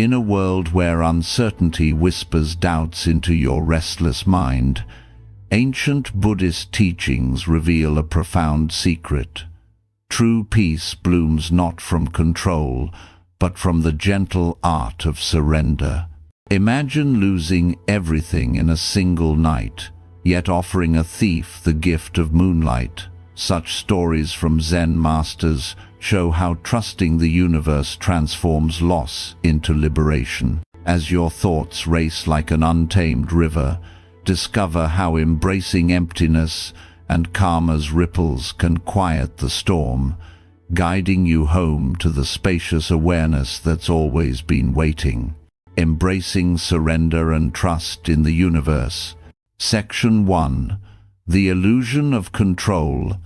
In a world where uncertainty whispers doubts into your restless mind, ancient Buddhist teachings reveal a profound secret. True peace blooms not from control, but from the gentle art of surrender. Imagine losing everything in a single night, yet offering a thief the gift of moonlight. Such stories from Zen masters show how trusting the universe transforms loss into liberation. As your thoughts race like an untamed river, discover how embracing emptiness and karma's ripples can quiet the storm, guiding you home to the spacious awareness that's always been waiting. Embracing surrender and trust in the universe. Section 1. The illusion of control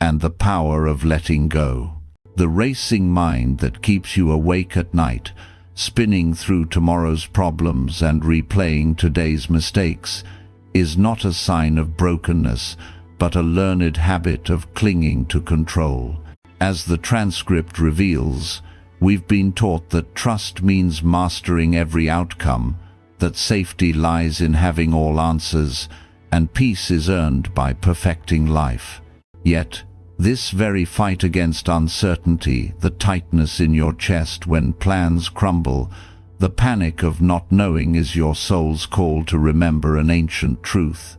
and the power of letting go. The racing mind that keeps you awake at night, spinning through tomorrow's problems and replaying today's mistakes, is not a sign of brokenness, but a learned habit of clinging to control. As the transcript reveals, we've been taught that trust means mastering every outcome, that safety lies in having all answers, and peace is earned by perfecting life. Yet, this very fight against uncertainty, the tightness in your chest when plans crumble, the panic of not knowing is your soul's call to remember an ancient truth.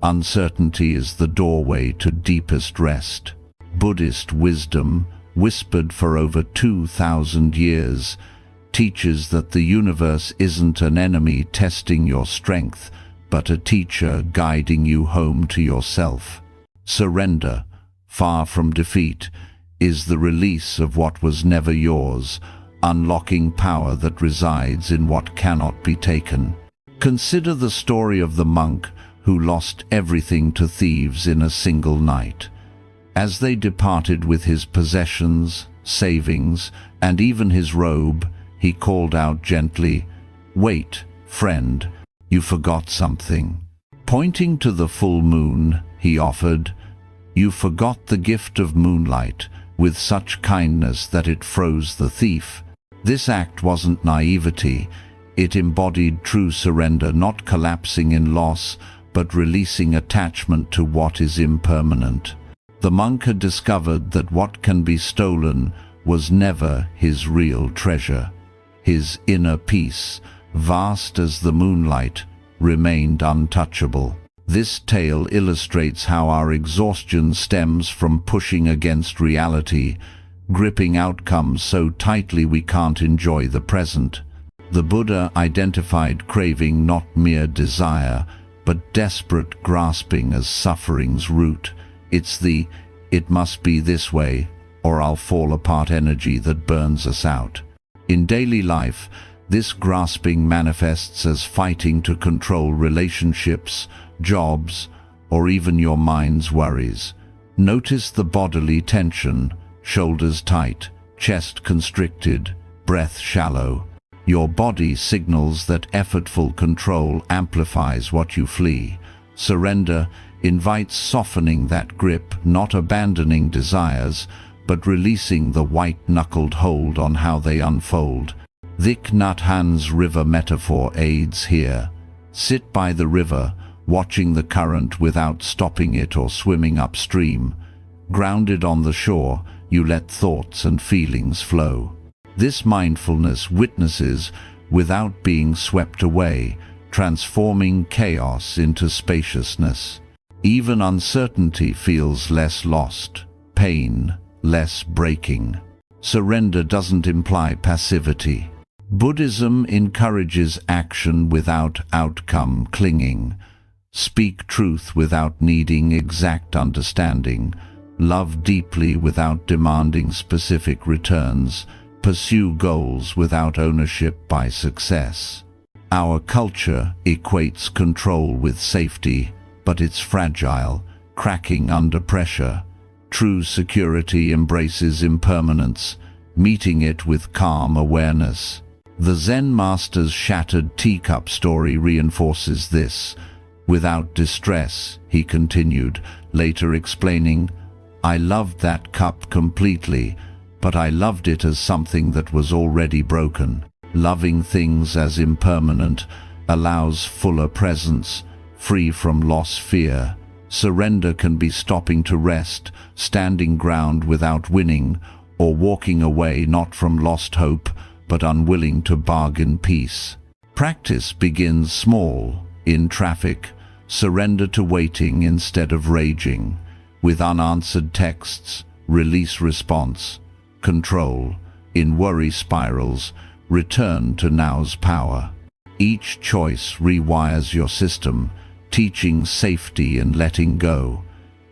Uncertainty is the doorway to deepest rest. Buddhist wisdom, whispered for over 2,000 years, teaches that the universe isn't an enemy testing your strength, but a teacher guiding you home to yourself. Surrender, far from defeat, is the release of what was never yours, unlocking power that resides in what cannot be taken. Consider the story of the monk who lost everything to thieves in a single night. As they departed with his possessions, savings, and even his robe, he called out gently, "Wait, friend, you forgot something." Pointing to the full moon, he offered, "You forgot the gift of moonlight," with such kindness that it froze the thief. This act wasn't naivety, it embodied true surrender, not collapsing in loss, but releasing attachment to what is impermanent. The monk had discovered that what can be stolen was never his real treasure. His inner peace, vast as the moonlight, remained untouchable. This tale illustrates how our exhaustion stems from pushing against reality, gripping outcomes so tightly we can't enjoy the present. The Buddha identified craving not mere desire, but desperate grasping as suffering's root. It's the "it must be this way, or I'll fall apart" energy that burns us out. In daily life, this grasping manifests as fighting to control relationships, jobs, or even your mind's worries. Notice the bodily tension, shoulders tight, chest constricted, breath shallow. Your body signals that effortful control amplifies what you flee. Surrender invites softening that grip, not abandoning desires, but releasing the white-knuckled hold on how they unfold. Thich Nhat Hanh's river metaphor aids here. Sit by the river, watching the current without stopping it or swimming upstream. Grounded on the shore, you let thoughts and feelings flow. This mindfulness witnesses without being swept away, transforming chaos into spaciousness. Even uncertainty feels less lost, pain less breaking. Surrender doesn't imply passivity. Buddhism encourages action without outcome clinging. Speak truth without needing exact understanding. Love deeply without demanding specific returns. Pursue goals without ownership by success. Our culture equates control with safety, but it's fragile, cracking under pressure. True security embraces impermanence, meeting it with calm awareness. The Zen master's shattered teacup story reinforces this. Without distress, he continued, later explaining, "I loved that cup completely, but I loved it as something that was already broken." loving things as impermanent, allows fuller presence, free from loss fear. Surrender can be stopping to rest, standing ground without winning, or walking away not from lost hope, but unwilling to bargain peace. Practice begins small, in traffic. Surrender to waiting instead of raging. With unanswered texts, release response. Control. In worry spirals, return to now's power. Each choice rewires your system, teaching safety and letting go.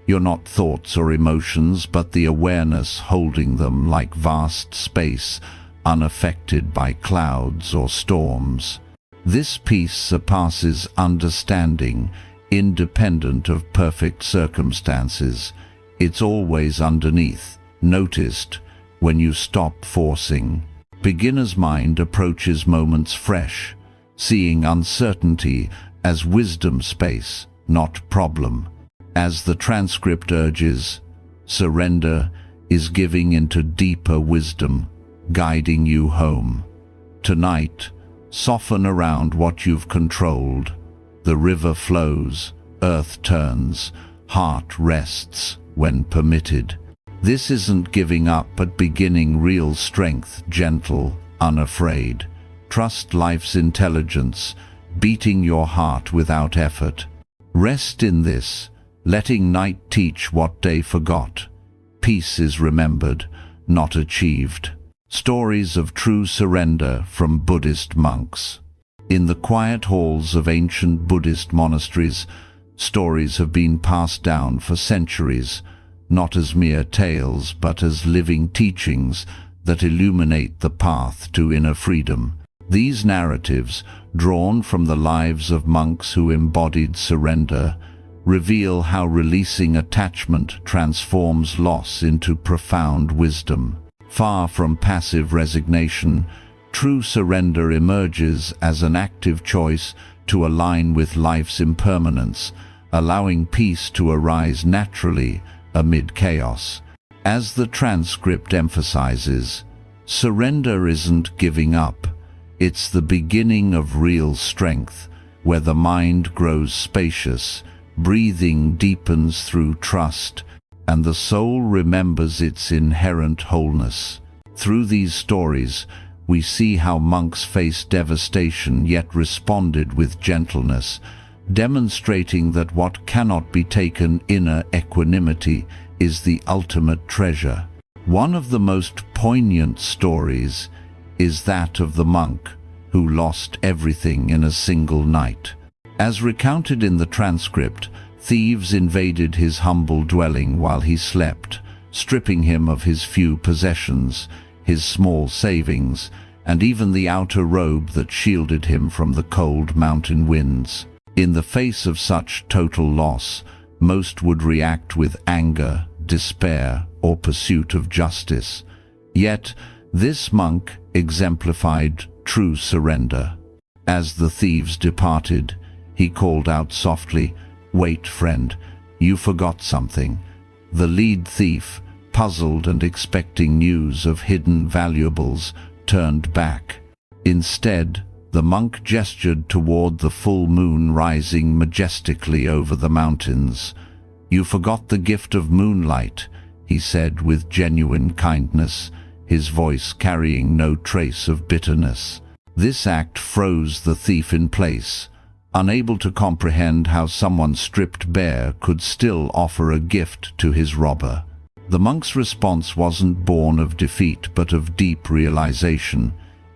You're not thoughts or emotions, but the awareness holding them like vast space, unaffected by clouds or storms. This peace surpasses understanding, independent of perfect circumstances. It's always underneath, noticed, when you stop forcing. Beginner's mind approaches moments fresh, seeing uncertainty as wisdom space, not problem. As the transcript urges, surrender is giving into deeper wisdom, guiding you home. Tonight, soften around what you've controlled. The river flows, earth turns, heart rests when permitted. This isn't giving up but beginning real strength, gentle, unafraid. Trust life's intelligence, beating your heart without effort. Rest in this, letting night teach what day forgot. Peace is remembered, not achieved. Stories of true surrender from Buddhist monks. In the quiet halls of ancient Buddhist monasteries, stories have been passed down for centuries, not as mere tales but as living teachings that illuminate the path to inner freedom. These narratives, drawn from the lives of monks who embodied surrender, reveal how releasing attachment transforms loss into profound wisdom. Far from passive resignation, true surrender emerges as an active choice to align with life's impermanence, allowing peace to arise naturally amid chaos. As the transcript emphasizes, surrender isn't giving up. It's the beginning of real strength, where the mind grows spacious, breathing deepens through trust, and the soul remembers its inherent wholeness. Through these stories, we see how monks faced devastation yet responded with gentleness, demonstrating that what cannot be taken, inner equanimity, is the ultimate treasure. One of the most poignant stories is that of the monk who lost everything in a single night. As recounted in the transcript, thieves invaded his humble dwelling while he slept, stripping him of his few possessions, his small savings, and even the outer robe that shielded him from the cold mountain winds. In the face of such total loss, most would react with anger, despair, or pursuit of justice. Yet, this monk exemplified true surrender. As the thieves departed, he called out softly, "Wait, friend, you forgot something." The lead thief, puzzled and expecting news of hidden valuables, turned back. Instead, the monk gestured toward the full moon rising majestically over the mountains. "You forgot the gift of moonlight," he said with genuine kindness, his voice carrying no trace of bitterness. This act froze the thief in place, unable to comprehend how someone stripped bare could still offer a gift to his robber. The monk's response wasn't born of defeat but of deep realization.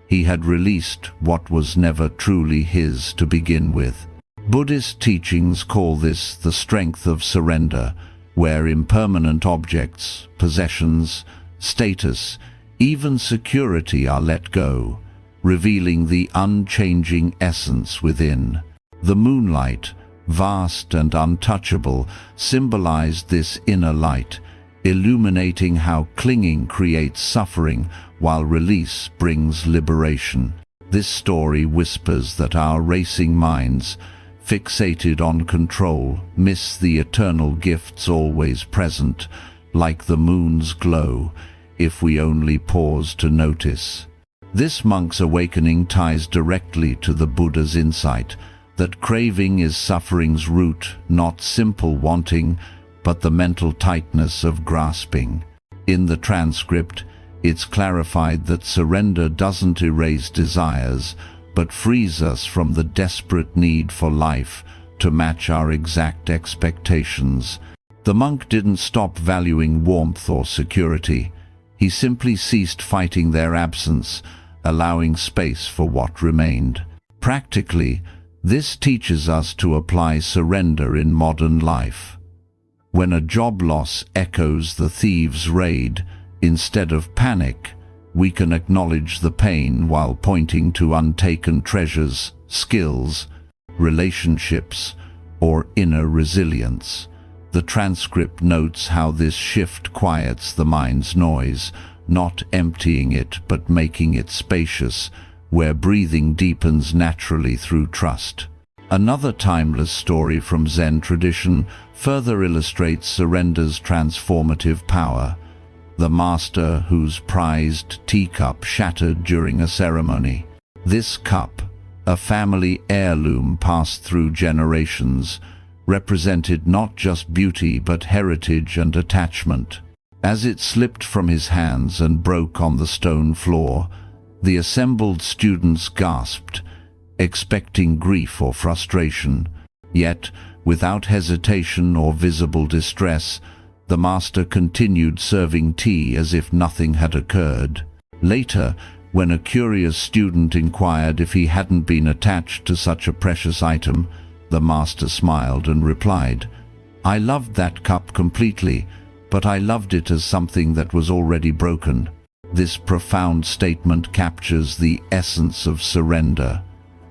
He had released what was never truly his to begin with. Buddhist teachings call this the strength of surrender, where impermanent objects, possessions, status, even security are let go, revealing the unchanging essence within. The moonlight, vast and untouchable, symbolized this inner light, illuminating how clinging creates suffering while release brings liberation. This story whispers that our racing minds, fixated on control, miss the eternal gifts always present, like the moon's glow, if we only pause to notice. This monk's awakening ties directly to the Buddha's insight that craving is suffering's root, not simple wanting, but the mental tightness of grasping. In the transcript, it's clarified that surrender doesn't erase desires, but frees us from the desperate need for life to match our exact expectations. The monk didn't stop valuing warmth or security. He simply ceased fighting their absence, allowing space for what remained. Practically, this teaches us to apply surrender in modern life. When a job loss echoes the thief's raid, instead of panic, we can acknowledge the pain while pointing to untaken treasures, skills, relationships, or inner resilience. The transcript notes how this shift quiets the mind's noise, not emptying it but making it spacious, where breathing deepens naturally through trust. Another timeless story from Zen tradition further illustrates surrender's transformative power. The master whose prized teacup shattered during a ceremony. This cup, a family heirloom passed through generations, represented not just beauty but heritage and attachment. As it slipped from his hands and broke on the stone floor, the assembled students gasped, expecting grief or frustration. Yet, without hesitation or visible distress, the master continued serving tea as if nothing had occurred. Later, when a curious student inquired if he hadn't been attached to such a precious item, the master smiled and replied, "I loved that cup completely, but I loved it as something that was already broken." This profound statement captures the essence of surrender.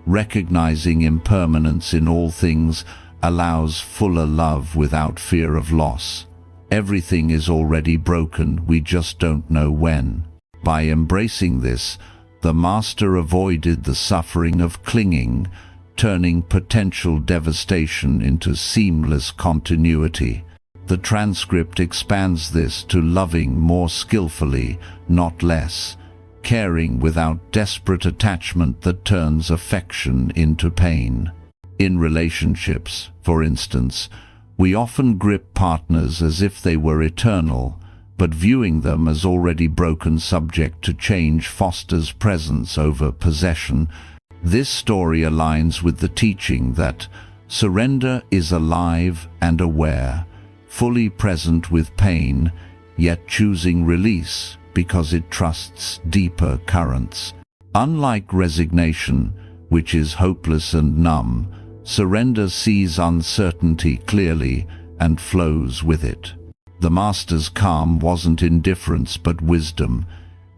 Recognizing impermanence in all things allows fuller love without fear of loss. Everything is already broken, we just don't know when. By embracing this, the master avoided the suffering of clinging, turning potential devastation into seamless continuity. The transcript expands this to loving more skillfully, not less, caring without desperate attachment that turns affection into pain. In relationships, for instance, we often grip partners as if they were eternal, but viewing them as already broken subject to change fosters presence over possession. This story aligns with the teaching that surrender is alive and aware, fully present with pain, yet choosing release because it trusts deeper currents. Unlike resignation, which is hopeless and numb, surrender sees uncertainty clearly and flows with it. The master's calm wasn't indifference but wisdom.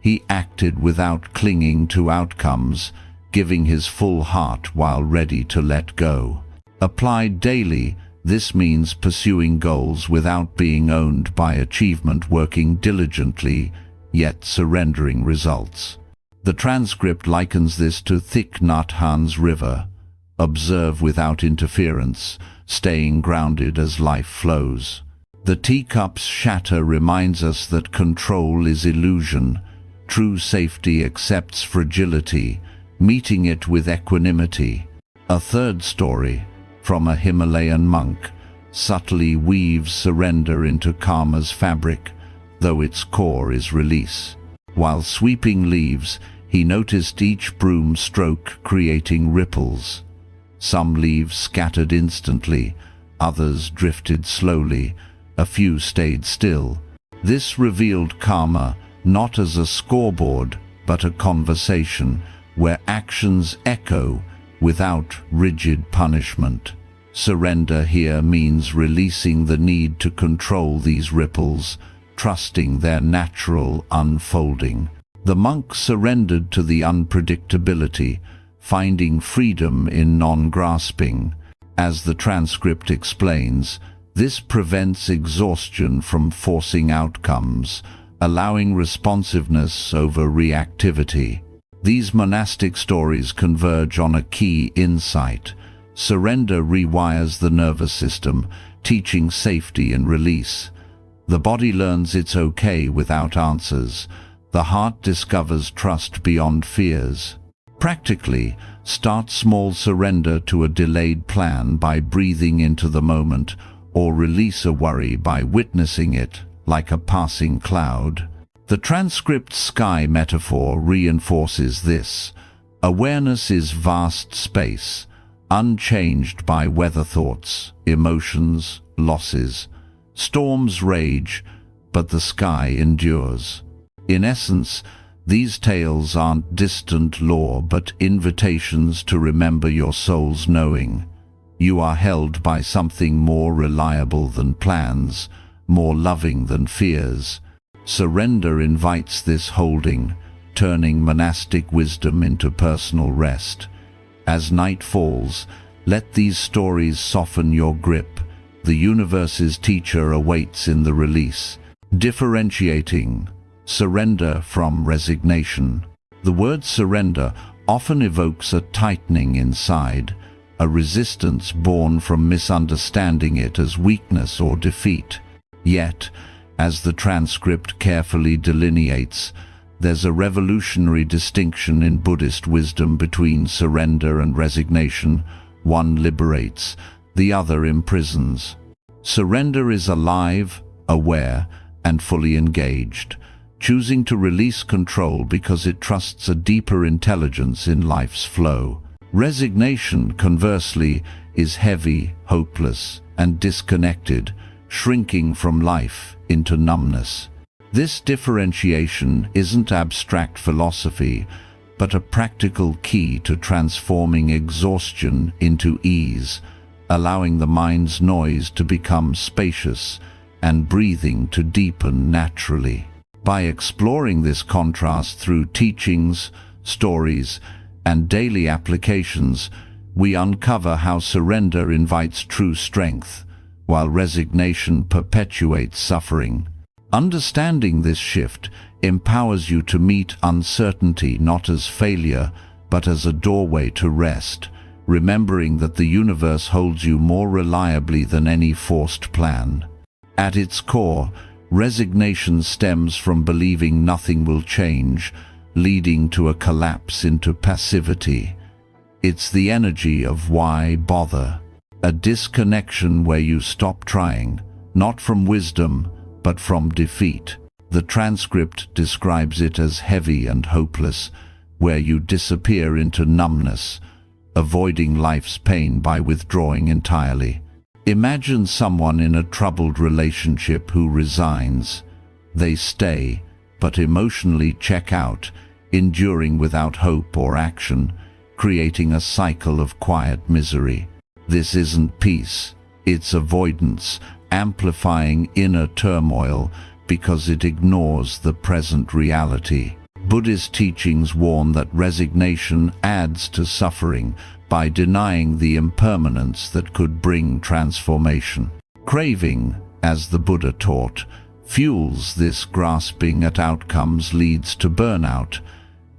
He acted without clinging to outcomes, giving his full heart while ready to let go. Applied daily, this means pursuing goals without being owned by achievement, working diligently, yet surrendering results. The transcript likens this to Thich Nhat Hanh's river. Observe without interference, staying grounded as life flows. The teacup's shatter reminds us that control is illusion. True safety accepts fragility, meeting it with equanimity. A third story, from a Himalayan monk, subtly weaves surrender into karma's fabric, though its core is release. While sweeping leaves, he noticed each broom stroke creating ripples. Some leaves scattered instantly, others drifted slowly, a few stayed still. This revealed karma not as a scoreboard, but a conversation where actions echo without rigid punishment. Surrender here means releasing the need to control these ripples, trusting their natural unfolding. The monk surrendered to the unpredictability, finding freedom in non-grasping. As the transcript explains, this prevents exhaustion from forcing outcomes, allowing responsiveness over reactivity. These monastic stories converge on a key insight. Surrender rewires the nervous system, teaching safety and release. The body learns it's okay without answers. the heart discovers trust beyond fears. Practically, start small. Surrender to a delayed plan by breathing into the moment, or release a worry by witnessing it, like a passing cloud. The transcript sky metaphor reinforces this. Awareness is vast space, unchanged by weather thoughts, emotions, losses. Storms rage, but the sky endures. In essence, these tales aren't distant lore but invitations to remember your soul's knowing. You are held by something more reliable than plans, more loving than fears. Surrender invites this holding, turning monastic wisdom into personal rest. As night falls, let these stories soften your grip. The universe's teacher awaits in the release, differentiating surrender from resignation. The word surrender often evokes a tightening inside, a resistance born from misunderstanding it as weakness or defeat. Yet, as the transcript carefully delineates, there's a revolutionary distinction in Buddhist wisdom between surrender and resignation. One liberates, the other imprisons. Surrender is alive, aware, and fully engaged, choosing to release control because it trusts a deeper intelligence in life's flow. Resignation, conversely, is heavy, hopeless, and disconnected, shrinking from life into numbness. This differentiation isn't abstract philosophy, but a practical key to transforming exhaustion into ease, allowing the mind's noise to become spacious and breathing to deepen naturally. By exploring this contrast through teachings, stories, and daily applications, we uncover how surrender invites true strength, while resignation perpetuates suffering. Understanding this shift empowers you to meet uncertainty not as failure, but as a doorway to rest, remembering that the universe holds you more reliably than any forced plan. At its core, resignation stems from believing nothing will change, leading to a collapse into passivity. It's the energy of why bother, a disconnection where you stop trying, not from wisdom, but from defeat. The transcript describes it as heavy and hopeless, where you disappear into numbness, avoiding life's pain by withdrawing entirely. Imagine someone in a troubled relationship who resigns. They stay, but emotionally check out, enduring without hope or action, creating a cycle of quiet misery. This isn't peace, it's avoidance, amplifying inner turmoil because it ignores the present reality. Buddhist teachings warn that resignation adds to suffering by denying the impermanence that could bring transformation. Craving, as the Buddha taught, fuels this. Grasping at outcomes leads to burnout,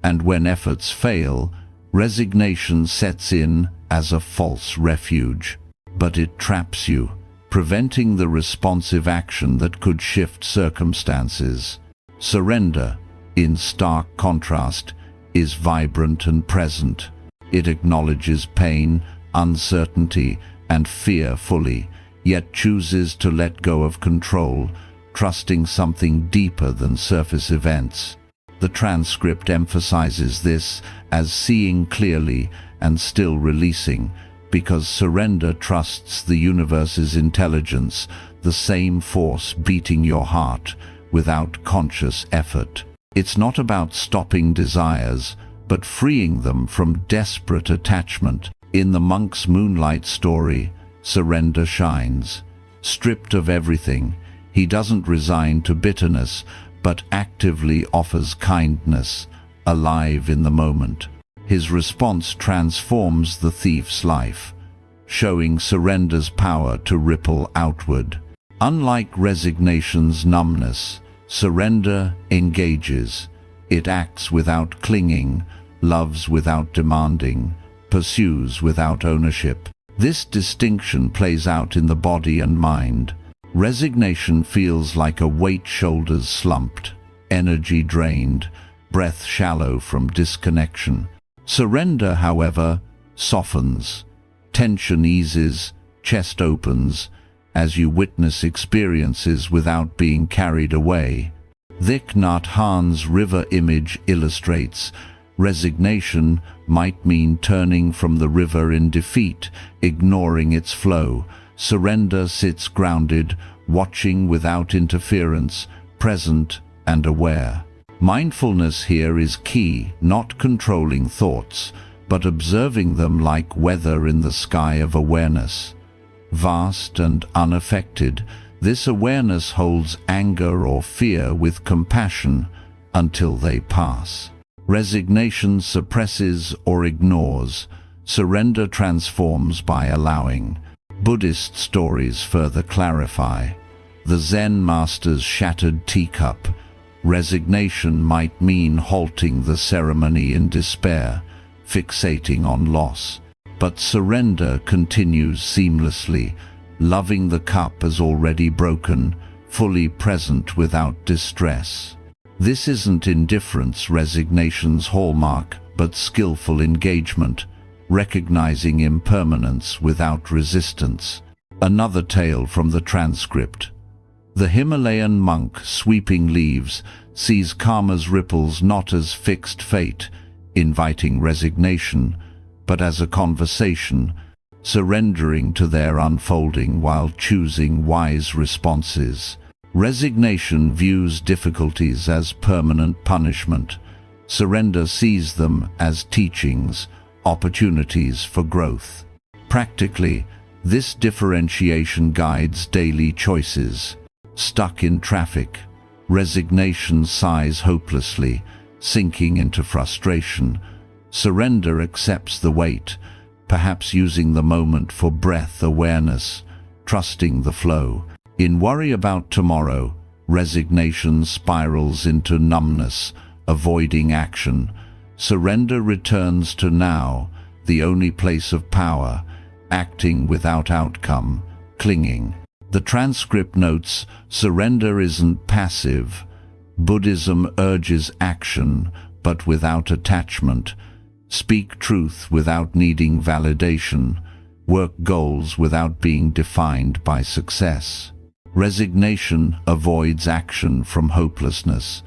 and when efforts fail, resignation sets in as a false refuge. But it traps you, preventing the responsive action that could shift circumstances. Surrender, in stark contrast, is vibrant and present. It acknowledges pain, uncertainty, and fear fully, yet chooses to let go of control, trusting something deeper than surface events. The transcript emphasizes this as seeing clearly and still releasing, because surrender trusts the universe's intelligence, the same force beating your heart without conscious effort. It's not about stopping desires, but freeing them from desperate attachment. In the monk's moonlight story, surrender shines. Stripped of everything, he doesn't resign to bitterness, but actively offers kindness, alive in the moment. His response transforms the thief's life, showing surrender's power to ripple outward. Unlike resignation's numbness, surrender engages. It acts without clinging, loves without demanding, pursues without ownership. This distinction plays out in the body and mind. Resignation feels like a weight, shoulders slumped. energy drained, breath shallow from disconnection. Surrender, however, softens. Tension eases, chest opens, as you witness experiences without being carried away. Thich Nhat Hanh's river image illustrates, resignation might mean turning from the river in defeat, ignoring its flow. Surrender sits grounded, watching without interference, present and aware. Mindfulness here is key, not controlling thoughts, but observing them like weather in the sky of awareness. Vast and unaffected, this awareness holds anger or fear with compassion until they pass. Resignation suppresses or ignores. Surrender transforms by allowing. Buddhist stories further clarify. The Zen master's shattered teacup. Resignation might mean halting the ceremony in despair, fixating on loss. But surrender continues seamlessly, loving the cup as already broken, fully present without distress. This isn't indifference, resignation's hallmark, but skillful engagement, recognizing impermanence without resistance. Another tale from the transcript. The Himalayan monk sweeping leaves sees karma's ripples not as fixed fate, inviting resignation, but as a conversation, surrendering to their unfolding while choosing wise responses. Resignation views difficulties as permanent punishment. Surrender sees them as teachings, opportunities for growth. Practically, this differentiation guides daily choices. Stuck in traffic, resignation sighs hopelessly, sinking into frustration. Surrender accepts the weight, perhaps using the moment for breath awareness, trusting the flow. In worry about tomorrow, resignation spirals into numbness, avoiding action. Surrender returns to now, the only place of power, acting without outcome, clinging. The transcript notes, surrender isn't passive. Buddhism urges action, but without attachment. Speak truth without needing validation. Work goals without being defined by success. Resignation avoids action from hopelessness.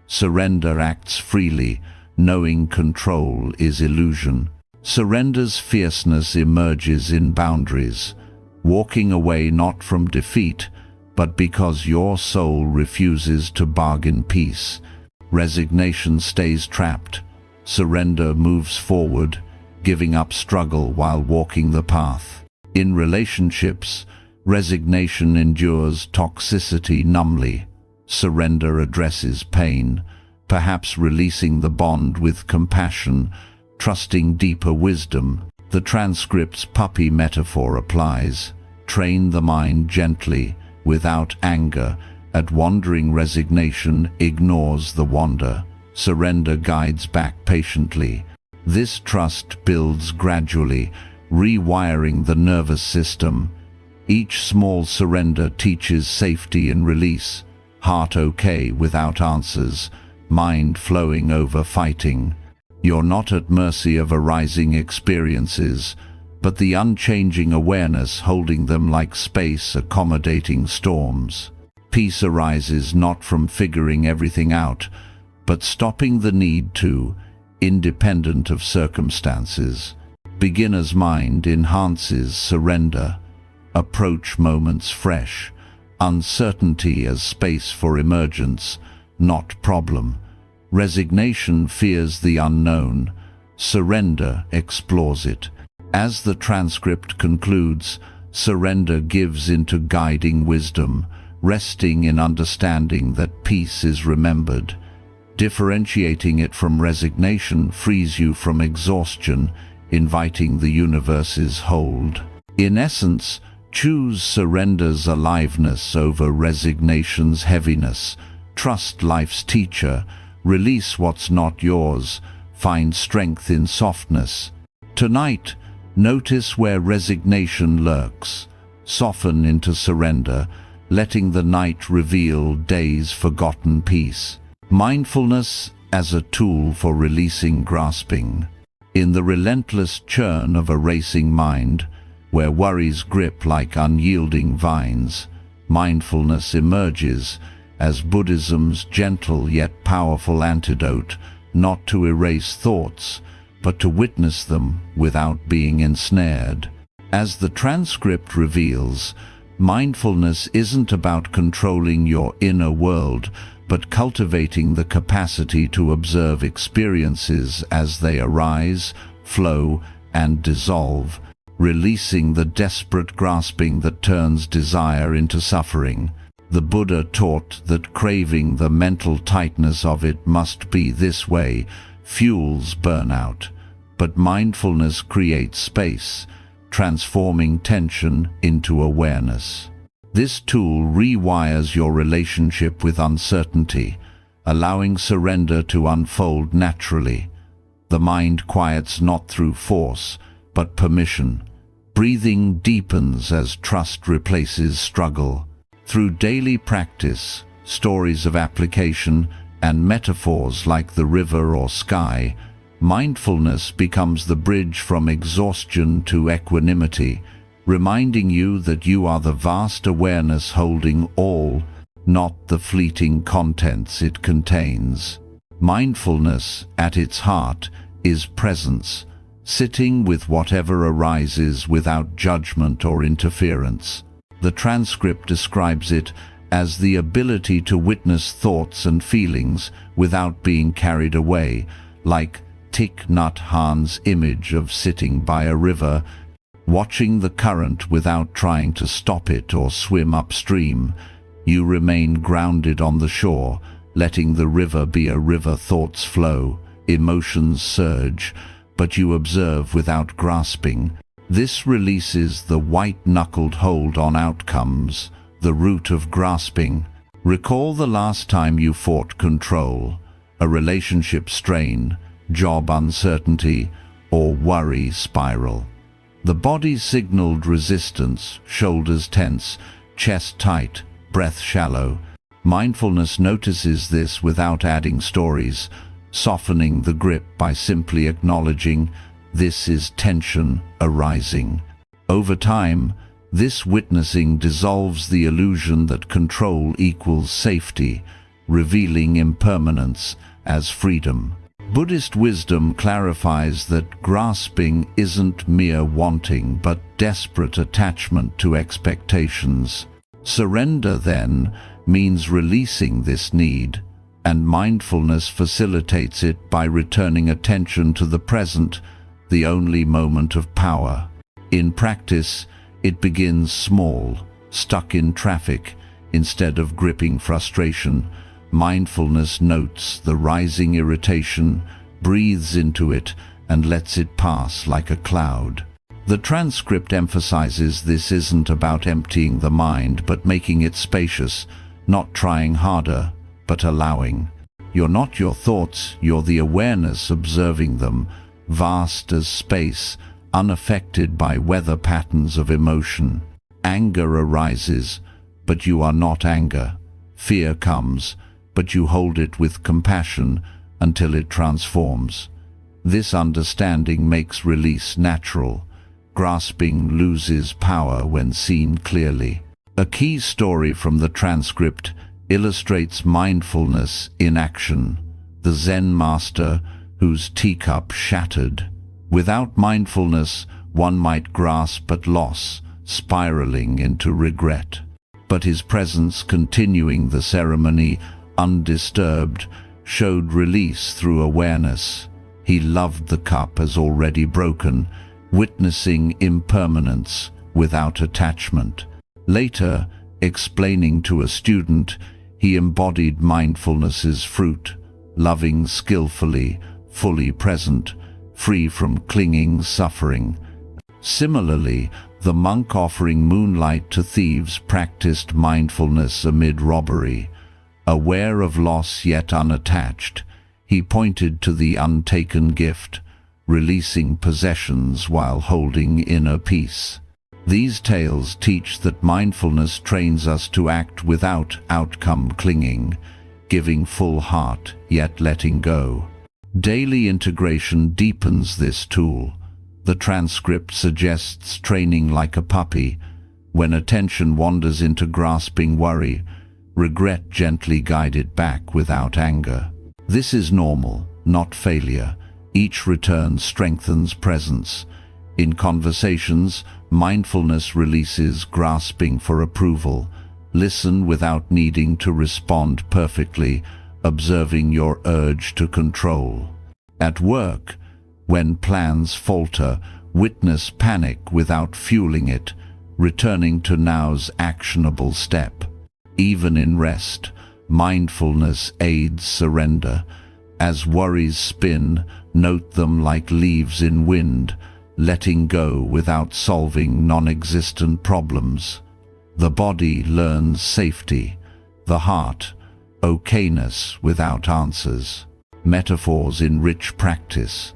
Surrender acts freely, knowing control is illusion. Surrender's fierceness emerges in boundaries, walking away not from defeat, but because your soul refuses to bargain peace. Resignation stays trapped. Surrender moves forward, giving up struggle while walking the path. In relationships, resignation endures toxicity numbly. Surrender addresses pain, perhaps releasing the bond with compassion, trusting deeper wisdom. The transcript's puppy metaphor applies. Train the mind gently, without anger. At wandering, resignation ignores the wander. Surrender guides back patiently. This trust builds gradually, rewiring the nervous system. Each small surrender teaches safety and release. Heart okay without answers, mind flowing over fighting. You're not at mercy of arising experiences, but the unchanging awareness holding them like space accommodating storms. Peace arises not from figuring everything out, but stopping the need to, independent of circumstances. Beginner's mind enhances surrender. Approach moments fresh, uncertainty as space for emergence, not problem. Resignation fears the unknown. Surrender explores it. As the transcript concludes, surrender gives into guiding wisdom, resting in understanding that peace is remembered. Differentiating it from resignation frees you from exhaustion, inviting the universe's hold. In essence, choose surrender's aliveness over resignation's heaviness. Trust life's teacher. Release what's not yours. Find strength in softness. Tonight, notice where resignation lurks. Soften into surrender, letting the night reveal day's forgotten peace. Mindfulness as a tool for releasing grasping. In the relentless churn of a racing mind, where worries grip like unyielding vines, mindfulness emerges as Buddhism's gentle yet powerful antidote, not to erase thoughts, but to witness them without being ensnared. As the transcript reveals, mindfulness isn't about controlling your inner world, but cultivating the capacity to observe experiences as they arise, flow, and dissolve, releasing the desperate grasping that turns desire into suffering. The Buddha taught that craving the mental tightness of it must be this way fuels burnout, but mindfulness creates space, transforming tension into awareness. This tool rewires your relationship with uncertainty, allowing surrender to unfold naturally. The mind quiets not through force, but permission. Breathing deepens as trust replaces struggle. Through daily practice, stories of application, and metaphors like the river or sky, mindfulness becomes the bridge from exhaustion to equanimity, reminding you that you are the vast awareness holding all, not the fleeting contents it contains. Mindfulness, at its heart, is presence, sitting with whatever arises without judgment or interference. The transcript describes it as the ability to witness thoughts and feelings without being carried away, like Thich Nhat Hanh's image of sitting by a river, watching the current without trying to stop it or swim upstream. You remain grounded on the shore, letting the river be a river. Thoughts flow, emotions surge, but you observe without grasping. This releases the white-knuckled hold on outcomes, the root of grasping. Recall the last time you fought control, a relationship strain, job uncertainty, or worry spiral. The body signaled resistance, shoulders tense, chest tight, breath shallow. Mindfulness notices this without adding stories, softening the grip by simply acknowledging this is tension arising. Over time, this witnessing dissolves the illusion that control equals safety, revealing impermanence as freedom. Buddhist wisdom clarifies that grasping isn't mere wanting but desperate attachment to expectations. Surrender, then, means releasing this need, and mindfulness facilitates it by returning attention to the present, the only moment of power. In practice, it begins small, stuck in traffic. Instead of gripping frustration, mindfulness notes the rising irritation, breathes into it, and lets it pass like a cloud. The transcript emphasizes this isn't about emptying the mind, but making it spacious, not trying harder, but allowing. You're not your thoughts, you're the awareness observing them, vast as space, unaffected by weather patterns of emotion. Anger arises, but you are not anger. Fear comes, but you hold it with compassion until it transforms. This understanding makes release natural. Grasping loses power when seen clearly. A key story from the transcript illustrates mindfulness in action. The Zen master whose teacup shattered. Without mindfulness, one might grasp at loss, spiraling into regret. But his presence, continuing the ceremony undisturbed, showed release through awareness. He loved the cup as already broken, witnessing impermanence without attachment. Later, explaining to a student, he embodied mindfulness's fruit, loving skillfully, fully present, free from clinging suffering. Similarly, the monk offering moonlight to thieves practiced mindfulness amid robbery. Aware of loss yet unattached, he pointed to the untaken gift, releasing possessions while holding inner peace. These tales teach that mindfulness trains us to act without outcome clinging. giving full heart, yet letting go. Daily integration deepens this tool. The transcript suggests training like a puppy. When attention wanders into grasping worry, regret gently guide it back without anger. This is normal, not failure. Each return strengthens presence. In conversations, mindfulness releases grasping for approval. Listen without needing to respond perfectly, observing your urge to control. At work, when plans falter, witness panic without fueling it, returning to now's actionable step. Even in rest, mindfulness aids surrender. As worries spin, note them like leaves in wind, letting go without solving non-existent problems. The body learns safety, the heart, okayness without answers. Metaphors enrich practice.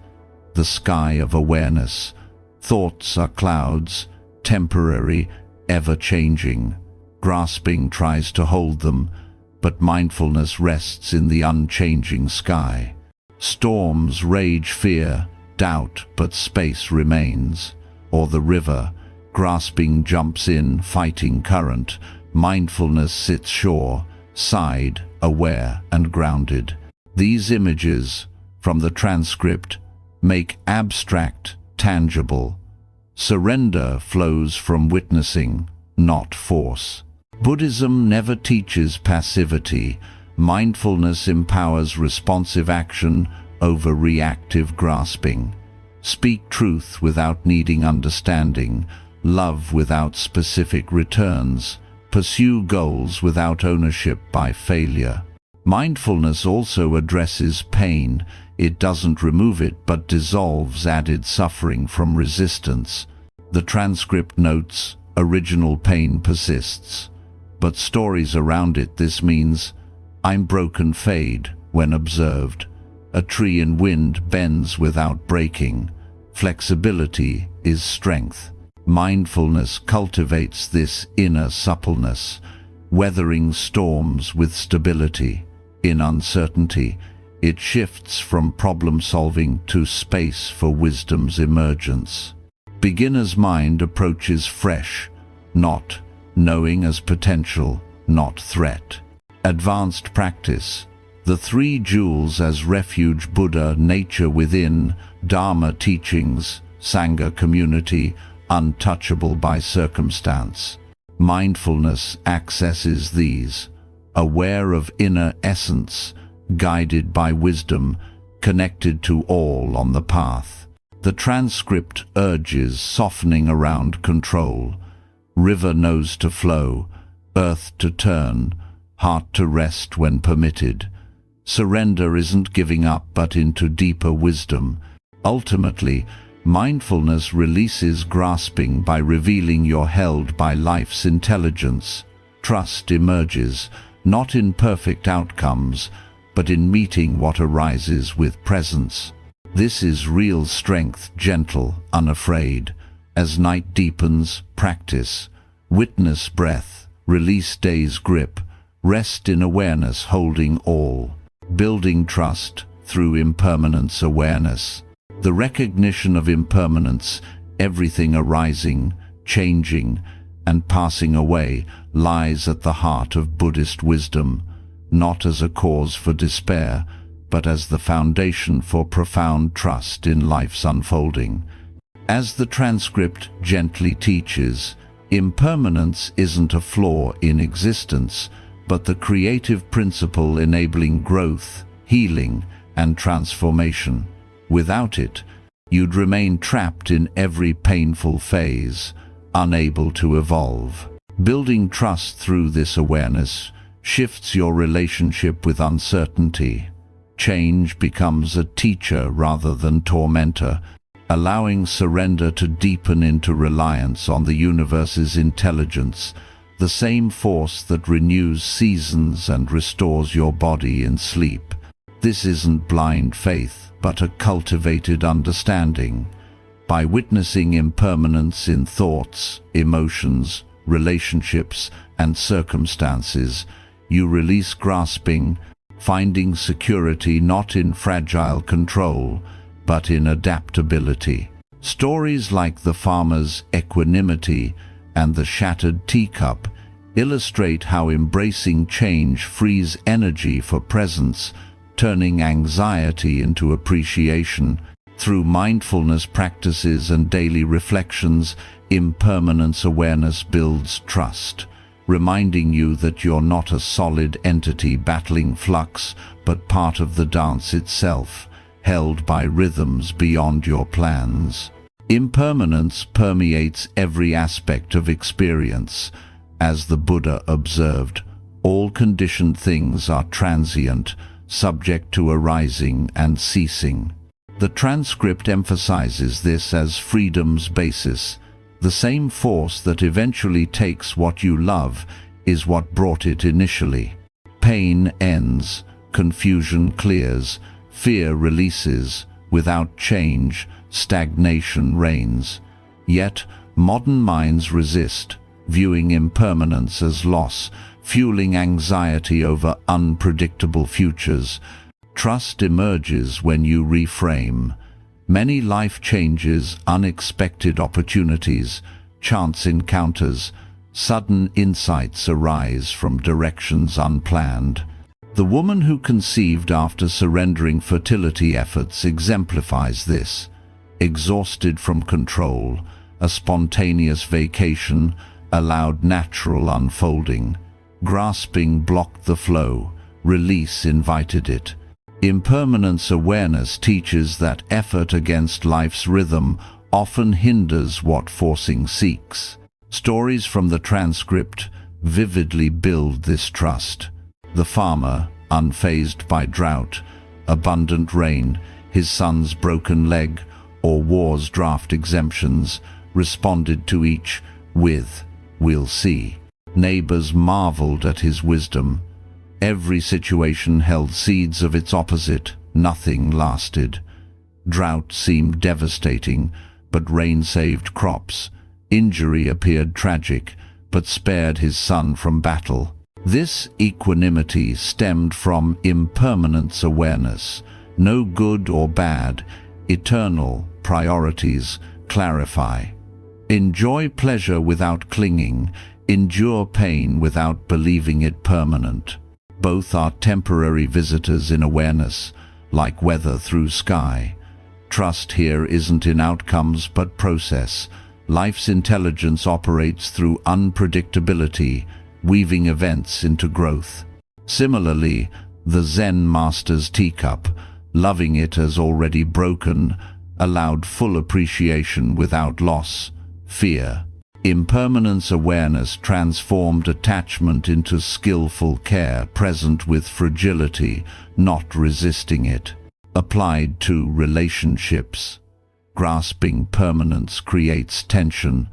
The sky of awareness. Thoughts are clouds, temporary, ever-changing. Grasping tries to hold them, but mindfulness rests in the unchanging sky. Storms rage fear, doubt, but space remains. Or the river, grasping jumps in, fighting current. Mindfulness sits shore, side, aware and grounded. These images, from the transcript, make abstract tangible. Surrender flows from witnessing, not force. Buddhism never teaches passivity. Mindfulness empowers responsive action over reactive grasping. Speak truth without needing understanding. Love without specific returns. Pursue goals without ownership by failure. Mindfulness also addresses pain. It doesn't remove it but dissolves added suffering from resistance. The transcript notes, original pain persists. But stories around it. This means, I'm broken fade when observed. A tree in wind bends without breaking. Flexibility is strength. Mindfulness cultivates this inner suppleness, weathering storms with stability. In uncertainty, it shifts from problem-solving to space for wisdom's emergence. Beginner's mind approaches fresh, not knowing as potential, not threat. Advanced practice. The three jewels as refuge: Buddha, nature within; Dharma, teachings; Sangha, community, untouchable by circumstance. Mindfulness accesses these, aware of inner essence, guided by wisdom, connected to all on the path. The transcript urges softening around control. River knows to flow, earth to turn, heart to rest when permitted. Surrender isn't giving up but into deeper wisdom. Ultimately, mindfulness releases grasping by revealing you're held by life's intelligence. Trust emerges, not in perfect outcomes, but in meeting what arises with presence. This is real strength, gentle, unafraid. As night deepens, practice. Witness breath, release day's grip. Rest in awareness, holding all. Building trust through impermanence awareness. The recognition of impermanence, everything arising, changing, and passing away, lies at the heart of Buddhist wisdom, not as a cause for despair, but as the foundation for profound trust in life's unfolding. As the transcript gently teaches, impermanence isn't a flaw in existence, but the creative principle enabling growth, healing, and transformation. Without it, you'd remain trapped in every painful phase, unable to evolve. Building trust through this awareness shifts your relationship with uncertainty. Change becomes a teacher rather than tormentor, allowing surrender to deepen into reliance on the universe's intelligence, the same force that renews seasons and restores your body in sleep. This isn't blind faith, but a cultivated understanding. By witnessing impermanence in thoughts, emotions, relationships, and circumstances, you release grasping, finding security not in fragile control, but in adaptability. Stories like the farmer's equanimity and the shattered teacup illustrate how embracing change frees energy for presence, turning anxiety into appreciation. Through mindfulness practices and daily reflections, impermanence awareness builds trust, reminding you that you're not a solid entity battling flux, but part of the dance itself, held by rhythms beyond your plans. Impermanence permeates every aspect of experience. As the Buddha observed, all conditioned things are transient, subject to arising and ceasing. The transcript emphasizes this as freedom's basis. The same force that eventually takes what you love is what brought it initially. Pain ends, confusion clears, fear releases. Without change, stagnation reigns. Yet, modern minds resist, viewing impermanence as loss, fueling anxiety over unpredictable futures. Trust emerges when you reframe. Many life changes, unexpected opportunities, chance encounters, sudden insights arise from directions unplanned. The woman who conceived after surrendering fertility efforts exemplifies this. Exhausted from control, a spontaneous vacation allowed natural unfolding. Grasping blocked the flow, release invited it. Impermanence awareness teaches that effort against life's rhythm often hinders what forcing seeks. Stories from the transcript vividly build this trust. The farmer, unfazed by drought, abundant rain, his son's broken leg, or war's draft exemptions, responded to each with, "We'll see." Neighbors marveled at his wisdom. Every situation held seeds of its opposite. Nothing lasted. Drought seemed devastating, but rain saved crops. Injury appeared tragic, but spared his son from battle. This equanimity stemmed from impermanence awareness. No good or bad, eternal priorities clarify. Enjoy pleasure without clinging. Endure pain without believing it permanent. Both are temporary visitors in awareness, like weather through sky. Trust here isn't in outcomes but process. Life's intelligence operates through unpredictability, weaving events into growth. Similarly, the Zen master's teacup, loving it as already broken, allowed full appreciation without loss, fear. Impermanence awareness transformed attachment into skillful care, present with fragility, not resisting it. Applied to relationships, grasping permanence creates tension.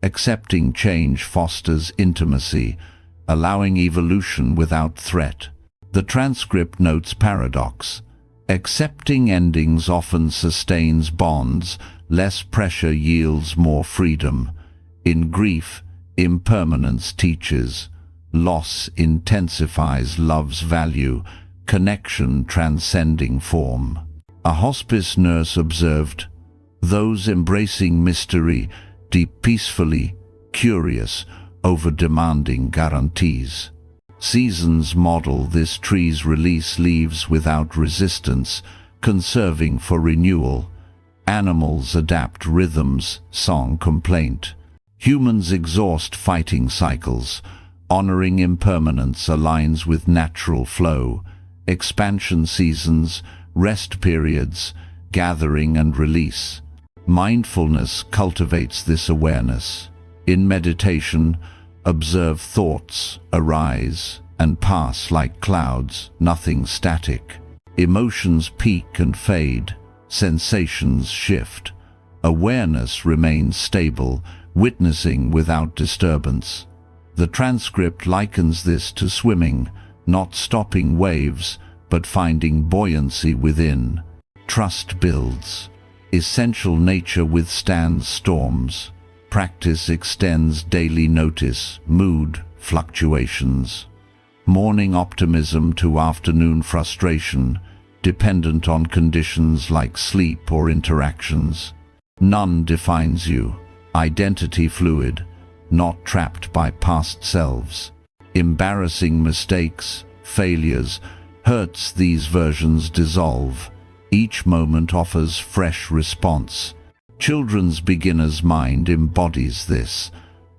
Accepting change fosters intimacy, allowing evolution without threat. The transcript notes paradox. Accepting endings often sustains bonds, less pressure yields more freedom. In grief, impermanence teaches. Loss intensifies love's value, connection transcending form. A hospice nurse observed, "Those embracing mystery, deep peacefully, curious, over demanding guarantees." Seasons model this. Trees release leaves without resistance, conserving for renewal. Animals adapt rhythms, song, complaint. Humans exhaust fighting cycles. Honoring impermanence aligns with natural flow. Expansion seasons, rest periods, gathering and release. Mindfulness cultivates this awareness. In meditation, observe thoughts arise and pass like clouds, nothing static. Emotions peak and fade, sensations shift. Awareness remains stable, witnessing without disturbance. The transcript likens this to swimming, not stopping waves, but finding buoyancy within. Trust builds. Essential nature withstands storms. Practice extends daily notice, mood fluctuations. morning optimism to afternoon frustration, dependent on conditions like sleep or interactions. None defines you. Identity fluid, not trapped by past selves. Embarrassing mistakes, failures, hurts these versions dissolve. Each moment offers fresh response. Children's beginner's mind embodies this,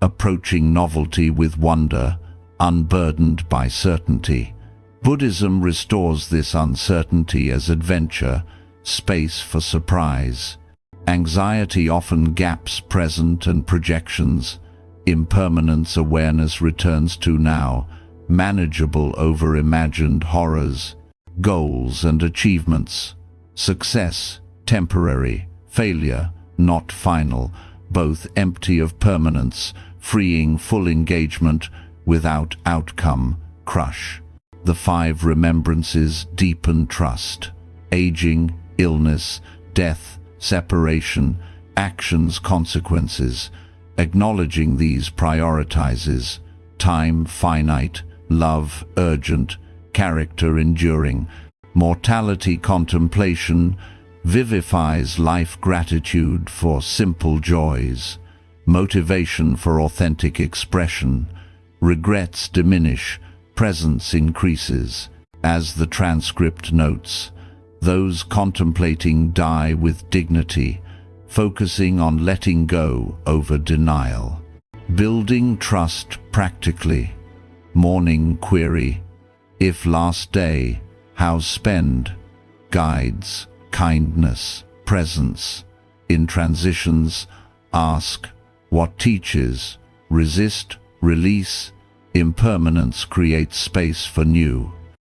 approaching novelty with wonder, unburdened by certainty. Buddhism restores this uncertainty as adventure, space for surprise. Anxiety often gaps present and projections. Impermanence awareness returns to now, manageable over imagined horrors. Goals and achievements. Success, temporary. Failure, not final. Both empty of permanence, freeing full engagement without outcome, crush. The 5 remembrances deepen trust. Aging, illness, death, separation, actions, consequences. Acknowledging these prioritizes time finite, love urgent, character enduring. Mortality contemplation vivifies life, gratitude for simple joys, motivation for authentic expression. Regrets diminish, presence increases. As the transcript notes, those contemplating die with dignity, focusing on letting go over denial. Building trust practically. Morning query. If last day, how spend? Guides, kindness, presence. In transitions, ask, what teaches? Resist, release. Impermanence creates space for new.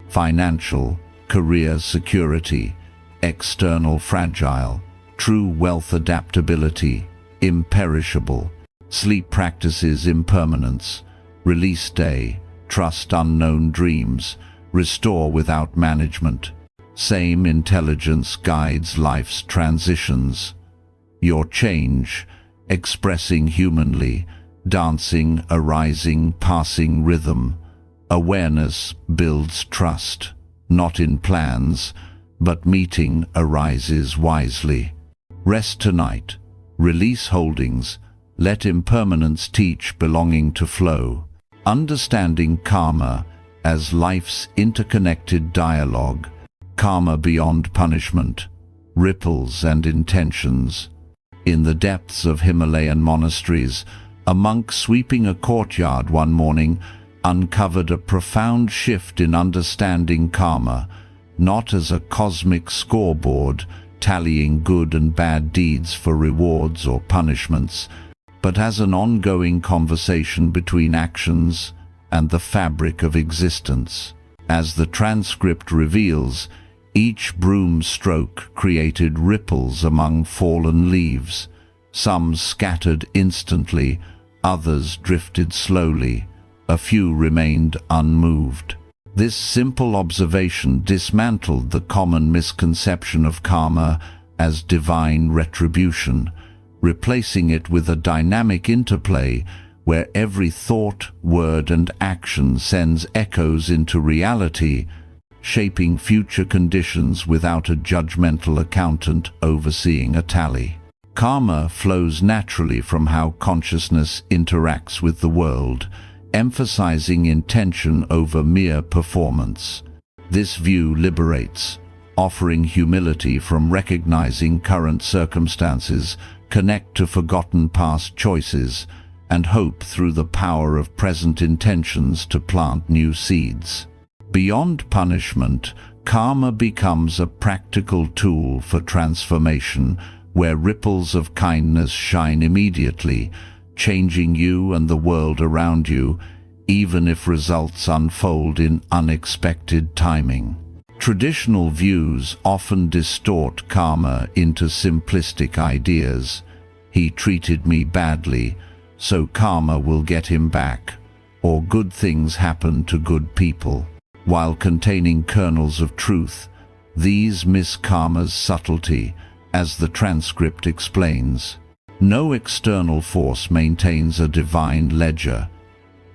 Financial, career security. External fragile. True wealth adaptability, imperishable. Sleep practices impermanence. Release day, trust unknown dreams. Restore without management. Same intelligence guides life's transitions. Your change, expressing humanly, dancing, arising, passing rhythm. Awareness builds trust, not in plans, but meeting arises wisely. Rest tonight, release holdings, let impermanence teach belonging to flow. Understanding karma as life's interconnected dialogue. Karma beyond punishment, ripples and intentions. In the depths of Himalayan monasteries, a monk sweeping a courtyard one morning uncovered a profound shift in understanding karma, not as a cosmic scoreboard tallying good and bad deeds for rewards or punishments, but as an ongoing conversation between actions and the fabric of existence. As the transcript reveals, each broom stroke created ripples among fallen leaves. Some scattered instantly, others drifted slowly. A few remained unmoved. This simple observation dismantled the common misconception of karma as divine retribution, replacing it with a dynamic interplay where every thought, word, and action sends echoes into reality, shaping future conditions without a judgmental accountant overseeing a tally. Karma flows naturally from how consciousness interacts with the world, emphasizing intention over mere performance. This view liberates, offering humility from recognizing current circumstances, connect to forgotten past choices, and hope through the power of present intentions to plant new seeds. Beyond punishment, karma becomes a practical tool for transformation, where ripples of kindness shine immediately, changing you and the world around you, even if results unfold in unexpected timing. Traditional views often distort karma into simplistic ideas. He treated me badly, so karma will get him back, or good things happen to good people. While containing kernels of truth, these miss karma's subtlety, as the transcript explains. No external force maintains a divine ledger.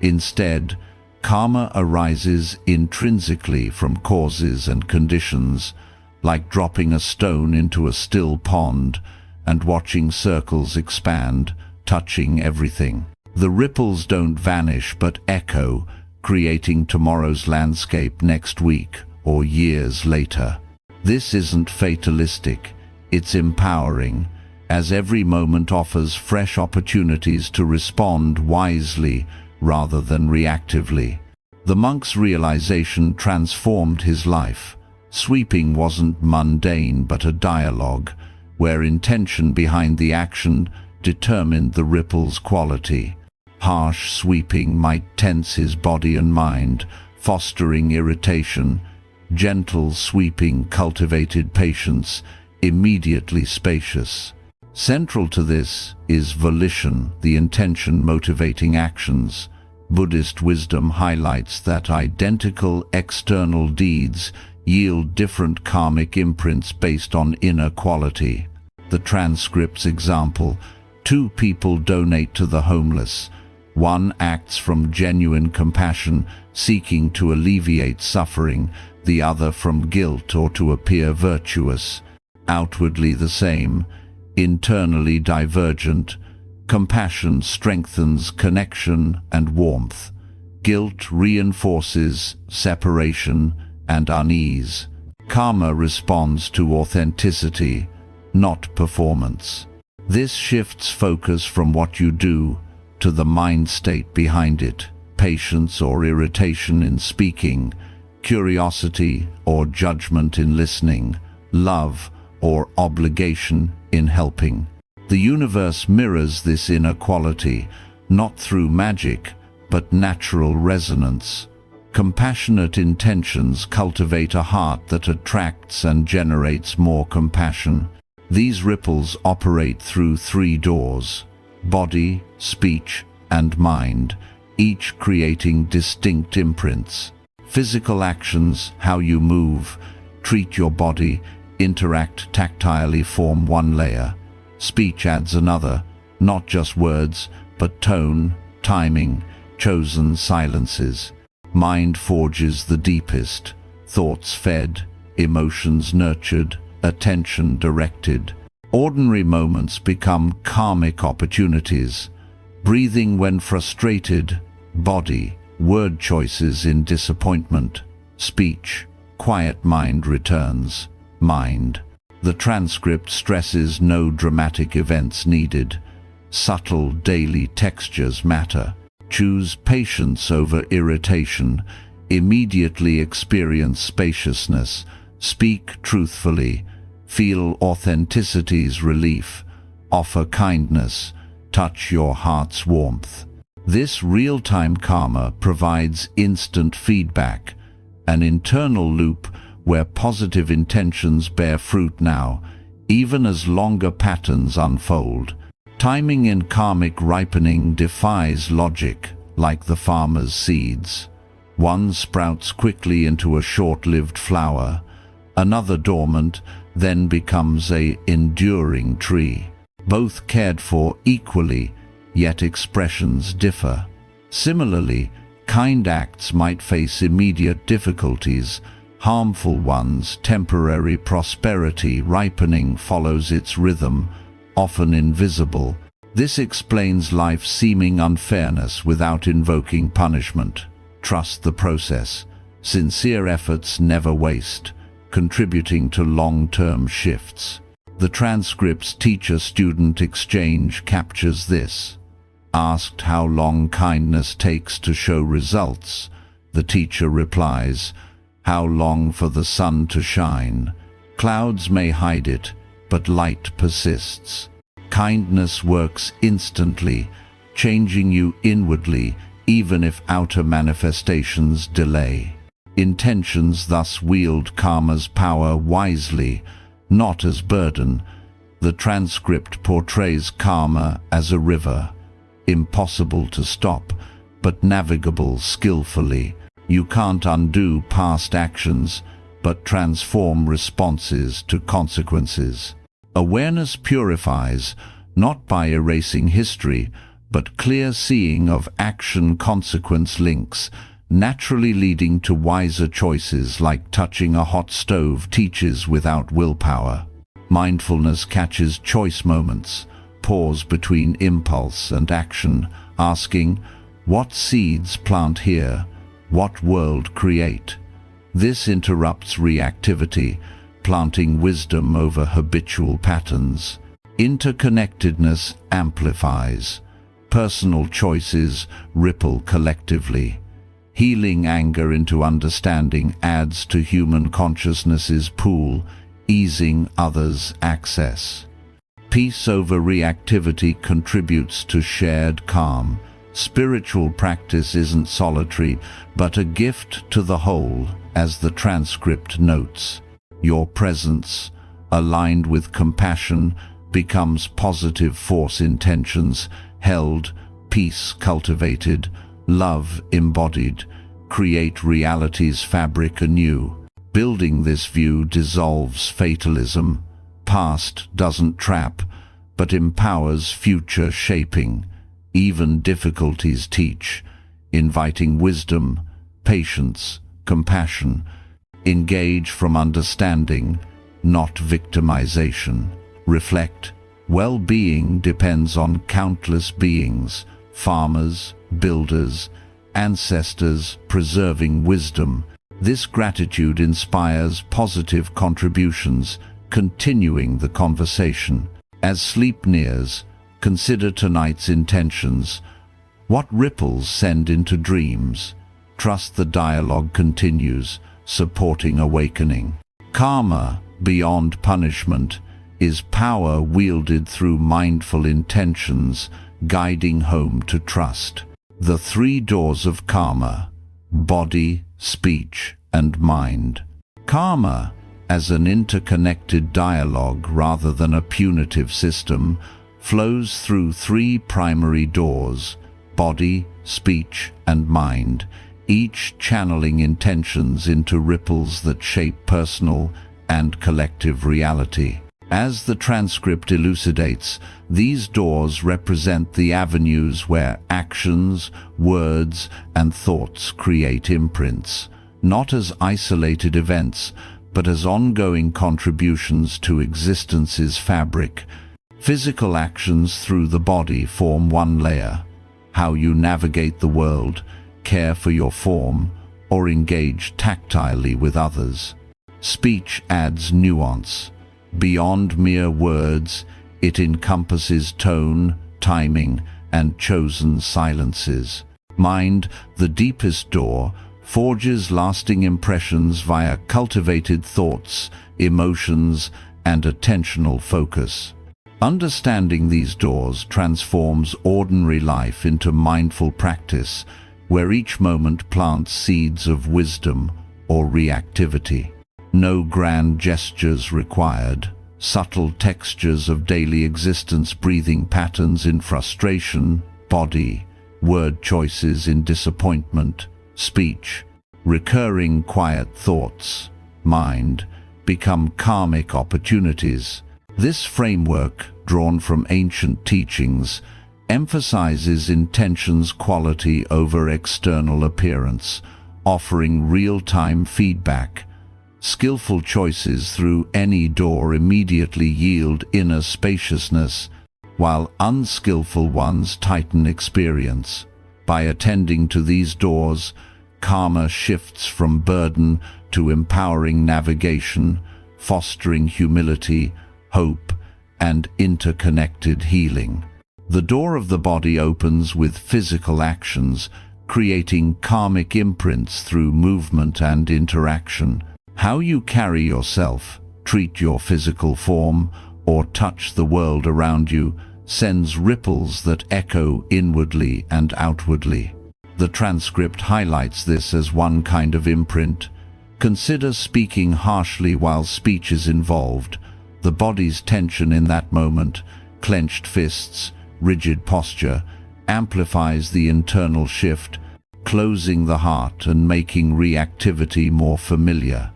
Instead, Karma arises intrinsically from causes and conditions, like dropping a stone into a still pond and watching circles expand, touching everything. The ripples don't vanish but echo, creating tomorrow's landscape next week or years later. This isn't fatalistic, it's empowering, as every moment offers fresh opportunities to respond wisely rather than reactively. The monk's realization transformed his life. Sweeping wasn't mundane but a dialogue, where intention behind the action determined the ripple's quality. Harsh sweeping might tense his body and mind, fostering irritation. Gentle sweeping cultivated patience, immediately spacious. Central to this is volition, the intention motivating actions. Buddhist wisdom highlights that identical external deeds yield different karmic imprints based on inner quality. The transcript's example: 2 people donate to the homeless. One acts from genuine compassion, seeking to alleviate suffering, the other from guilt or to appear virtuous. Outwardly the same, internally divergent. Compassion strengthens connection and warmth. Guilt reinforces separation and unease. Karma responds to authenticity, not performance. This shifts focus from what you do to the mind state behind it: patience or irritation in speaking, curiosity or judgment in listening, love or obligation in helping. The universe mirrors this inner quality, not through magic, but natural resonance. Compassionate intentions cultivate a heart that attracts and generates more compassion. These ripples operate through 3 doors: body, speech, and mind, each creating distinct imprints. Physical actions, how you move, treat your body, interact tactilely, form one layer. Speech adds another, not just words, but tone, timing, chosen silences. Mind forges the deepest, thoughts fed, emotions nurtured, attention directed. Ordinary moments become karmic opportunities. Breathing when frustrated, body; word choices in disappointment, speech; quiet mind returns, mind. The transcript stresses no dramatic events needed. Subtle daily textures matter. Choose patience over irritation. Immediately experience spaciousness. Speak truthfully. Feel authenticity's relief. Offer kindness. Touch your heart's warmth. This real-time karma provides instant feedback, an internal loop where positive intentions bear fruit now, even as longer patterns unfold. Timing in karmic ripening defies logic, like the farmer's seeds. One sprouts quickly into a short-lived flower, another dormant, then becomes an enduring tree. Both cared for equally, yet expressions differ. Similarly, kind acts might face immediate difficulties, harmful ones temporary prosperity. Ripening follows its rhythm, often invisible. This explains life's seeming unfairness without invoking punishment. Trust the process. Sincere efforts never waste, contributing to long-term shifts. The transcript's teacher-student exchange captures this. Asked how long kindness takes to show results, the teacher replies, "How long for the sun to shine? Clouds may hide it, but light persists." Kindness works instantly, changing you inwardly, even if outer manifestations delay. Intentions thus wield karma's power wisely, not as burden. The transcript portrays karma as a river, impossible to stop, but navigable skillfully. You can't undo past actions, but transform responses to consequences. Awareness purifies, not by erasing history, but clear seeing of action-consequence links, naturally leading to wiser choices, like touching a hot stove teaches without willpower. Mindfulness catches choice moments, pause between impulse and action, asking, what seeds plant here? What world create? This interrupts reactivity, planting wisdom over habitual patterns. Interconnectedness amplifies. Personal choices ripple collectively. Healing anger into understanding adds to human consciousness's pool, easing others' access. Peace over reactivity contributes to shared calm. Spiritual practice isn't solitary, but a gift to the whole, as the transcript notes. Your presence, aligned with compassion, becomes positive force. Intentions held, peace cultivated, love embodied, create reality's fabric anew. Building this view dissolves fatalism. Past doesn't trap, but empowers future shaping. Even difficulties teach, inviting wisdom, patience, compassion. Engage from understanding, not victimization. Reflect. Well-being depends on countless beings, farmers, builders, ancestors preserving wisdom. This gratitude inspires positive contributions, continuing the conversation. As sleep nears, consider tonight's intentions. What ripples send into dreams? Trust the dialogue continues, supporting awakening. Karma, beyond punishment, is power wielded through mindful intentions, guiding home to trust. The three doors of karma: body, speech, and mind. Karma, as an interconnected dialogue rather than a punitive system, flows through three primary doors: body, speech, and mind, each channeling intentions into ripples that shape personal and collective reality. As the transcript elucidates, these doors represent the avenues where actions, words, and thoughts create imprints, not as isolated events, but as ongoing contributions to existence's fabric. Physical actions through the body form one layer: how you navigate the world, care for your form, or engage tactilely with others. Speech adds nuance. Beyond mere words, it encompasses tone, timing, and chosen silences. Mind, the deepest door, forges lasting impressions via cultivated thoughts, emotions, and attentional focus. Understanding these doors transforms ordinary life into mindful practice, where each moment plants seeds of wisdom or reactivity. No grand gestures required. Subtle textures of daily existence, breathing patterns in frustration, body, word choices in disappointment, speech, recurring quiet thoughts, mind, become karmic opportunities. This framework, drawn from ancient teachings, emphasizes intention's quality over external appearance, offering real-time feedback. Skillful choices through any door immediately yield inner spaciousness, while unskillful ones tighten experience. By attending to these doors, karma shifts from burden to empowering navigation, fostering humility, hope, and interconnected healing. The door of the body opens with physical actions, creating karmic imprints through movement and interaction. How you carry yourself, treat your physical form, or touch the world around you sends ripples that echo inwardly and outwardly. The transcript highlights this as one kind of imprint. Consider speaking harshly while speech is involved. The body's tension in that moment, clenched fists, rigid posture, amplifies the internal shift, closing the heart and making reactivity more familiar.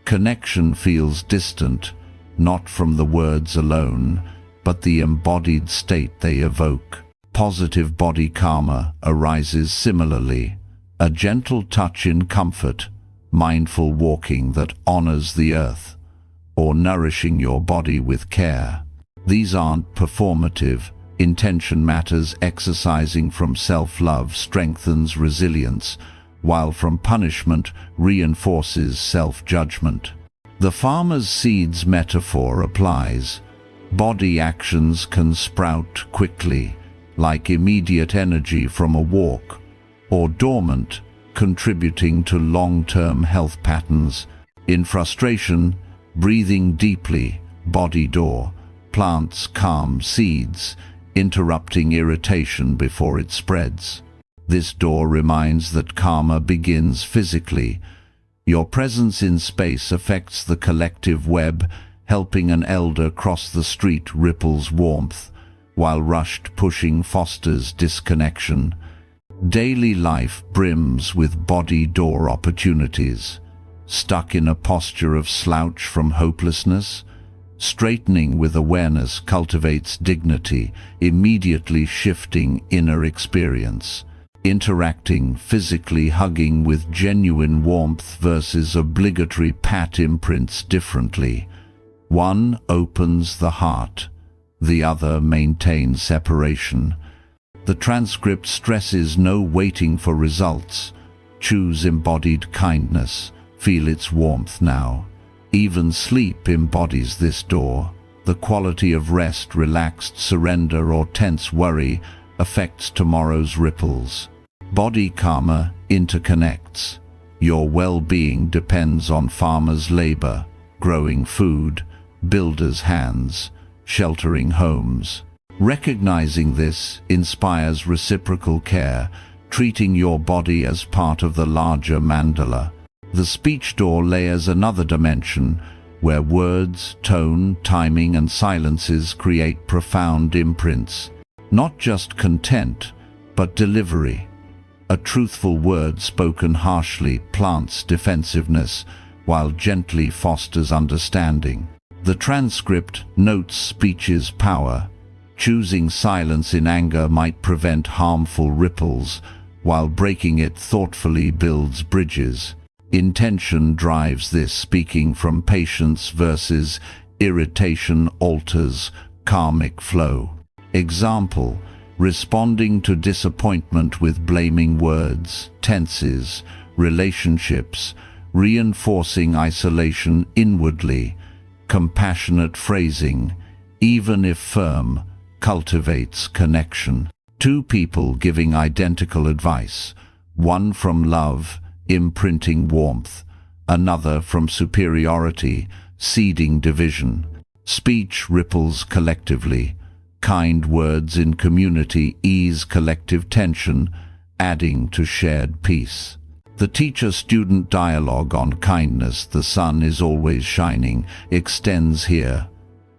Connection feels distant, not from the words alone, but the embodied state they evoke. Positive body karma arises similarly. a gentle touch in comfort, mindful walking that honors the earth, or nourishing your body with care. These aren't performative. Intention matters. Exercising from self-love strengthens resilience, while from punishment reinforces self-judgment. The farmer's seeds metaphor applies. Body actions can sprout quickly, like immediate energy from a walk, or dormant, contributing to long-term health patterns. In frustration, breathing deeply, body door, plants calm seeds, interrupting irritation before it spreads. This door reminds that karma begins physically. Your presence in space affects the collective web. Helping an elder cross the street ripples warmth, while rushed pushing fosters disconnection. Daily life brims with body door opportunities. Stuck in a posture of slouch from hopelessness, straightening with awareness cultivates dignity, immediately shifting inner experience. Interacting physically, hugging with genuine warmth versus obligatory pat imprints differently. One opens the heart, the other maintains separation. The transcript stresses no waiting for results. Choose embodied kindness, feel its warmth now. Even sleep embodies this door. The quality of rest, relaxed surrender, or tense worry affects tomorrow's ripples. Body karma interconnects. Your well-being depends on farmers' labor, growing food, builders' hands, sheltering homes. Recognizing this inspires reciprocal care, treating your body as part of the larger mandala. The speech door layers another dimension, where words, tone, timing, and silences create profound imprints. Not just content, but delivery. A truthful word spoken harshly plants defensiveness, while gently fosters understanding. The transcript notes speech's power. Choosing silence in anger might prevent harmful ripples, while breaking it thoughtfully builds bridges. Intention drives this. Speaking from patience versus irritation alters karmic flow. Example: responding to disappointment with blaming words, tenses, relationships, reinforcing isolation inwardly. Compassionate phrasing, even if firm, cultivates connection. Two people giving identical advice, one from love, imprinting warmth, another from superiority, seeding division. Speech ripples collectively. Kind words in community ease collective tension, adding to shared peace. The teacher-student dialogue on kindness, the sun is always shining, extends here.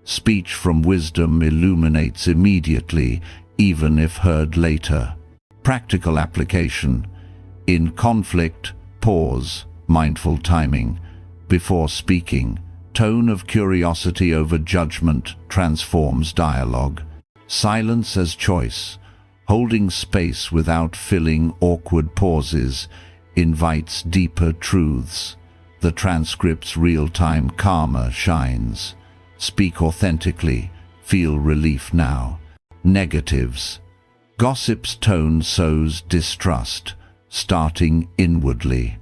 Speech from wisdom illuminates immediately, even if heard later. Practical application. In conflict, pause, mindful timing. Before speaking, tone of curiosity over judgment transforms dialogue. Silence as choice. Holding space without filling awkward pauses invites deeper truths. The transcript's real-time karma shines. Speak authentically, feel relief now. Negatives. Gossip's tone sows distrust, starting inwardly.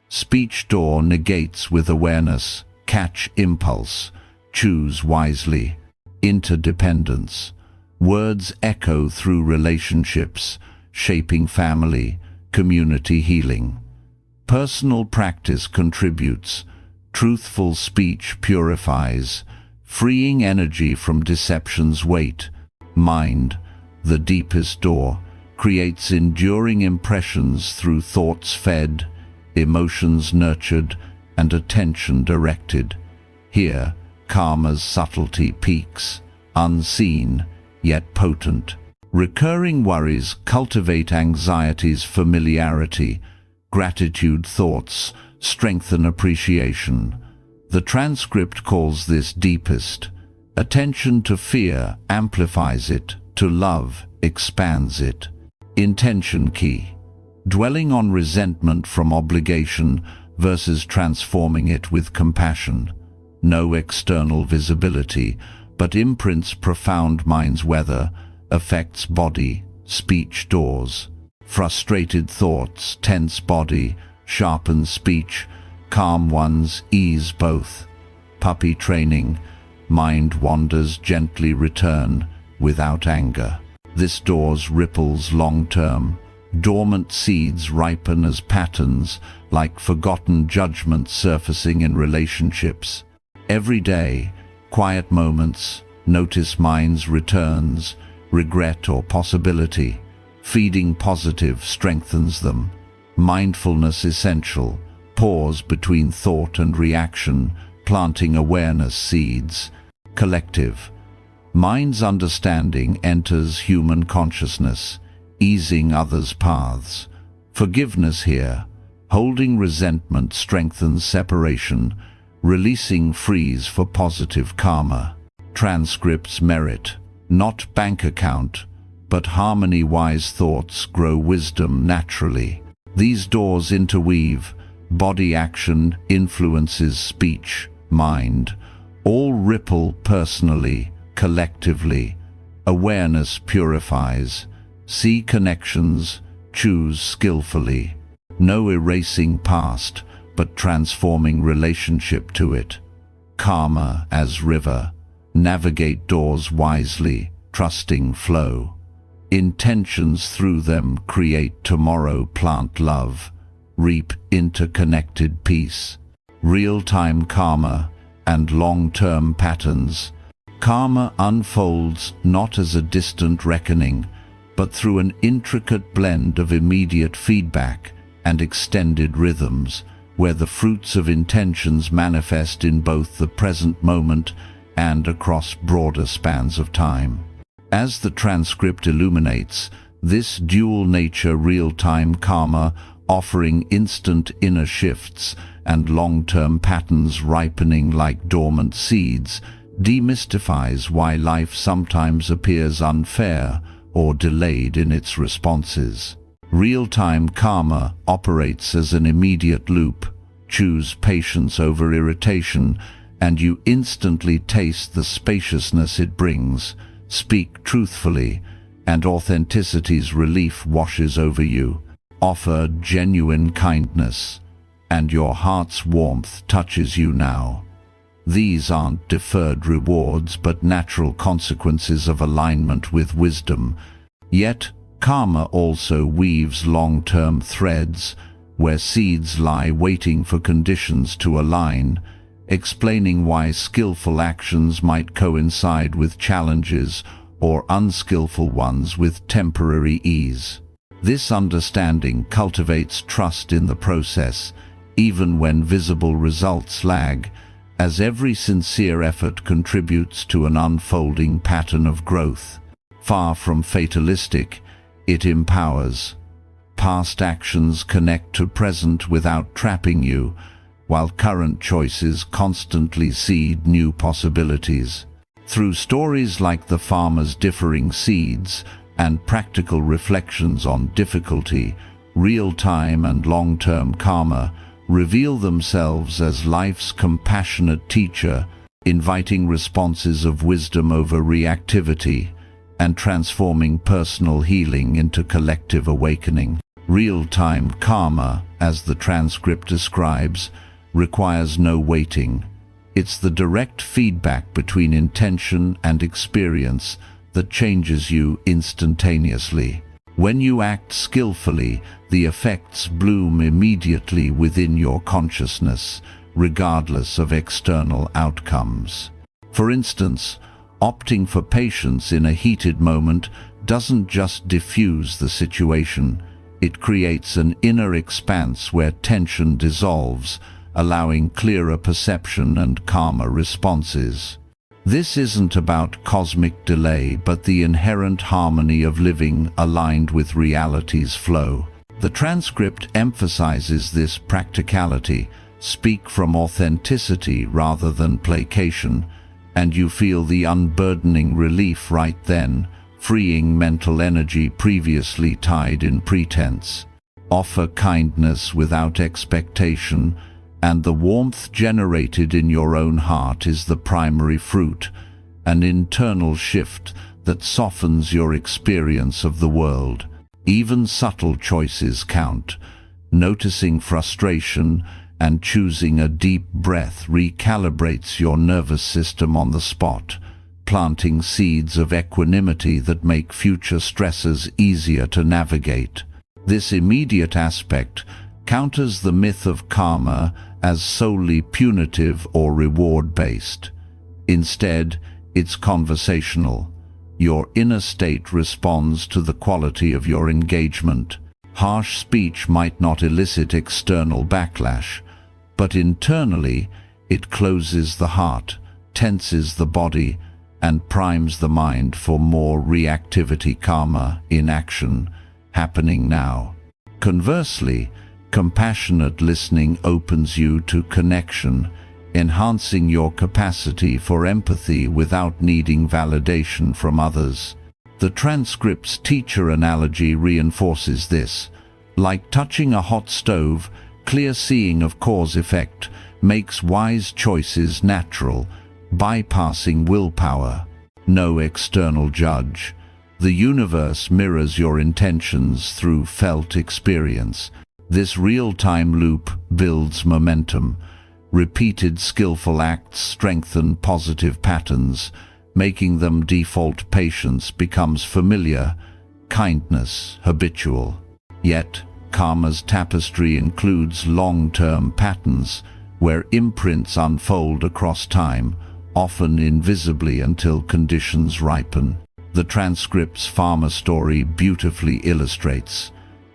Speech door negates with awareness, catch impulse, choose wisely. Interdependence. Words echo through relationships, shaping family, community healing. Personal practice contributes. Truthful speech purifies, freeing energy from deception's weight. Mind, the deepest door, creates enduring impressions through thoughts fed, emotions nurtured, and attention directed. Here, karma's subtlety peaks, unseen, yet potent. Recurring worries cultivate anxiety's familiarity. Gratitude thoughts strengthen appreciation. The transcript calls this deepest. Attention to fear amplifies it, to love expands it. Intention key. dwelling on resentment from obligation versus transforming it with compassion. No external visibility, but imprints profound mind's weather, affects body, speech doors. Frustrated thoughts, tense body, sharpened speech, calm ones ease both. Puppy training, mind wanders gently return, without anger. This doors ripples long-term. Dormant seeds ripen as patterns, like forgotten judgments surfacing in relationships. Every day, quiet moments, notice mind's returns, regret or possibility. Feeding positive strengthens them. Mindfulness essential. Pause between thought and reaction, planting awareness seeds. Collective. Mind's understanding enters human consciousness, easing others' paths. Forgiveness here. Holding resentment strengthens separation, releasing frees for positive karma. Transcripts merit. Not bank account, but harmony-wise thoughts grow wisdom naturally. These doors interweave. Body action influences speech, mind. All ripple personally, collectively. Awareness purifies. See connections, choose skillfully. No erasing past, but transforming relationship to it. Karma as river. Navigate doors wisely, trusting flow. Intentions through them create tomorrow, plant love. Reap interconnected peace. Real-time karma and long-term patterns. Karma unfolds not as a distant reckoning, but through an intricate blend of immediate feedback and extended rhythms, where the fruits of intentions manifest in both the present moment and across broader spans of time. As the transcript illuminates, this dual nature real-time karma, offering instant inner shifts and long-term patterns ripening like dormant seeds, demystifies why life sometimes appears unfair or delayed in its responses. Real-time karma operates as an immediate loop. Choose patience over irritation, and you instantly taste the spaciousness it brings. Speak truthfully, and authenticity's relief washes over you. Offer genuine kindness, and your heart's warmth touches you now. These aren't deferred rewards, but natural consequences of alignment with wisdom. Yet, karma also weaves long-term threads, where seeds lie waiting for conditions to align, explaining why skillful actions might coincide with challenges or unskillful ones with temporary ease. This understanding cultivates trust in the process, even when visible results lag, as every sincere effort contributes to an unfolding pattern of growth. Far from fatalistic, it empowers. Past actions connect to present without trapping you, while current choices constantly seed new possibilities. Through stories like the farmer's differing seeds and practical reflections on difficulty, real-time and long-term karma reveal themselves as life's compassionate teacher, inviting responses of wisdom over reactivity and transforming personal healing into collective awakening. Real-time karma, as the transcript describes, requires no waiting. It's the direct feedback between intention and experience that changes you instantaneously. When you act skillfully, the effects bloom immediately within your consciousness, regardless of external outcomes. For instance, opting for patience in a heated moment doesn't just diffuse the situation, it creates an inner expanse where tension dissolves, allowing clearer perception and calmer responses. This isn't about cosmic delay, but the inherent harmony of living aligned with reality's flow. The transcript emphasizes this practicality. Speak from authenticity rather than placation, and you feel the unburdening relief right then, freeing mental energy previously tied in pretense. Offer kindness without expectation, and the warmth generated in your own heart is the primary fruit, an internal shift that softens your experience of the world. Even subtle choices count. Noticing frustration and choosing a deep breath recalibrates your nervous system on the spot, planting seeds of equanimity that make future stresses easier to navigate. This immediate aspect counters the myth of karma as solely punitive or reward-based. Instead, it's conversational. Your inner state responds to the quality of your engagement. Harsh speech might not elicit external backlash, but internally it closes the heart, tenses the body, and primes the mind for more reactivity. Karma in action, happening now. Conversely, compassionate listening opens you to connection, enhancing your capacity for empathy without needing validation from others. The transcript's teacher analogy reinforces this. Like touching a hot stove, clear seeing of cause-effect makes wise choices natural, bypassing willpower. No external judge. The universe mirrors your intentions through felt experience. This real-time loop builds momentum. Repeated skillful acts strengthen positive patterns, making them default. Patience becomes familiar, kindness habitual. Yet, karma's tapestry includes long-term patterns, where imprints unfold across time, often invisibly until conditions ripen. The transcript's farmer story beautifully illustrates.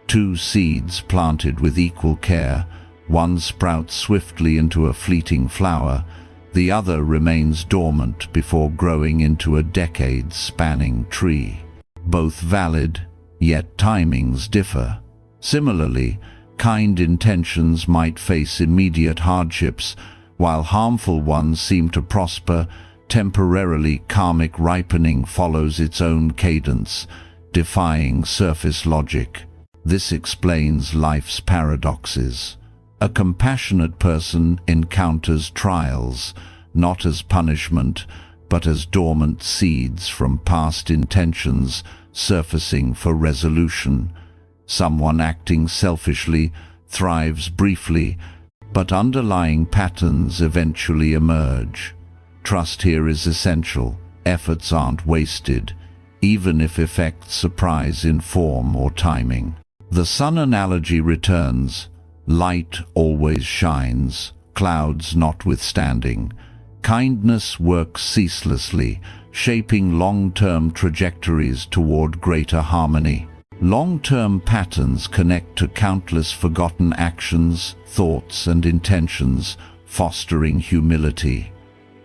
Two seeds planted with equal care, one sprouts swiftly into a fleeting flower, the other remains dormant before growing into a decades-spanning tree. Both valid, yet timings differ. Similarly, kind intentions might face immediate hardships, while harmful ones seem to prosper temporarily. Karmic ripening follows its own cadence, defying surface logic. This explains life's paradoxes. A compassionate person encounters trials, not as punishment, but as dormant seeds from past intentions surfacing for resolution. Someone acting selfishly thrives briefly, but underlying patterns eventually emerge. Trust here is essential. Efforts aren't wasted, even if effects surprise in form or timing. The sun analogy returns. Light always shines, clouds notwithstanding. Kindness works ceaselessly, shaping long-term trajectories toward greater harmony. Long-term patterns connect to countless forgotten actions, thoughts, and intentions, fostering humility.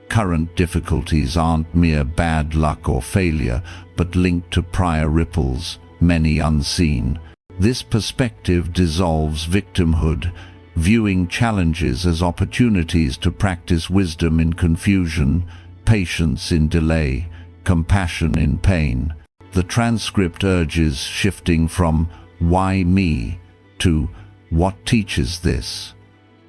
Current difficulties aren't mere bad luck or failure, but linked to prior ripples, many unseen. This perspective dissolves victimhood, viewing challenges as opportunities to practice wisdom in confusion, patience in delay, compassion in pain. The transcript urges shifting from "why me" to "what teaches this?"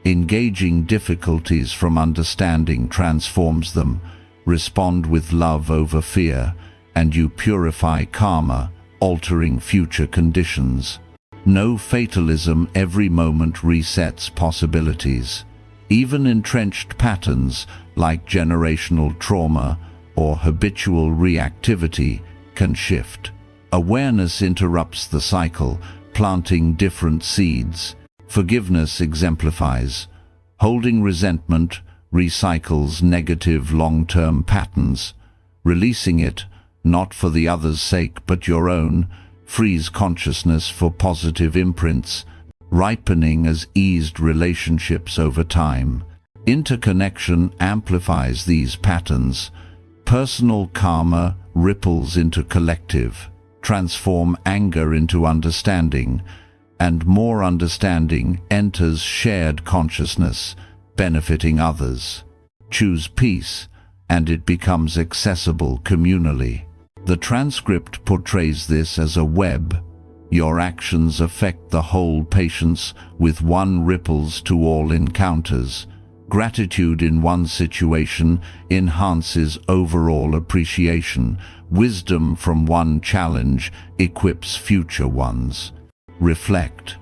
Engaging difficulties from understanding transforms them. Respond with love over fear, and you purify karma, altering future conditions. No fatalism. Every moment resets possibilities. Even entrenched patterns, like generational trauma or habitual reactivity, can shift. Awareness interrupts the cycle, planting different seeds. Forgiveness exemplifies. Holding resentment recycles negative long-term patterns. Releasing it, not for the other's sake but your own, frees consciousness for positive imprints, ripening as eased relationships over time. Interconnection amplifies these patterns. Personal karma ripples into collective, transform anger into understanding, and more understanding enters shared consciousness, benefiting others. Choose peace, and it becomes accessible communally. The transcript portrays this as a web. Your actions affect the whole. Patience with one ripples to all encounters. Gratitude in one situation enhances overall appreciation. Wisdom from one challenge equips future ones. Reflect.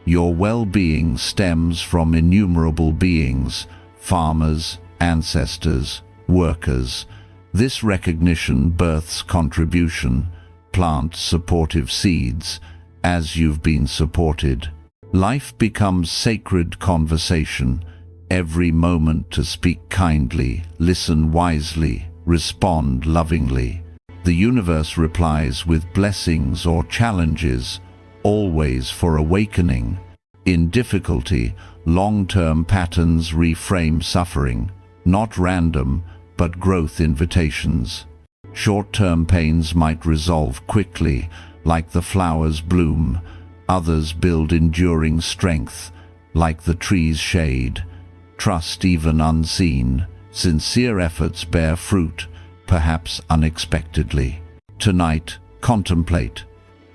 Your well-being stems from innumerable beings, farmers, ancestors, workers. This recognition births contribution. Plant supportive seeds. As you've been supported, life becomes sacred conversation. Every moment to speak kindly, listen wisely, respond lovingly. The universe replies with blessings or challenges, always for awakening. In difficulty, long-term patterns reframe suffering, not random, but growth invitations. Short-term pains might resolve quickly, like the flowers bloom. Others build enduring strength, like the tree's shade. Trust even unseen. Sincere efforts bear fruit, perhaps unexpectedly. Tonight, contemplate.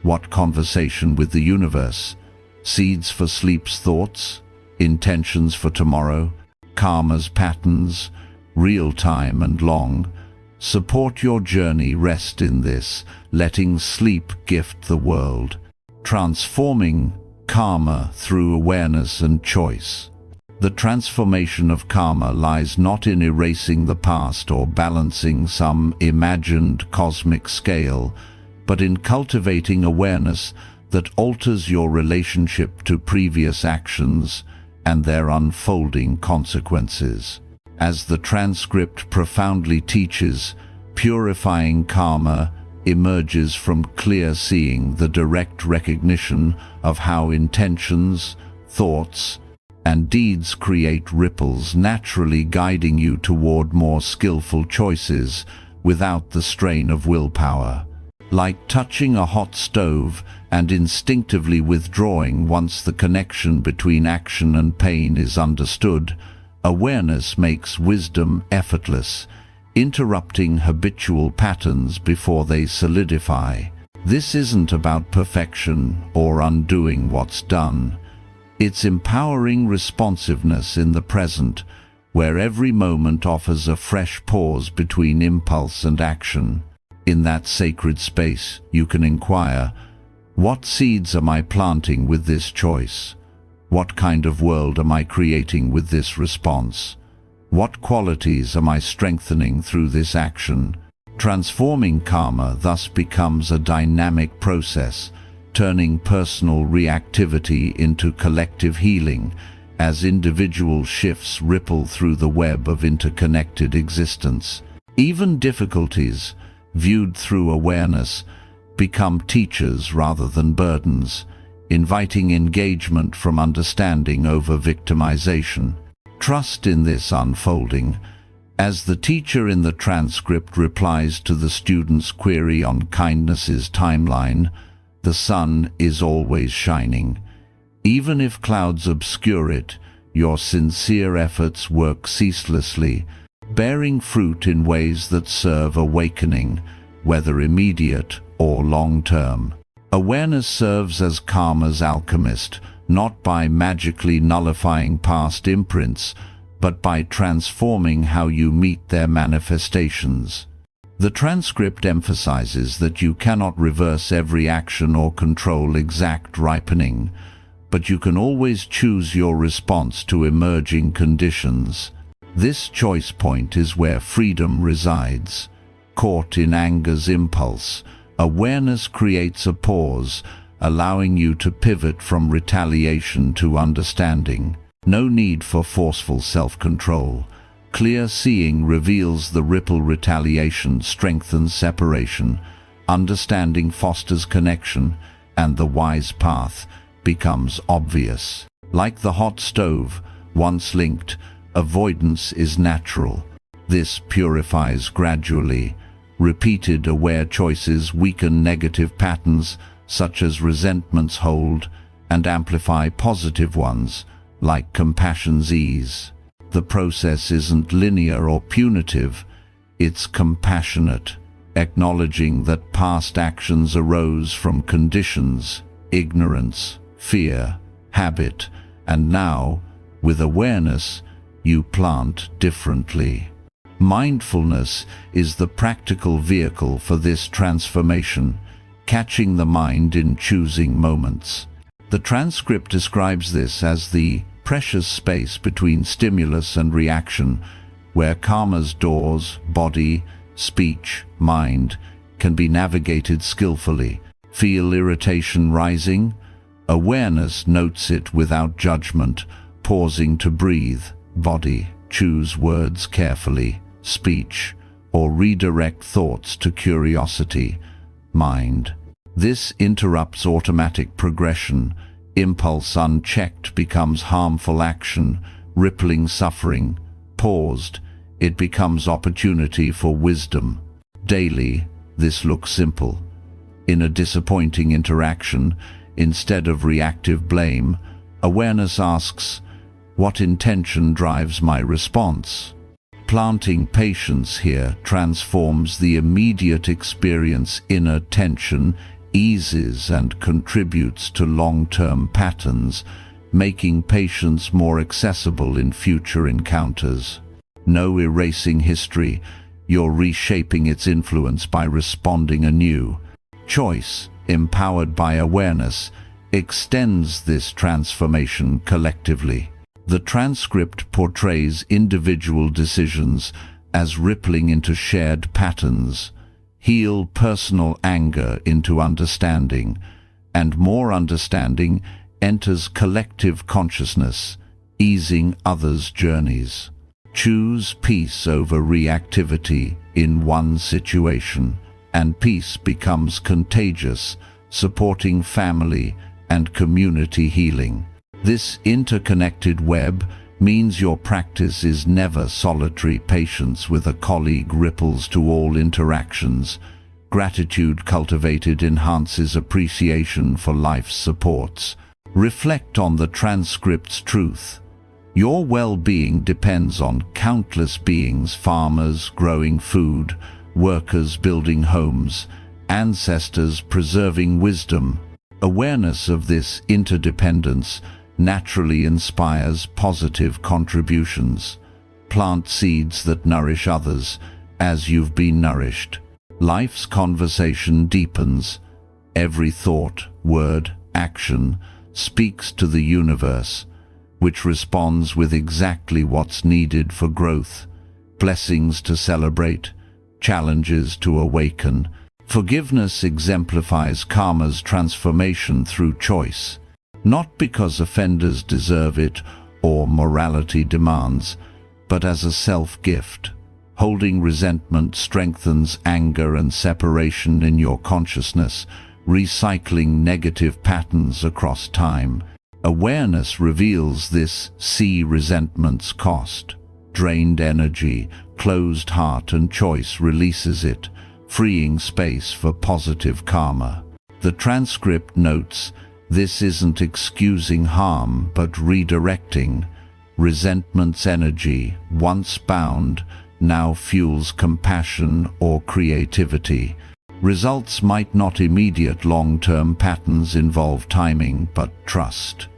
What conversation with the universe? Seeds for sleep's thoughts? Intentions for tomorrow? Karma's patterns? Real time and long? Support your journey, rest in this, letting sleep gift the world. Transforming karma through awareness and choice. The transformation of karma lies not in erasing the past or balancing some imagined cosmic scale, but in cultivating awareness that alters your relationship to previous actions and their unfolding consequences. As the transcript profoundly teaches, purifying karma emerges from clear seeing, the direct recognition of how intentions, thoughts, and deeds create ripples, naturally guiding you toward more skillful choices without the strain of willpower. Like touching a hot stove and instinctively withdrawing once the connection between action and pain is understood, awareness makes wisdom effortless, interrupting habitual patterns before they solidify. This isn't about perfection or undoing what's done. It's empowering responsiveness in the present, where every moment offers a fresh pause between impulse and action. In that sacred space, you can inquire, what seeds am I planting with this choice? What kind of world am I creating with this response? What qualities am I strengthening through this action? Transforming karma thus becomes a dynamic process, turning personal reactivity into collective healing, as individual shifts ripple through the web of interconnected existence. Even difficulties, viewed through awareness, become teachers rather than burdens, inviting engagement from understanding over victimization. Trust in this unfolding. As the teacher in the transcript replies to the student's query on kindness's timeline, the sun is always shining. Even if clouds obscure it, your sincere efforts work ceaselessly, bearing fruit in ways that serve awakening, whether immediate or long-term. Awareness serves as karma's alchemist, not by magically nullifying past imprints, but by transforming how you meet their manifestations. The transcript emphasizes that you cannot reverse every action or control exact ripening, but you can always choose your response to emerging conditions. This choice point is where freedom resides. Caught in anger's impulse, awareness creates a pause, allowing you to pivot from retaliation to understanding. No need for forceful self-control. Clear seeing reveals the ripple. Retaliation strengthens separation. Understanding fosters connection, and the wise path becomes obvious. Like the hot stove, once linked, avoidance is natural. This purifies gradually. Repeated aware choices weaken negative patterns, such as resentment's hold, and amplify positive ones, like compassion's ease. The process isn't linear or punitive, it's compassionate, acknowledging that past actions arose from conditions, ignorance, fear, habit, and now, with awareness, you plant differently. Mindfulness is the practical vehicle for this transformation, catching the mind in choosing moments. The transcript describes this as the precious space between stimulus and reaction, where karma's doors, body, speech, mind, can be navigated skillfully. Feel irritation rising? Awareness notes it without judgment, pausing to breathe. Body, choose words carefully. Speech, or redirect thoughts to curiosity. Mind, this interrupts automatic progression. Impulse unchecked becomes harmful action, rippling suffering. Paused, it becomes opportunity for wisdom. Daily, this looks simple. In a disappointing interaction, instead of reactive blame, awareness asks, what intention drives my response? Planting patience here transforms the immediate experience. Inner tension eases and contributes to long-term patterns, making patience more accessible in future encounters. No erasing history, you're reshaping its influence by responding anew. Choice, empowered by awareness, extends this transformation collectively. The transcript portrays individual decisions as rippling into shared patterns. Heal personal anger into understanding, and more understanding enters collective consciousness, easing others' journeys. Choose peace over reactivity in one situation, and peace becomes contagious, supporting family and community healing. This interconnected web means your practice is never solitary. Patience with a colleague ripples to all interactions. Gratitude cultivated enhances appreciation for life's supports. Reflect on the transcript's truth. Your well-being depends on countless beings: farmers growing food, workers building homes, ancestors preserving wisdom. Awareness of this interdependence naturally inspires positive contributions. Plant seeds that nourish others as you've been nourished. Life's conversation deepens. Every thought, word, action speaks to the universe, which responds with exactly what's needed for growth. Blessings to celebrate, challenges to awaken. Forgiveness exemplifies karma's transformation through choice. Not because offenders deserve it or morality demands, but as a self-gift. Holding resentment strengthens anger and separation in your consciousness, recycling negative patterns across time. Awareness reveals this. See resentment's cost. Drained energy, closed heart, and choice releases it, freeing space for positive karma. The transcript notes, this isn't excusing harm, but redirecting. Resentment's energy, once bound, now fuels compassion or creativity. Results might not immediate. Long-term patterns involve timing, but trust.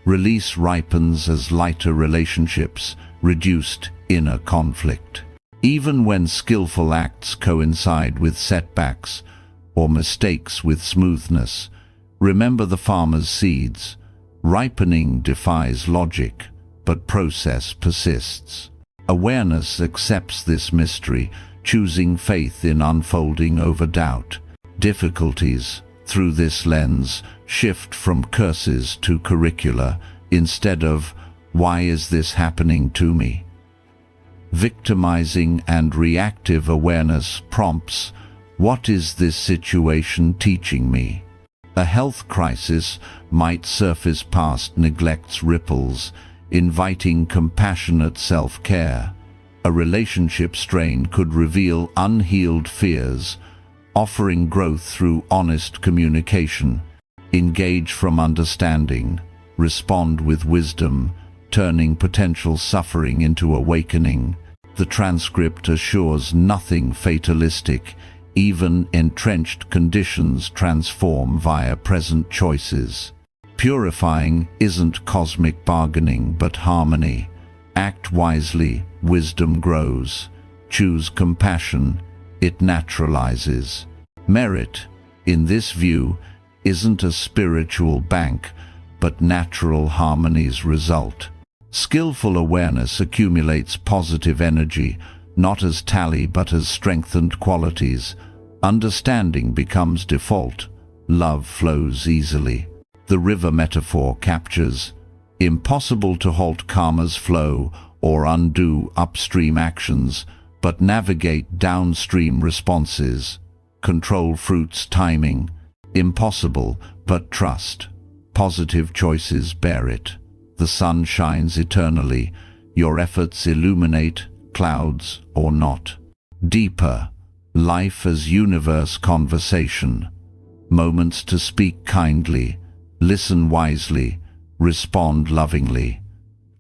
Release ripens as lighter relationships, reduced inner conflict. Even when skillful acts coincide with setbacks or mistakes with smoothness, remember the farmer's seeds. Ripening defies logic, but process persists. Awareness accepts this mystery, choosing faith in unfolding over doubt. Difficulties, through this lens, shift from curses to curricula, instead of, why is this happening to me? Victimizing and reactive awareness prompts, what is this situation teaching me? A health crisis might surface past neglect's ripples, inviting compassionate self-care. A relationship strain could reveal unhealed fears, offering growth through honest communication. Engage from understanding, respond with wisdom, turning potential suffering into awakening. The transcript assures nothing fatalistic. Even entrenched conditions transform via present choices. Purifying isn't cosmic bargaining but harmony. Act wisely, wisdom grows. Choose compassion, it naturalizes. Merit, in this view, isn't a spiritual bank, but natural harmony's result. Skillful awareness accumulates positive energy, not as tally but as strengthened qualities. Understanding becomes default. Love flows easily. The river metaphor captures: impossible to halt karma's flow or undo upstream actions, but navigate downstream responses. Control fruit's timing. Impossible, but trust. Positive choices bear it. The sun shines eternally. Your efforts illuminate, clouds or not. Deeper. Life as universe conversation. Moments to speak kindly, listen wisely, respond lovingly.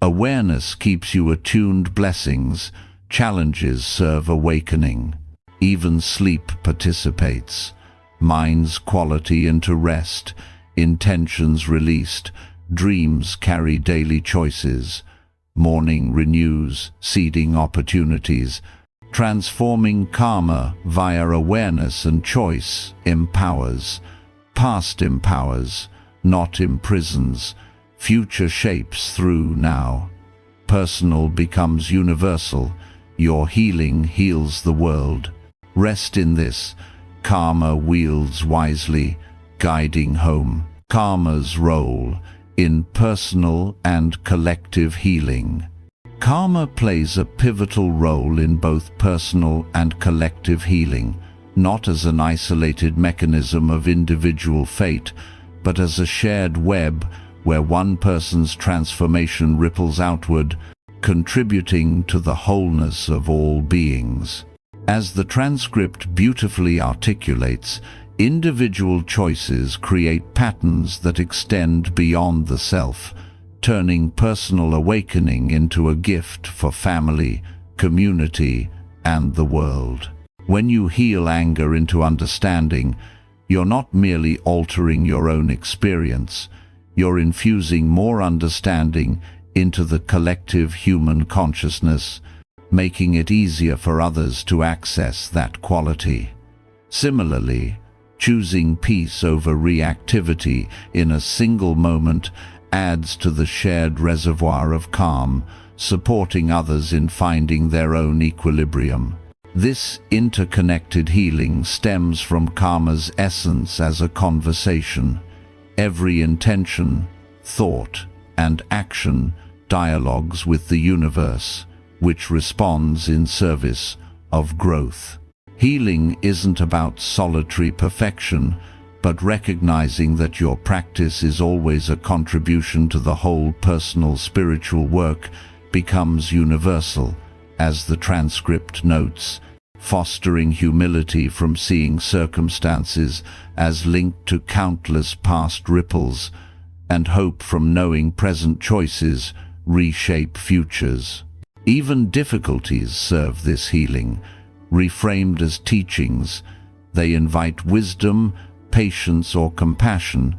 Awareness keeps you attuned. Blessings, challenges serve awakening. Even sleep participates. Mind's quality into rest, intentions released, dreams carry daily choices. Morning renews, seeding opportunities. Transforming karma via awareness and choice empowers. Past empowers, not imprisons. Future shapes through now. Personal becomes universal. Your healing heals the world. Rest in this. Karma wields wisely, guiding home. Karma's role in personal and collective healing. Karma plays a pivotal role in both personal and collective healing, not as an isolated mechanism of individual fate, but as a shared web where one person's transformation ripples outward, contributing to the wholeness of all beings. As the transcript beautifully articulates, individual choices create patterns that extend beyond the self, turning personal awakening into a gift for family, community, and the world. When you heal anger into understanding, you're not merely altering your own experience, you're infusing more understanding into the collective human consciousness, making it easier for others to access that quality. Similarly, choosing peace over reactivity in a single moment adds to the shared reservoir of calm, supporting others in finding their own equilibrium. This interconnected healing stems from karma's essence as a conversation. Every intention, thought, and action dialogues with the universe, which responds in service of growth. Healing isn't about solitary perfection, but recognizing that your practice is always a contribution to the whole. Personal spiritual work becomes universal, as the transcript notes, fostering humility from seeing circumstances as linked to countless past ripples, and hope from knowing present choices reshape futures. Even difficulties serve this healing. Reframed as teachings, they invite wisdom, patience, or compassion,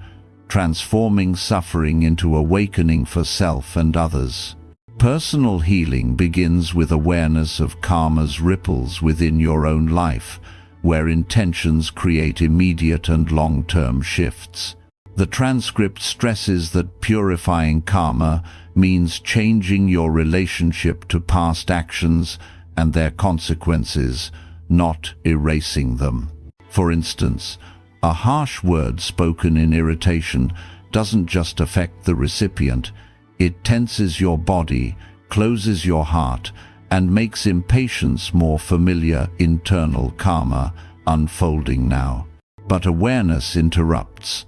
transforming suffering into awakening for self and others. Personal healing begins with awareness of karma's ripples within your own life, where intentions create immediate and long-term shifts. The transcript stresses that purifying karma means changing your relationship to past actions and their consequences, not erasing them. For instance, a harsh word spoken in irritation doesn't just affect the recipient, it tenses your body, closes your heart, and makes impatience more familiar. Internal karma unfolding now. But awareness interrupts.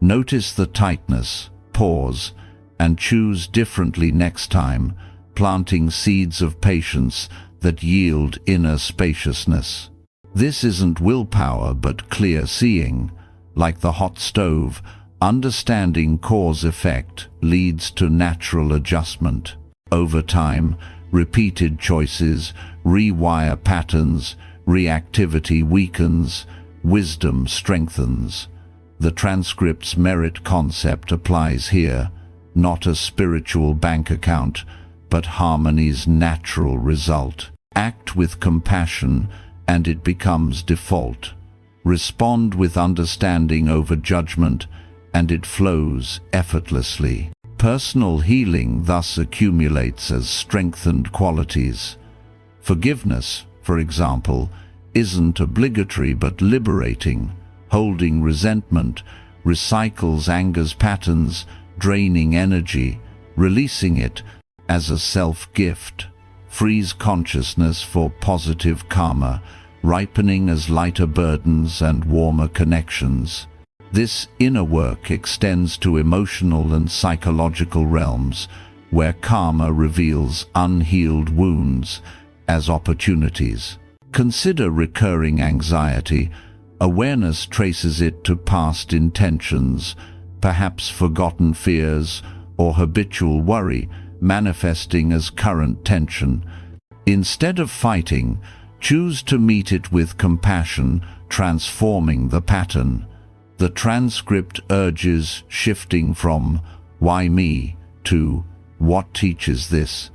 Notice the tightness, pause, and choose differently next time, planting seeds of patience that yield inner spaciousness. This isn't willpower but clear seeing. Like the hot stove, understanding cause-effect leads to natural adjustment. Over time, repeated choices rewire patterns, reactivity weakens, wisdom strengthens. The transcript's merit concept applies here, not a spiritual bank account, but harmony's natural result. Act with compassion, and it becomes default. Respond with understanding over judgment, and it flows effortlessly. Personal healing thus accumulates as strengthened qualities. Forgiveness, for example, isn't obligatory but liberating. Holding resentment recycles anger's patterns, draining energy. Releasing it as a self-gift frees consciousness for positive karma, ripening as lighter burdens and warmer connections. This inner work extends to emotional and psychological realms, where karma reveals unhealed wounds as opportunities. Consider recurring anxiety. Awareness traces it to past intentions, perhaps forgotten fears or habitual worry, manifesting as current tension. Instead of fighting, choose to meet it with compassion, transforming the pattern. The transcript urges shifting from "why me" to "what teaches this?"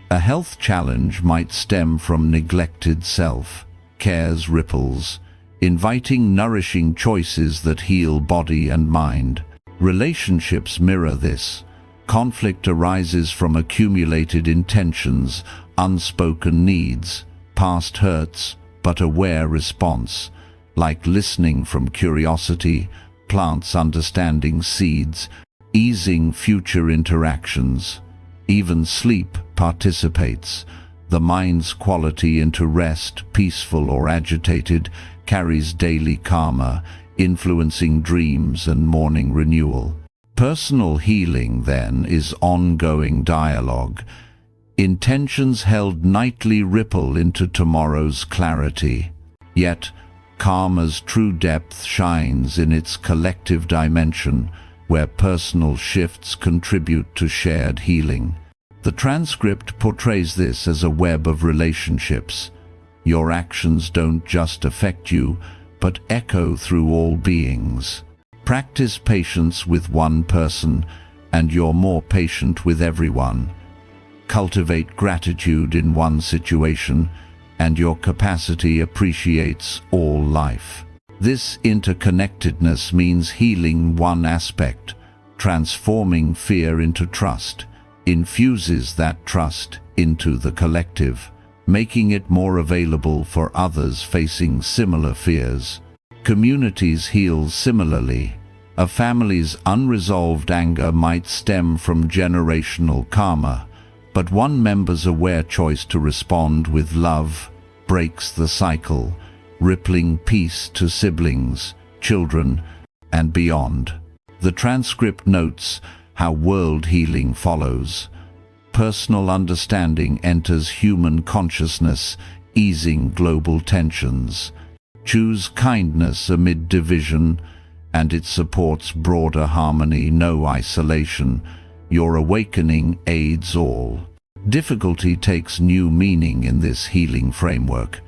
A health challenge might stem from neglected self-care's ripples, inviting nourishing choices that heal body and mind. Relationships mirror this. Conflict arises from accumulated intentions, unspoken needs, past hurts, but aware response. Like listening from curiosity, plants understanding seeds, easing future interactions. Even sleep participates. The mind's quality into rest, peaceful or agitated, carries daily karma, influencing dreams and morning renewal. Personal healing, then, is ongoing dialogue. Intentions held nightly ripple into tomorrow's clarity. Yet, karma's true depth shines in its collective dimension, where personal shifts contribute to shared healing. The transcript portrays this as a web of relationships. Your actions don't just affect you, but echo through all beings. Practice patience with one person, and you're more patient with everyone. Cultivate gratitude in one situation, and your capacity appreciates all life. This interconnectedness means healing one aspect, transforming fear into trust, infuses that trust into the collective, making it more available for others facing similar fears. Communities heal similarly. A family's unresolved anger might stem from generational karma, but one member's aware choice to respond with love breaks the cycle, rippling peace to siblings, children, and beyond. The transcript notes how world healing follows. Personal understanding enters human consciousness, easing global tensions. Choose kindness amid division, and it supports broader harmony, no isolation. Your awakening aids all. Difficulty takes new meaning in this healing framework.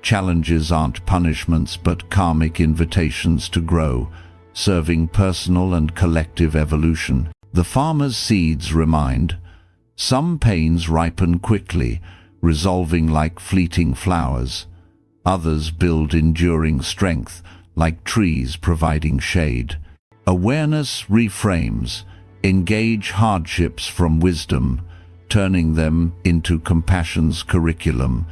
Challenges aren't punishments but karmic invitations to grow, serving personal and collective evolution. The farmer's seeds remind, some pains ripen quickly, resolving like fleeting flowers. Others build enduring strength, like trees providing shade. Awareness reframes, engage hardships from wisdom, turning them into compassion's curriculum.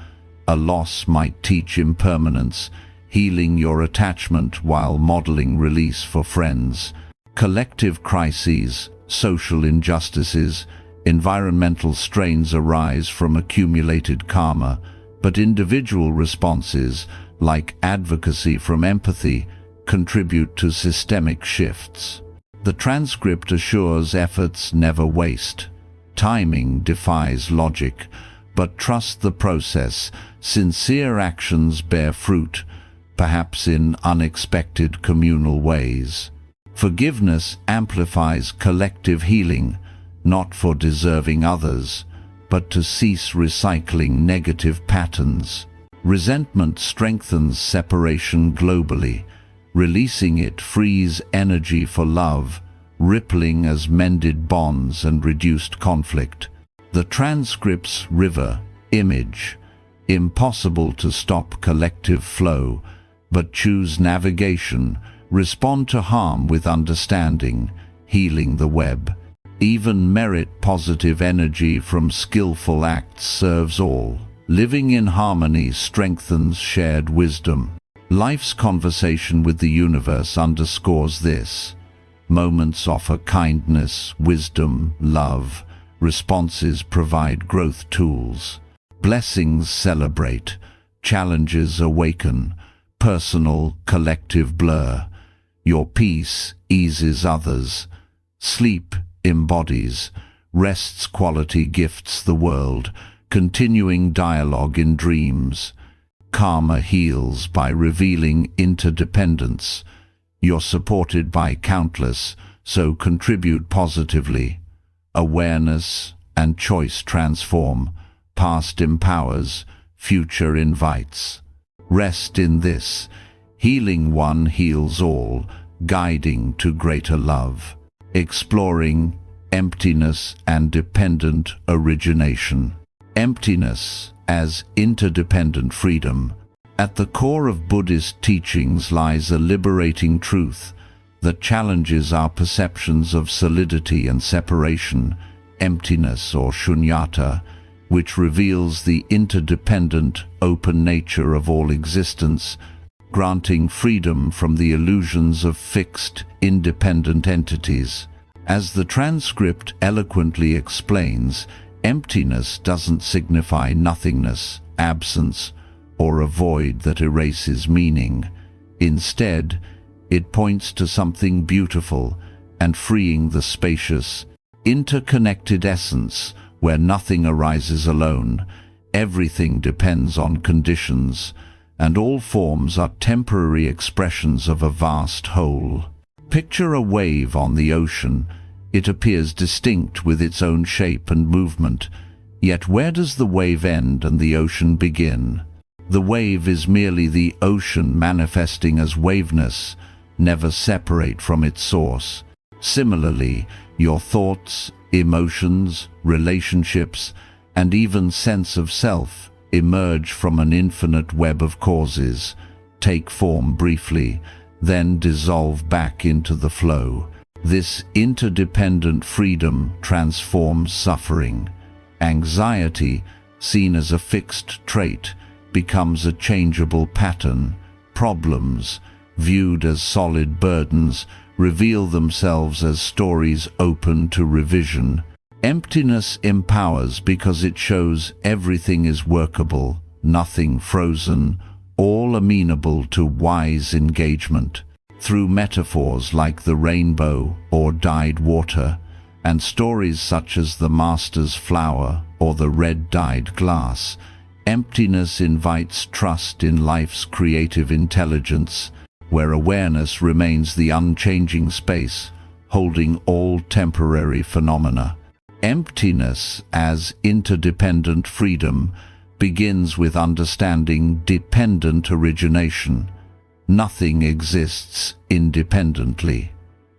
A loss might teach impermanence, healing your attachment while modeling release for friends. Collective crises, social injustices, environmental strains arise from accumulated karma, but individual responses, like advocacy from empathy, contribute to systemic shifts. The transcript assures efforts never waste. Timing defies logic, but trust the process. Sincere actions bear fruit, perhaps in unexpected communal ways. Forgiveness amplifies collective healing, not for deserving others, but to cease recycling negative patterns. Resentment strengthens separation globally. Releasing it frees energy for love, rippling as mended bonds and reduced conflict. The transcript's river, image. Impossible to stop collective flow, but choose navigation, respond to harm with understanding, healing the web. Even merit positive energy from skillful acts serves all. Living in harmony strengthens shared wisdom. Life's conversation with the universe underscores this. Moments offer kindness, wisdom, love. Responses provide growth tools. Blessings celebrate. Challenges awaken. Personal, collective blur. Your peace eases others. Sleep embodies. Rest's quality gifts the world. Continuing dialogue in dreams. Karma heals by revealing interdependence. You're supported by countless, so contribute positively. Awareness and choice transform. Past empowers, future invites. Rest in this. Healing one heals all, guiding to greater love. Exploring emptiness and dependent origination. Emptiness as interdependent freedom. At the core of Buddhist teachings lies a liberating truth that challenges our perceptions of solidity and separation, emptiness or shunyata, which reveals the interdependent, open nature of all existence, granting freedom from the illusions of fixed, independent entities. As the transcript eloquently explains, emptiness doesn't signify nothingness, absence, or a void that erases meaning. Instead, it points to something beautiful and freeing, the spacious, interconnected essence where nothing arises alone, everything depends on conditions, and all forms are temporary expressions of a vast whole. Picture a wave on the ocean. It appears distinct with its own shape and movement, yet where does the wave end and the ocean begin? The wave is merely the ocean manifesting as waveness, never separate from its source. Similarly, your thoughts, emotions, relationships, and even sense of self emerge from an infinite web of causes, take form briefly, then dissolve back into the flow. This interdependent freedom transforms suffering. Anxiety, seen as a fixed trait, becomes a changeable pattern. Problems, viewed as solid burdens, reveal themselves as stories open to revision. Emptiness empowers because it shows everything is workable, nothing frozen, all amenable to wise engagement. Through metaphors like the rainbow or dyed water, and stories such as the master's flower or the red-dyed glass, emptiness invites trust in life's creative intelligence, where awareness remains the unchanging space, holding all temporary phenomena. Emptiness as interdependent freedom begins with understanding dependent origination. Nothing exists independently.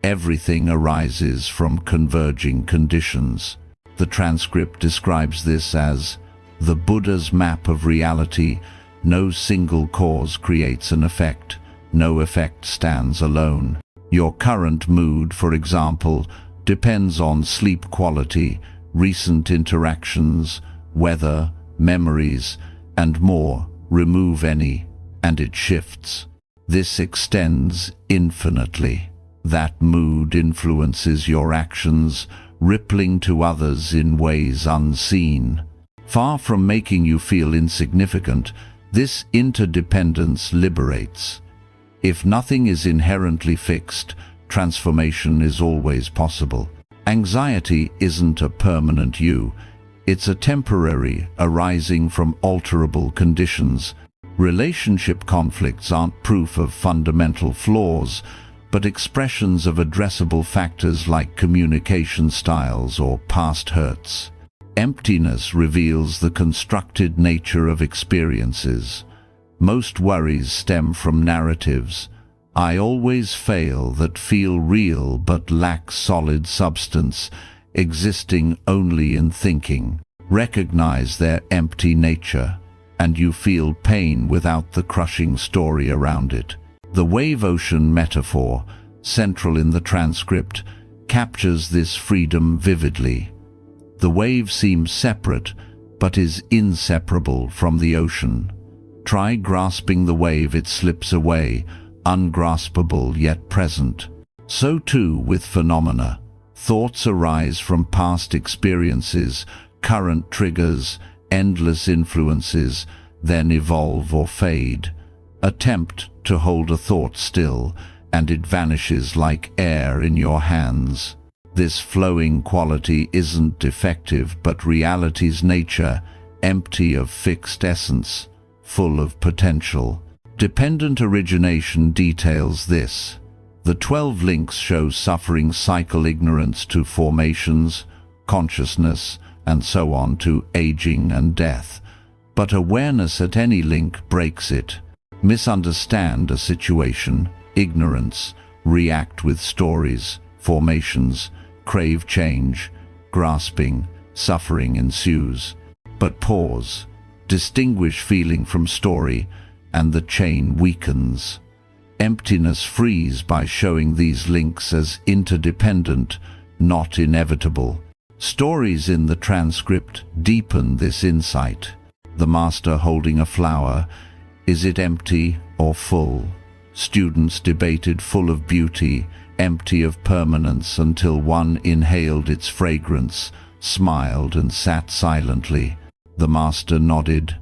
Everything arises from converging conditions. The transcript describes this as the Buddha's map of reality. No single cause creates an effect. No effect stands alone. Your current mood, for example, depends on sleep quality, recent interactions, weather, memories, and more. Remove any, and it shifts. This extends infinitely. That mood influences your actions, rippling to others in ways unseen. Far from making you feel insignificant, this interdependence liberates. If nothing is inherently fixed, transformation is always possible. Anxiety isn't a permanent you. It's a temporary arising from alterable conditions. Relationship conflicts aren't proof of fundamental flaws, but expressions of addressable factors like communication styles or past hurts. Emptiness reveals the constructed nature of experiences. Most worries stem from narratives. I always fail that feel real but lack solid substance, existing only in thinking. Recognize their empty nature, and you feel pain without the crushing story around it. The wave ocean metaphor, central in the transcript, captures this freedom vividly. The wave seems separate, but is inseparable from the ocean. Try grasping the wave, it slips away, ungraspable yet present. So too with phenomena. Thoughts arise from past experiences, current triggers, endless influences, then evolve or fade. Attempt to hold a thought still, and it vanishes like air in your hands. This flowing quality isn't defective, but reality's nature, empty of fixed essence, full of potential. Dependent origination details this. The 12 links show suffering cycle, ignorance to formations, consciousness, and so on to aging and death. But awareness at any link breaks it. Misunderstand a situation, ignorance, react with stories, formations, crave change, grasping, suffering ensues. But pause, distinguish feeling from story, and the chain weakens. Emptiness frees by showing these links as interdependent, not inevitable. Stories in the transcript deepen this insight. The master holding a flower, is it empty or full? Students debated, full of beauty, empty of permanence, until one inhaled its fragrance, smiled and sat silently. The master nodded.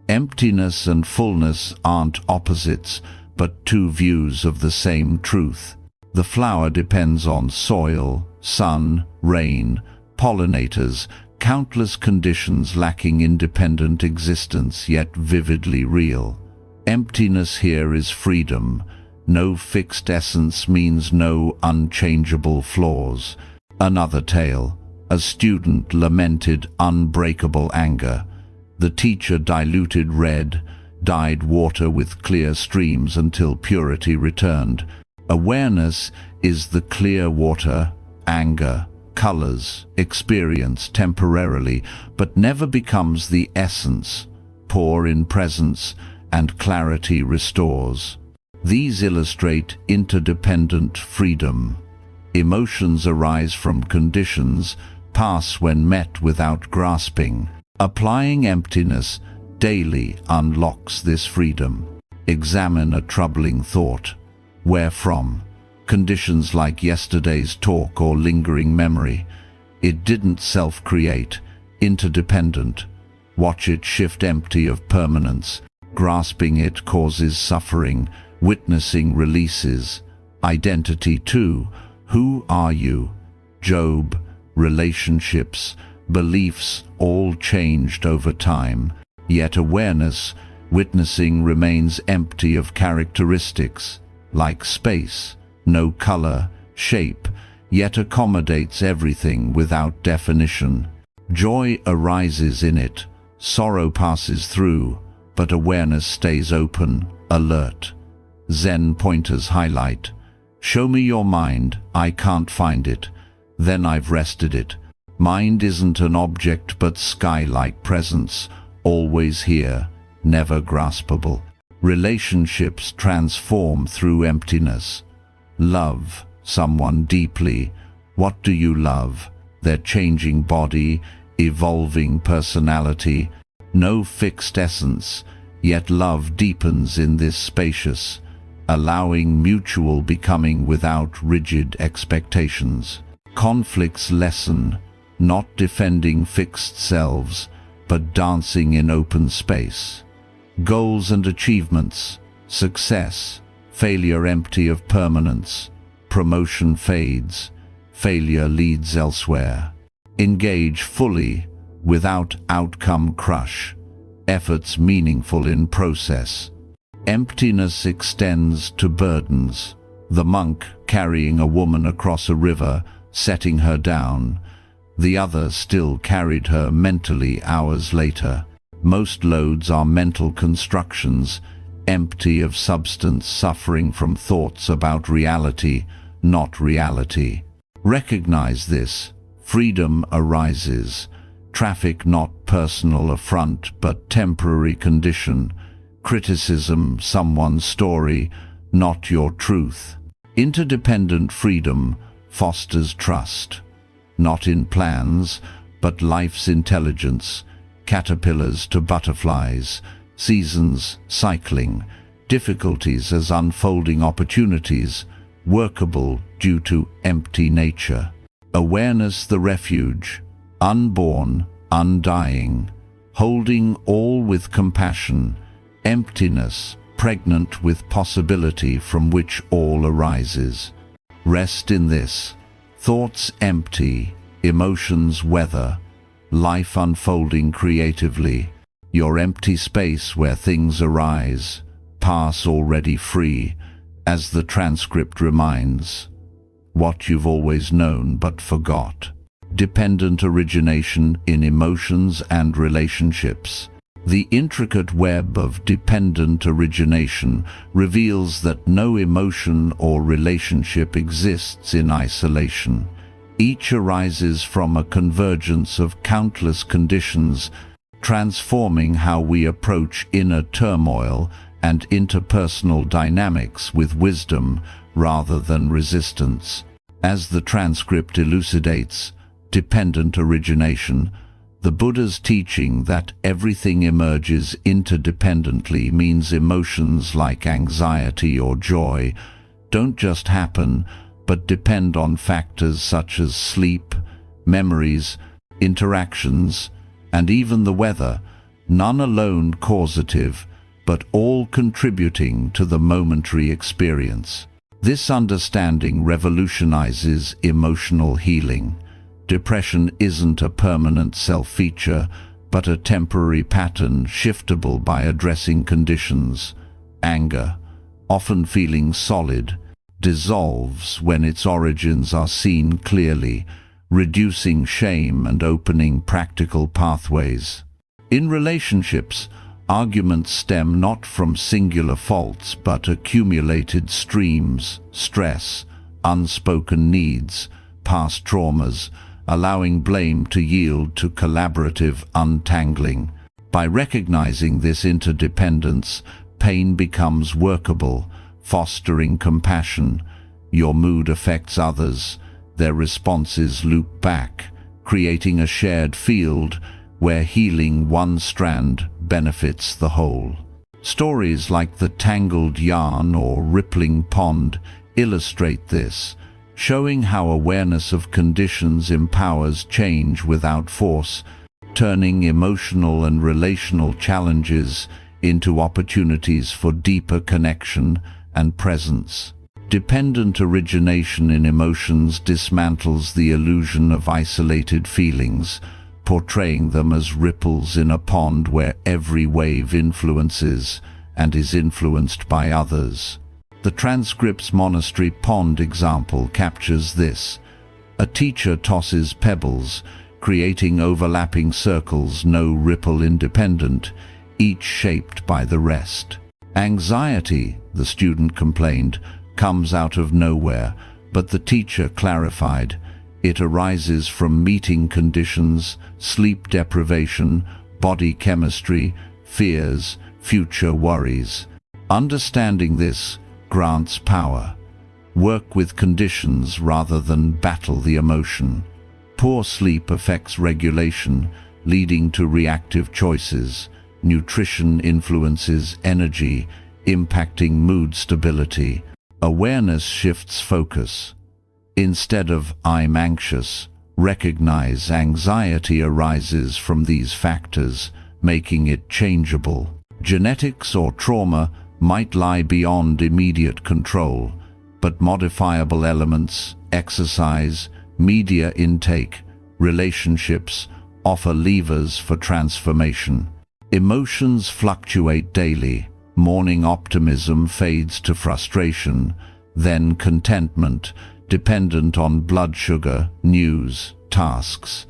Emptiness and fullness aren't opposites, but two views of the same truth. The flower depends on soil, sun, rain, pollinators, countless conditions lacking independent existence yet vividly real. Emptiness here is freedom. No fixed essence means no unchangeable flaws. Another tale. A student lamented unbreakable anger. The teacher diluted red, dyed water with clear streams until purity returned. Awareness is the clear water. Anger, colors, experience temporarily, but never becomes the essence. Pour in presence, and clarity restores. These illustrate interdependent freedom. Emotions arise from conditions, pass when met without grasping. Applying emptiness daily unlocks this freedom. Examine a troubling thought. Where from? Conditions like yesterday's talk or lingering memory. It didn't self-create, interdependent. Watch it shift, empty of permanence. Grasping it causes suffering, witnessing releases. Identity too. Who are you? Job, relationships, beliefs all changed over time. Yet awareness, witnessing, remains empty of characteristics. Like space, no color, shape, yet accommodates everything without definition. Joy arises in it, sorrow passes through, but awareness stays open, alert. Zen pointers highlight. Show me your mind, I can't find it. Then I've rested it. Mind isn't an object but sky-like presence, always here, never graspable. Relationships transform through emptiness. Love someone deeply. What do you love? Their changing body, evolving personality. No fixed essence, yet love deepens in this spacious, allowing mutual becoming without rigid expectations. Conflicts lessen, not defending fixed selves, but dancing in open space. Goals and achievements, success, failure empty of permanence. Promotion fades, failure leads elsewhere. Engage fully, without outcome crush. Efforts meaningful in process. Emptiness extends to burdens. The monk carrying a woman across a river, setting her down. The other still carried her mentally hours later. Most loads are mental constructions, empty of substance, suffering from thoughts about reality, not reality. Recognize this. Freedom arises. Traffic not personal affront but temporary condition. Criticism someone's story, not your truth. Interdependent freedom fosters trust. Not in plans, but life's intelligence. Caterpillars to butterflies, seasons cycling, difficulties as unfolding opportunities, workable due to empty nature. Awareness the refuge, unborn, undying, holding all with compassion, emptiness, pregnant with possibility from which all arises. Rest in this. Thoughts empty, emotions weather, life unfolding creatively. Your empty space where things arise, pass already free, as the transcript reminds. What you've always known but forgot. Dependent origination in emotions and relationships. The intricate web of dependent origination reveals that no emotion or relationship exists in isolation. Each arises from a convergence of countless conditions, transforming how we approach inner turmoil and interpersonal dynamics with wisdom rather than resistance. As the transcript elucidates, dependent origination, the Buddha's teaching that everything emerges interdependently means emotions like anxiety or joy don't just happen, but depend on factors such as sleep, memories, interactions, and even the weather, none alone causative, but all contributing to the momentary experience. This understanding revolutionizes emotional healing. Depression isn't a permanent self-feature, but a temporary pattern shiftable by addressing conditions. Anger, often feeling solid, dissolves when its origins are seen clearly, reducing shame and opening practical pathways. In relationships, arguments stem not from singular faults but accumulated streams, stress, unspoken needs, past traumas, allowing blame to yield to collaborative untangling. By recognizing this interdependence, pain becomes workable, fostering compassion. Your mood affects others, their responses loop back, creating a shared field where healing one strand benefits the whole. Stories like the tangled yarn or rippling pond illustrate this, showing how awareness of conditions empowers change without force, turning emotional and relational challenges into opportunities for deeper connection and presence. Dependent origination in emotions dismantles the illusion of isolated feelings, portraying them as ripples in a pond where every wave influences and is influenced by others. The transcript's monastery pond example captures this. A teacher tosses pebbles, creating overlapping circles, no ripple independent, each shaped by the rest. Anxiety, the student complained, comes out of nowhere, but the teacher clarified, it arises from meeting conditions, sleep deprivation, body chemistry, fears, future worries. Understanding this grants power. Work with conditions rather than battle the emotion. Poor sleep affects regulation, leading to reactive choices. Nutrition influences energy, impacting mood stability. Awareness shifts focus. Instead of "I'm anxious," recognize anxiety arises from these factors, making it changeable. Genetics or trauma might lie beyond immediate control, but modifiable elements, exercise, media intake, relationships offer levers for transformation. Emotions fluctuate daily. Morning optimism fades to frustration, then contentment, dependent on blood sugar, news, tasks.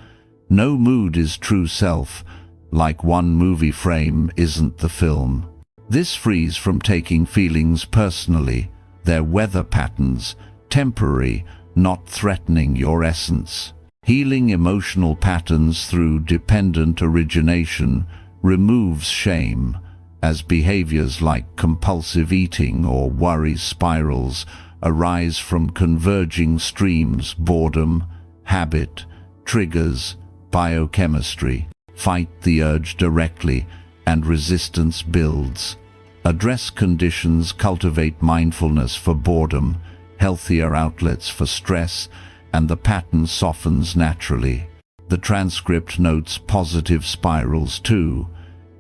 No mood is true self, like one movie frame isn't the film. This frees from taking feelings personally, their weather patterns, temporary, not threatening your essence. Healing emotional patterns through dependent origination removes shame, as behaviors like compulsive eating or worry spirals arise from converging streams: boredom, habit, triggers, biochemistry. Fight the urge directly, and resistance builds. Address conditions, cultivate mindfulness for boredom, healthier outlets for stress, and the pattern softens naturally. The transcript notes positive spirals too.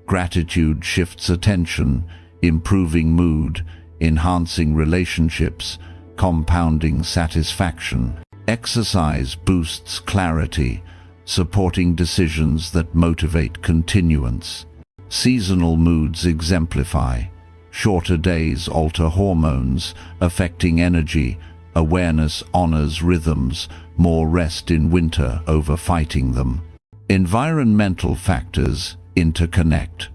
Gratitude shifts attention, improving mood, enhancing relationships, compounding satisfaction. Exercise boosts clarity, supporting decisions that motivate continuance. Seasonal moods exemplify. Shorter days alter hormones, affecting energy. Awareness honors rhythms, more rest in winter over fighting them. Environmental factors interconnect.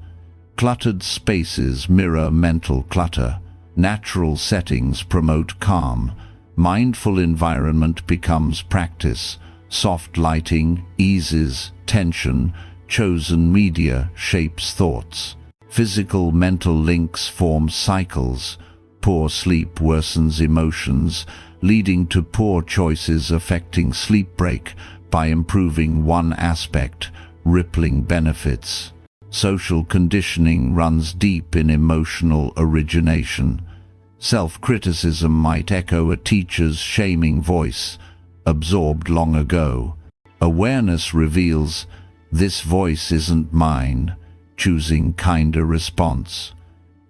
Cluttered spaces mirror mental clutter. Natural settings promote calm. Mindful environment becomes practice. Soft lighting eases tension. Chosen media shapes thoughts. Physical mental links form cycles. Poor sleep worsens emotions, leading to poor choices affecting sleep break. By improving one aspect, rippling benefits. Social conditioning runs deep in emotional origination. Self-criticism might echo a teacher's shaming voice, absorbed long ago. Awareness reveals, this voice isn't mine, choosing kinder response.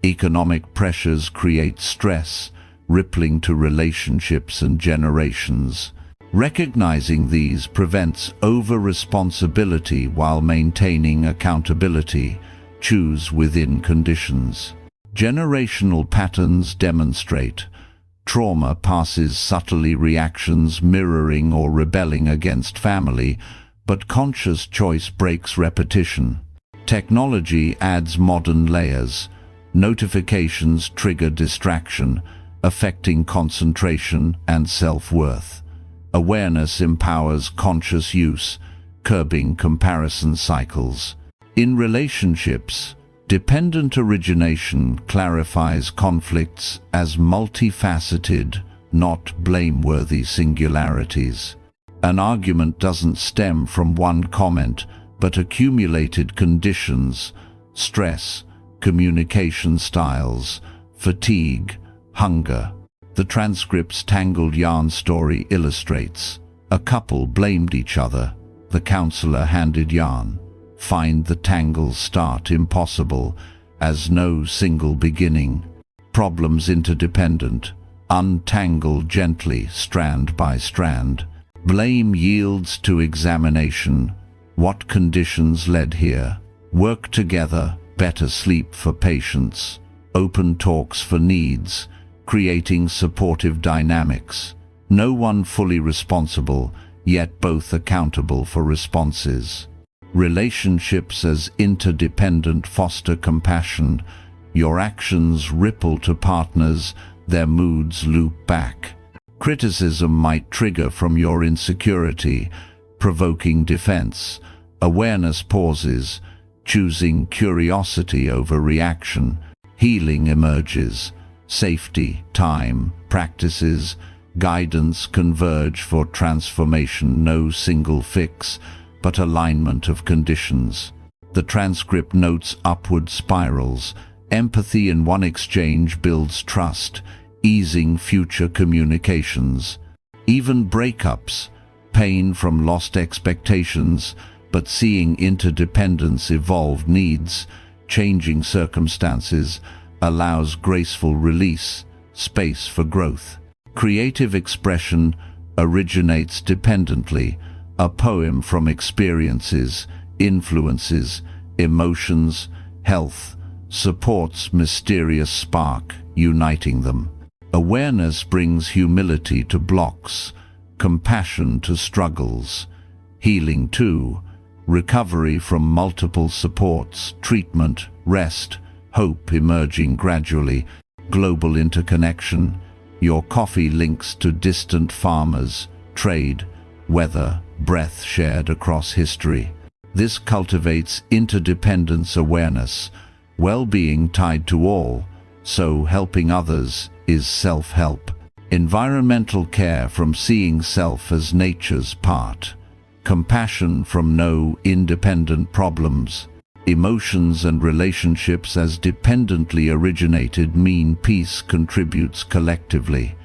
Economic pressures create stress, rippling to relationships and generations. Recognizing these prevents over-responsibility while maintaining accountability. Choose within conditions. Generational patterns demonstrate. Trauma passes subtly, reactions mirroring or rebelling against family, but conscious choice breaks repetition. Technology adds modern layers. Notifications trigger distraction, affecting concentration and self-worth. Awareness empowers conscious use, curbing comparison cycles. In relationships, dependent origination clarifies conflicts as multifaceted, not blameworthy singularities. An argument doesn't stem from one comment, but accumulated conditions: stress, communication styles, fatigue, hunger. The transcript's tangled yarn story illustrates. A couple blamed each other. The counselor handed yarn. Find the tangles start impossible, as no single beginning. Problems interdependent. Untangle gently, strand by strand. Blame yields to examination. What conditions led here? Work together, better sleep for patients. Open talks for needs, creating supportive dynamics. No one fully responsible, yet both accountable for responses. Relationships as interdependent foster compassion. Your actions ripple to partners, their moods loop back. Criticism might trigger from your insecurity, provoking defense. Awareness pauses, choosing curiosity over reaction. Healing emerges. Safety, time, practices, guidance converge for transformation. No single fix, but alignment of conditions. The transcript notes upward spirals. Empathy in one exchange builds trust, easing future communications. Even breakups, pain from lost expectations, but seeing interdependence evolve needs, changing circumstances, allows graceful release, space for growth. Creative expression originates dependently. A poem from experiences, influences, emotions, health, supports mysterious spark, uniting them. Awareness brings humility to blocks, compassion to struggles, healing too, recovery from multiple supports, treatment, rest, hope emerging gradually, global interconnection. Your coffee links to distant farmers, trade, weather, breath shared across history. This cultivates interdependence awareness, well-being tied to all, so helping others is self-help. Environmental care from seeing self as nature's part. Compassion from no independent problems. Emotions and relationships as dependently originated mean peace contributes collectively.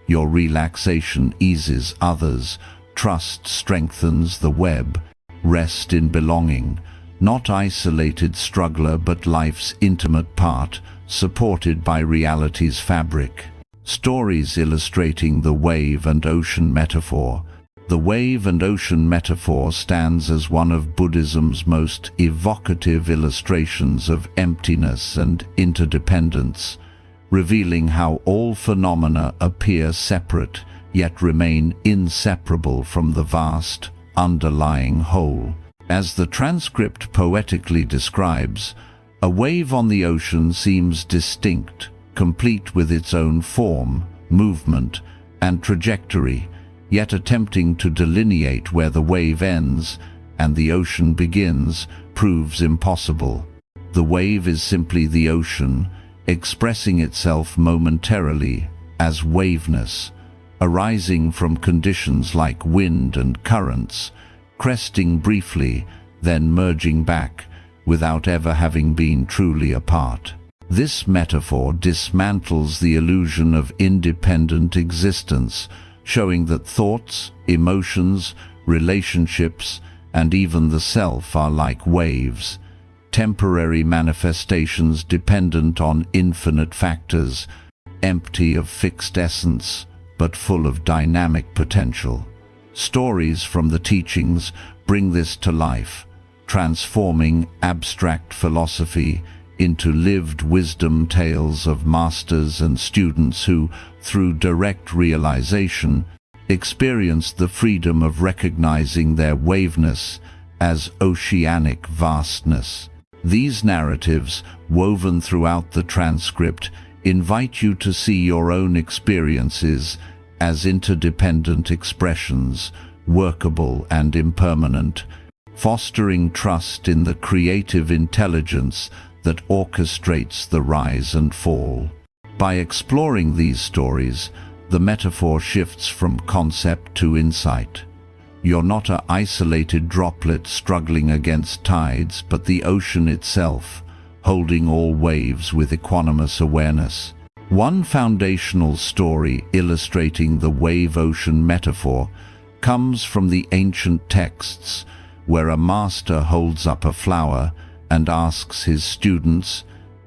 Your relaxation eases others, trust strengthens the web, rest in belonging, not isolated struggler but life's intimate part, supported by reality's fabric. Stories illustrating the wave and ocean metaphor. The wave and ocean metaphor stands as one of Buddhism's most evocative illustrations of emptiness and interdependence, revealing how all phenomena appear separate, yet remain inseparable from the vast, underlying whole. As the transcript poetically describes, a wave on the ocean seems distinct, complete with its own form, movement, and trajectory, yet attempting to delineate where the wave ends and the ocean begins proves impossible. The wave is simply the ocean, expressing itself momentarily as waveness, arising from conditions like wind and currents, cresting briefly, then merging back, without ever having been truly apart. This metaphor dismantles the illusion of independent existence, showing that thoughts, emotions, relationships, and even the self are like waves, temporary manifestations dependent on infinite factors, empty of fixed essence, but full of dynamic potential. Stories from the teachings bring this to life, transforming abstract philosophy into lived wisdom tales of masters and students who, through direct realization, experienced the freedom of recognizing their waveness as oceanic vastness. These narratives, woven throughout the transcript, invite you to see your own experiences as interdependent expressions, workable and impermanent, fostering trust in the creative intelligence that orchestrates the rise and fall. By exploring these stories, the metaphor shifts from concept to insight. You're not an isolated droplet struggling against tides, but the ocean itself, holding all waves with equanimous awareness. One foundational story illustrating the wave-ocean metaphor comes from the ancient texts, where a master holds up a flower and asks his students,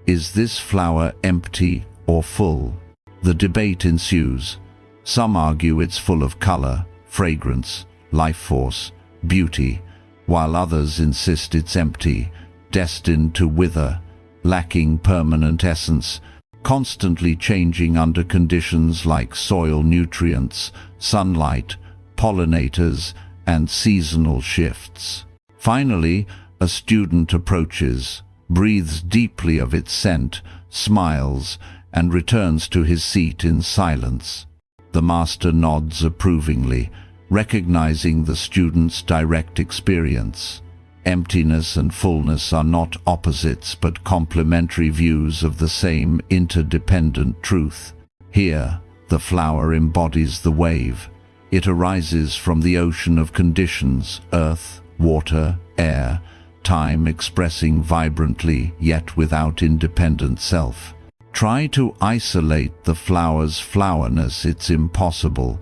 "Is this flower empty or full?" The debate ensues. Some argue it's full of color, fragrance, life force, beauty, while others insist it's empty, destined to wither, lacking permanent essence, constantly changing under conditions like soil nutrients, sunlight, pollinators, and seasonal shifts. Finally, a student approaches, breathes deeply of its scent, smiles, and returns to his seat in silence. The master nods approvingly, recognizing the student's direct experience. Emptiness and fullness are not opposites but complementary views of the same interdependent truth. Here, the flower embodies the wave. It arises from the ocean of conditions, earth, water, air, time expressing vibrantly yet without independent self. Try to isolate the flower's flowerness, it's impossible,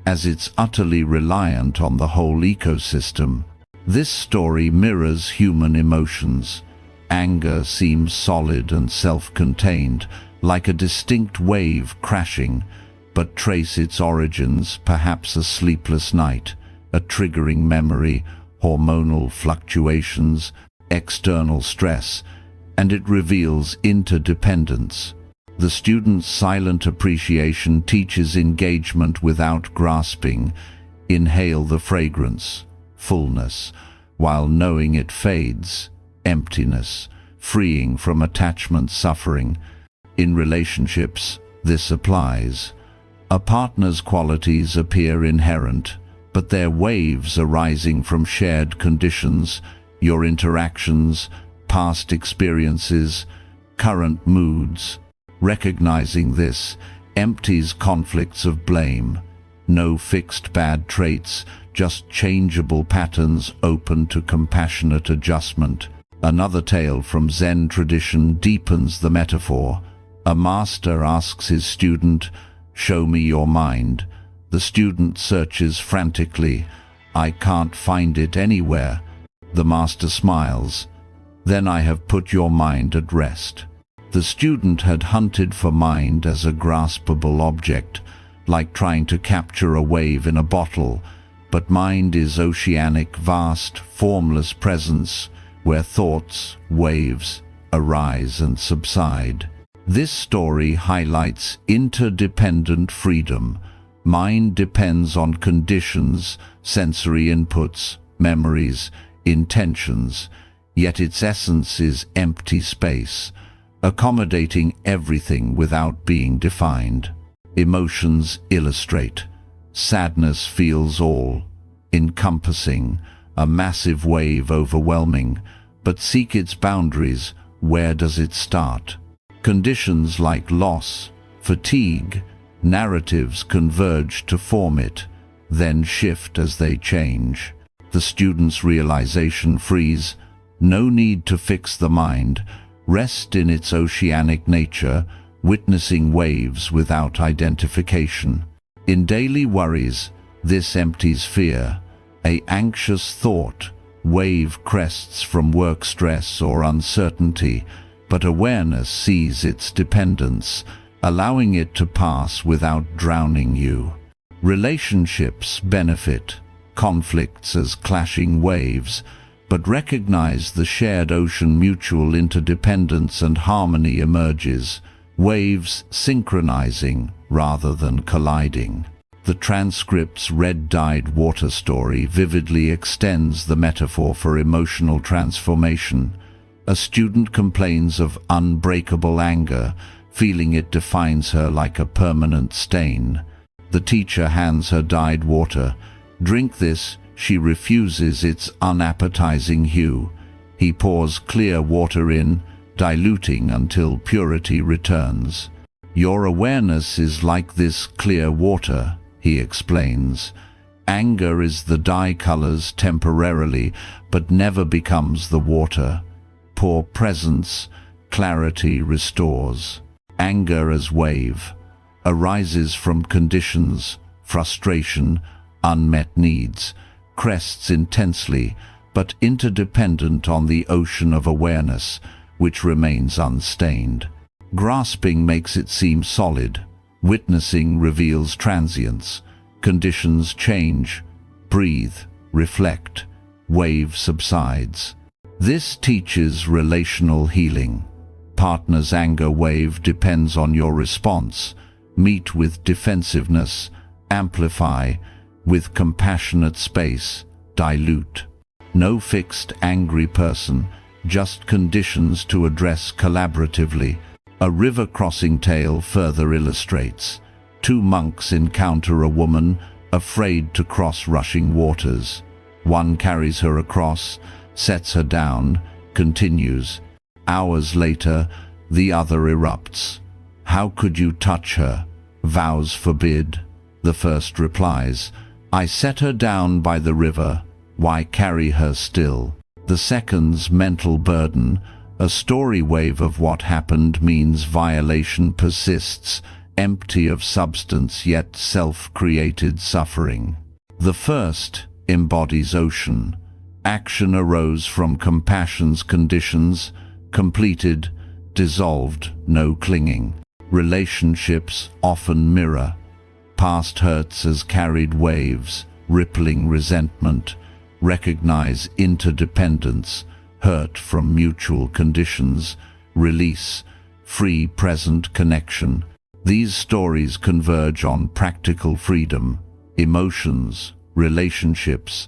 as it's utterly reliant on the whole ecosystem. This story mirrors human emotions. Anger seems solid and self-contained, like a distinct wave crashing, but trace its origins, perhaps a sleepless night, a triggering memory, hormonal fluctuations, external stress, and it reveals interdependence. The student's silent appreciation teaches engagement without grasping. Inhale the fragrance, fullness, while knowing it fades, emptiness. freeing from attachment suffering. In relationships, this applies. A partner's qualities appear inherent, but they're waves arising from shared conditions, your interactions, past experiences, current moods. Recognizing this empties conflicts of blame. No fixed bad traits, just changeable patterns open to compassionate adjustment. Another tale from Zen tradition deepens the metaphor. A master asks his student, "Show me your mind." The student searches frantically. "I can't find it anywhere." The master smiles. "Then I have put your mind at rest." The student had hunted for mind as a graspable object, like trying to capture a wave in a bottle, but mind is oceanic, vast, formless presence, where thoughts, waves, arise and subside. This story highlights interdependent freedom. Mind depends on conditions, sensory inputs, memories, intentions, yet its essence is empty space, accommodating everything without being defined. Emotions illustrate. Sadness feels all, encompassing, a massive wave overwhelming, but seek its boundaries. Where does it start? Conditions like loss, fatigue, narratives converge to form it, then shift as they change. The student's realization frees. No need to fix the mind. Rest in its oceanic nature, witnessing waves without identification. In daily worries, this empties fear. A anxious thought, wave crests from work stress or uncertainty, but awareness sees its dependence, allowing it to pass without drowning you. Relationships benefit. Conflicts as clashing waves, but recognize the shared ocean. Mutual interdependence and harmony emerges, waves synchronizing rather than colliding. The transcript's red-dyed water story vividly extends the metaphor for emotional transformation. A student complains of unbreakable anger, feeling it defines her like a permanent stain. The teacher hands her dyed water. "Drink this." She refuses its unappetizing hue. He pours clear water in, diluting until purity returns. "Your awareness is like this clear water," he explains. "Anger is the dye colors temporarily, but never becomes the water. Pour presence, clarity restores." Anger as wave arises from conditions, frustration, unmet needs, crests intensely, but interdependent on the ocean of awareness, which remains unstained. Grasping makes it seem solid. Witnessing reveals transience. Conditions change. Breathe, reflect. Wave subsides. This teaches relational healing. Partner's anger wave depends on your response. Meet with defensiveness. Amplify. With compassionate space, dilute. No fixed angry person, just conditions to address collaboratively. A river crossing tale further illustrates. Two monks encounter a woman afraid to cross rushing waters. One carries her across, sets her down, continues. Hours later, the other erupts. "How could you touch her? Vows forbid." The first replies, "I set her down by the river. Why carry her still?" The second's mental burden, a story wave of what happened, means violation persists, empty of substance yet self-created suffering. The first embodies ocean. Action arose from compassion's conditions, completed, dissolved, no clinging. Relationships often mirror. Past hurts as carried waves, rippling resentment. Recognize interdependence, hurt from mutual conditions, release, free present connection. These stories converge on practical freedom, emotions, relationships,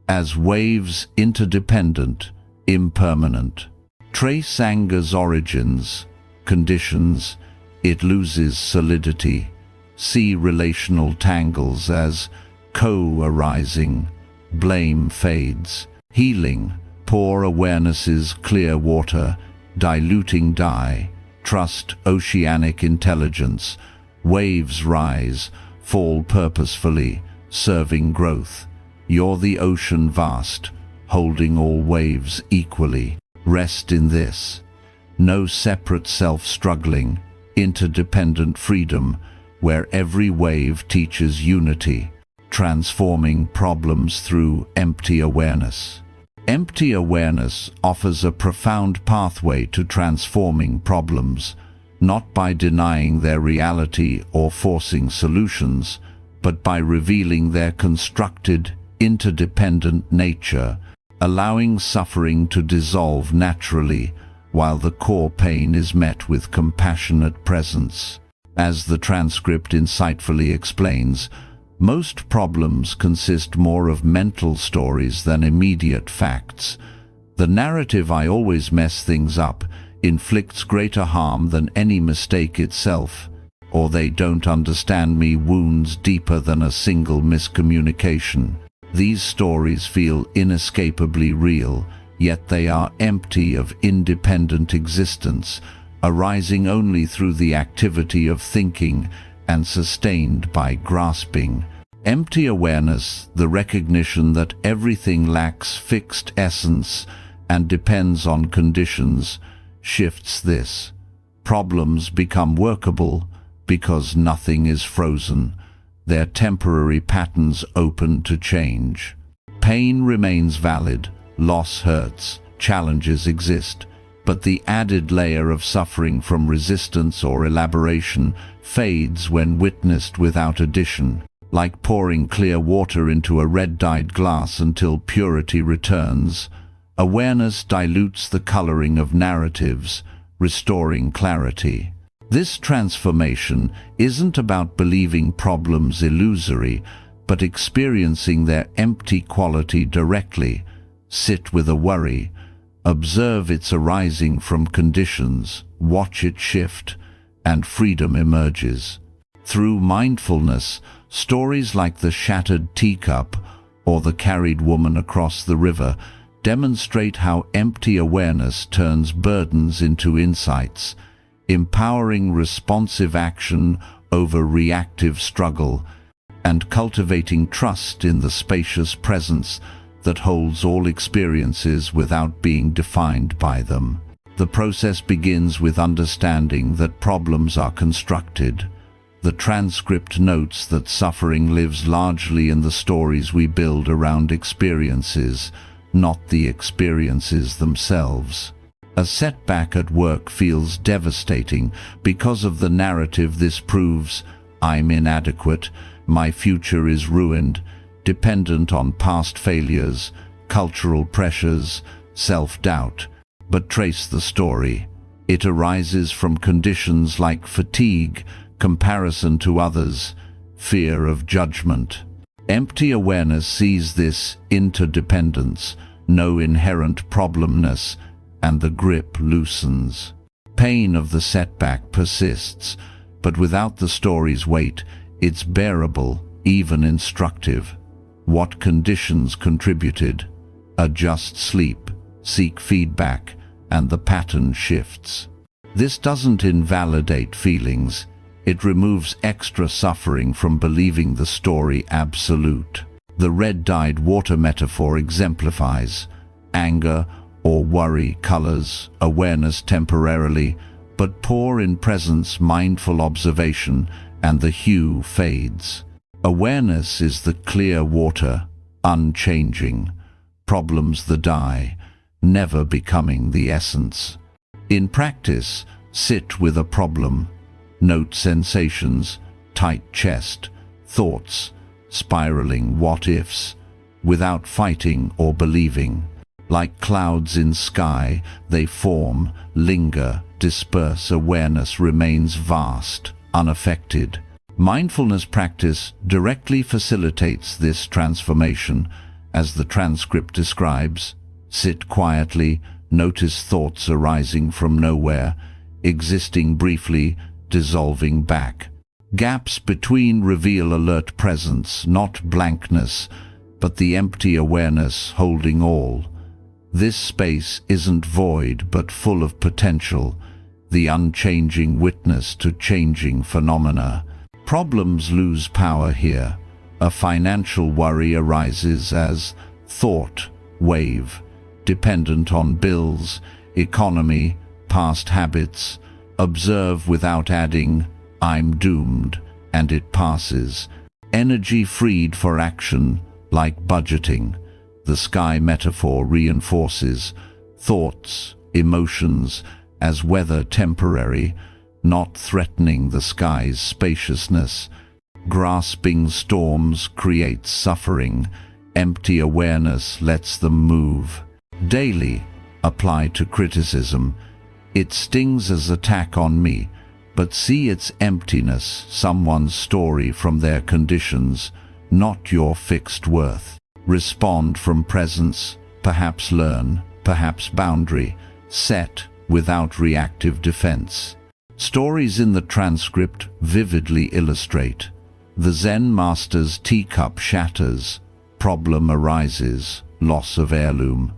as waves interdependent, impermanent. Trace anger's origins, conditions, it loses solidity. See relational tangles as co-arising, blame fades. Healing, pour awareness's clear water, diluting dye. Trust oceanic intelligence, waves rise, fall purposefully, serving growth. You're the ocean vast, holding all waves equally. Rest in this. No separate self struggling, interdependent freedom, where every wave teaches unity, transforming problems through empty awareness. Empty awareness offers a profound pathway to transforming problems, not by denying their reality or forcing solutions, but by revealing their constructed, interdependent nature, allowing suffering to dissolve naturally, while the core pain is met with compassionate presence. As the transcript insightfully explains, most problems consist more of mental stories than immediate facts. The narrative "I always mess things up" inflicts greater harm than any mistake itself, or "they don't understand me" wounds deeper than a single miscommunication. These stories feel inescapably real, yet they are empty of independent existence, arising only through the activity of thinking and sustained by grasping. Empty awareness, the recognition that everything lacks fixed essence and depends on conditions, shifts this. Problems become workable because nothing is frozen. Their temporary patterns open to change. Pain remains valid, loss hurts, challenges exist, but the added layer of suffering from resistance or elaboration fades when witnessed without addition, like pouring clear water into a red-dyed glass until purity returns. Awareness dilutes the coloring of narratives, restoring clarity. This transformation isn't about believing problems illusory, but experiencing their empty quality directly. Sit with a worry, observe its arising from conditions, watch it shift, and freedom emerges. Through mindfulness, stories like the shattered teacup or the carried woman across the river demonstrate how empty awareness turns burdens into insights, empowering responsive action over reactive struggle, and cultivating trust in the spacious presence that holds all experiences without being defined by them. The process begins with understanding that problems are constructed. The transcript notes that suffering lives largely in the stories we build around experiences, not the experiences themselves. A setback at work feels devastating because of the narrative this proves: I'm inadequate, my future is ruined, dependent on past failures, cultural pressures, self-doubt. But trace the story. It arises from conditions like fatigue, comparison to others, fear of judgment. Empty awareness sees this interdependence, no inherent problemness, and the grip loosens. Pain of the setback persists, but without the story's weight, it's bearable, even instructive. What conditions contributed? Adjust sleep, seek feedback, and the pattern shifts. This doesn't invalidate feelings. It removes extra suffering from believing the story absolute. The red-dyed water metaphor exemplifies: anger or worry colors awareness temporarily, but pour in presence mindful observation, and the hue fades. Awareness is the clear water, unchanging. Problems the dye, never becoming the essence. In practice, sit with a problem. Note sensations, tight chest, thoughts, spiraling what-ifs, without fighting or believing. Like clouds in sky, they form, linger, disperse. Awareness remains vast, unaffected. Mindfulness practice directly facilitates this transformation. As the transcript describes, sit quietly, Notice thoughts arising from nowhere, existing briefly, dissolving back. Gaps between reveal alert presence, not blankness, but the empty awareness holding all. This space isn't void but full of potential, the unchanging witness to changing phenomena. Problems lose power here. A financial worry arises as thought wave, dependent on bills, economy, past habits. Observe without adding, "I'm doomed," and it passes. Energy freed for action, like budgeting. The sky metaphor reinforces thoughts, emotions, as weather temporary, not threatening the sky's spaciousness. Grasping storms creates suffering. Empty awareness lets them move. Daily, apply to criticism. It stings as attack on me, but see its emptiness, someone's story from their conditions, not your fixed worth. Respond from presence, perhaps learn, perhaps boundary, set without reactive defense. Stories in the transcript vividly illustrate. The Zen master's teacup shatters, problem arises, loss of heirloom,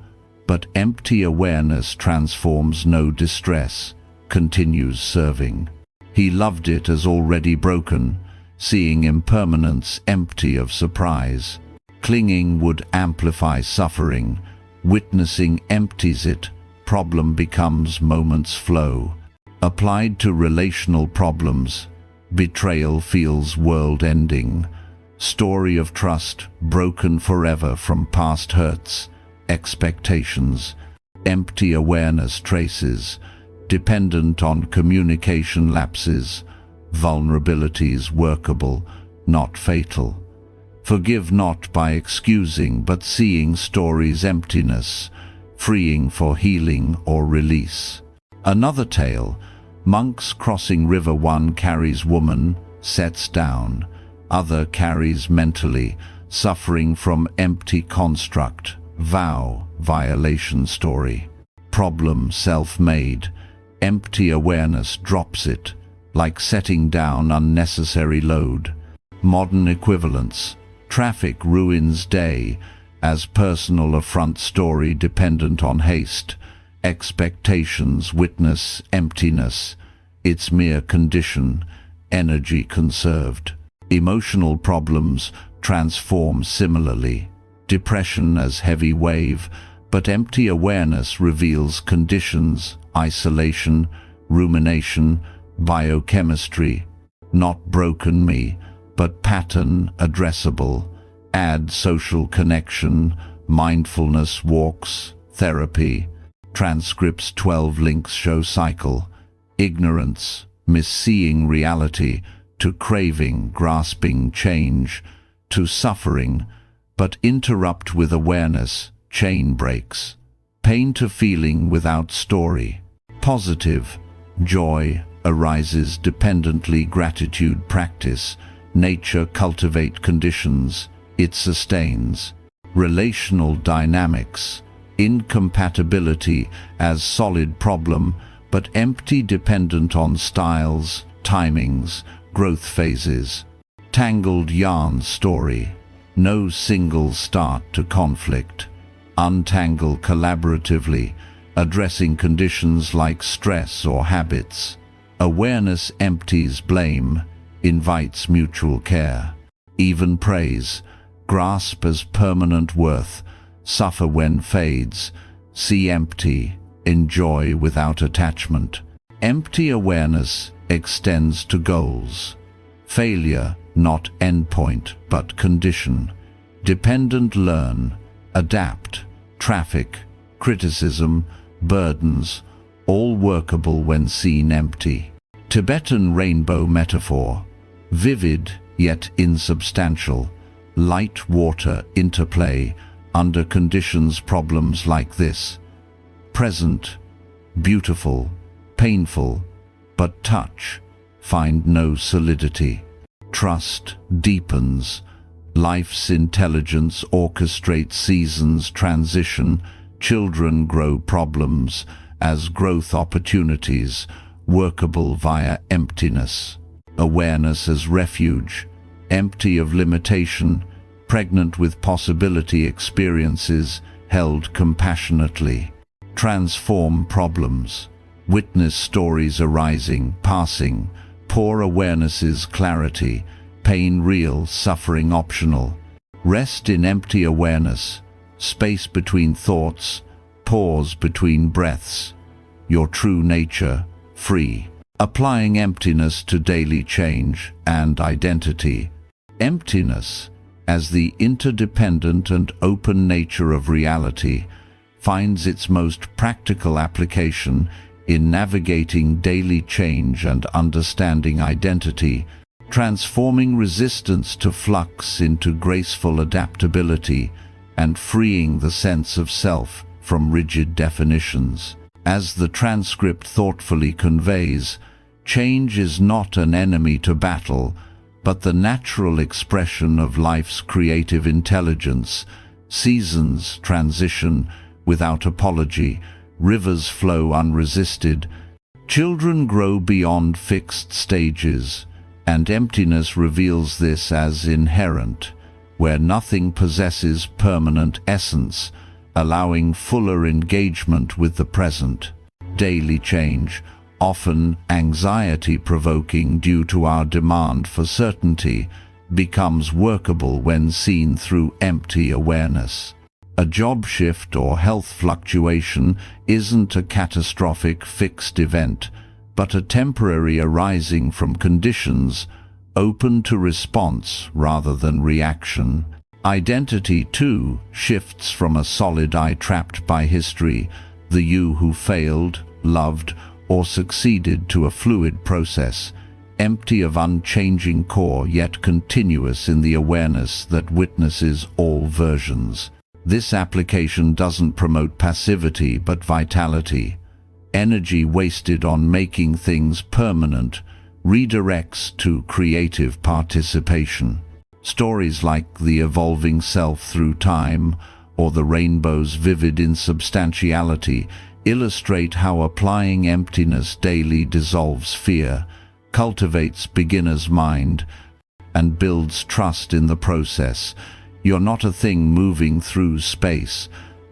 but empty awareness transforms no distress, continues serving. He loved it as already broken, seeing impermanence empty of surprise. Clinging would amplify suffering, witnessing empties it, problem becomes moments flow. Applied to relational problems, betrayal feels world-ending. Story of trust broken forever from past hurts, expectations. Empty awareness traces, dependent on communication lapses. Vulnerabilities workable, not fatal. Forgive not by excusing, but seeing story's emptiness, freeing for healing or release. Another tale, monks crossing river. One carries woman, sets down. Other carries mentally, suffering from empty construct. Vow, violation story. Problem self-made. Empty awareness drops it, like setting down unnecessary load. Modern equivalents. Traffic ruins day, as personal affront story dependent on haste. Expectations witness emptiness, its mere condition, energy conserved. Emotional problems transform similarly. Depression as heavy wave, but empty awareness reveals conditions, isolation, rumination, biochemistry. Not broken me, but pattern addressable. Add social connection, mindfulness walks, therapy. Transcripts 12 links show cycle. Ignorance, misseeing reality, to craving, grasping change, to suffering, but interrupt with awareness, chain breaks. Pain to feeling without story. Positive, joy arises dependently. Gratitude practice, nature cultivate conditions, it sustains. Relational dynamics, incompatibility as solid problem, but empty dependent on styles, timings, growth phases. Tangled yarn story, no single start to conflict. Untangle collaboratively, addressing conditions like stress or habits. Awareness empties blame, invites mutual care. Even praise, grasp as permanent worth, suffer when fades. See empty, enjoy without attachment. Empty awareness extends to goals. Failure, not endpoint, but condition. Dependent learn, adapt. Traffic, criticism, burdens, all workable when seen empty. Tibetan rainbow metaphor, vivid yet insubstantial. Light water interplay under conditions problems like this. Present, beautiful, painful, but touch, find no solidity. Trust deepens, life's intelligence orchestrates seasons transition, Children grow problems as growth opportunities, workable via emptiness. Awareness as refuge, empty of limitation, pregnant with possibility experiences, held compassionately. Transform problems. Witness stories arising, passing, poor awareness's clarity, pain real, suffering optional. Rest in empty awareness, space between thoughts, pause between breaths. Your true nature, free. Applying emptiness to daily change and identity. Emptiness, as the interdependent and open nature of reality, finds its most practical application in navigating daily change and understanding identity, transforming resistance to flux into graceful adaptability, and freeing the sense of self from rigid definitions. As the transcript thoughtfully conveys, change is not an enemy to battle, but the natural expression of life's creative intelligence. Seasons transition without apology, rivers flow unresisted, children grow beyond fixed stages, and emptiness reveals this as inherent, where nothing possesses permanent essence, allowing fuller engagement with the present. Daily change, often anxiety-provoking due to our demand for certainty, becomes workable when seen through empty awareness. A job shift or health fluctuation isn't a catastrophic fixed event, but a temporary arising from conditions open to response rather than reaction. Identity, too, shifts from a solid I trapped by history, the you who failed, loved, or succeeded, to a fluid process, empty of unchanging core yet continuous in the awareness that witnesses all versions. This application doesn't promote passivity but vitality. Energy wasted on making things permanent redirects to creative participation. Stories like the evolving self through time or the rainbow's vivid insubstantiality illustrate how applying emptiness daily dissolves fear, cultivates beginner's mind, and builds trust in the process. You're not a thing moving through space,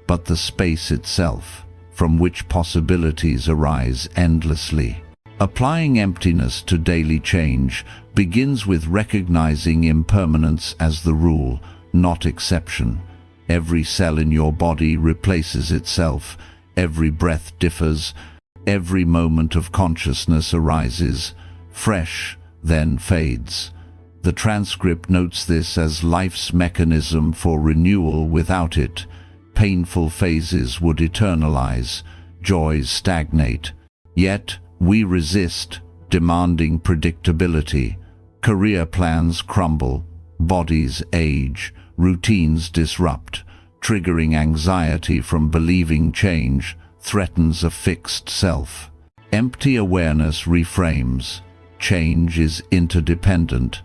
but the space itself, from which possibilities arise endlessly. Applying emptiness to daily change begins with recognizing impermanence as the rule, not exception. Every cell in your body replaces itself, every breath differs, every moment of consciousness arises, fresh, then fades. The transcript notes this as life's mechanism for renewal. Without it, painful phases would eternalize, joys stagnate. Yet, we resist, demanding predictability. Career plans crumble, bodies age, routines disrupt, triggering anxiety from believing change threatens a fixed self. Empty awareness reframes. Change is interdependent,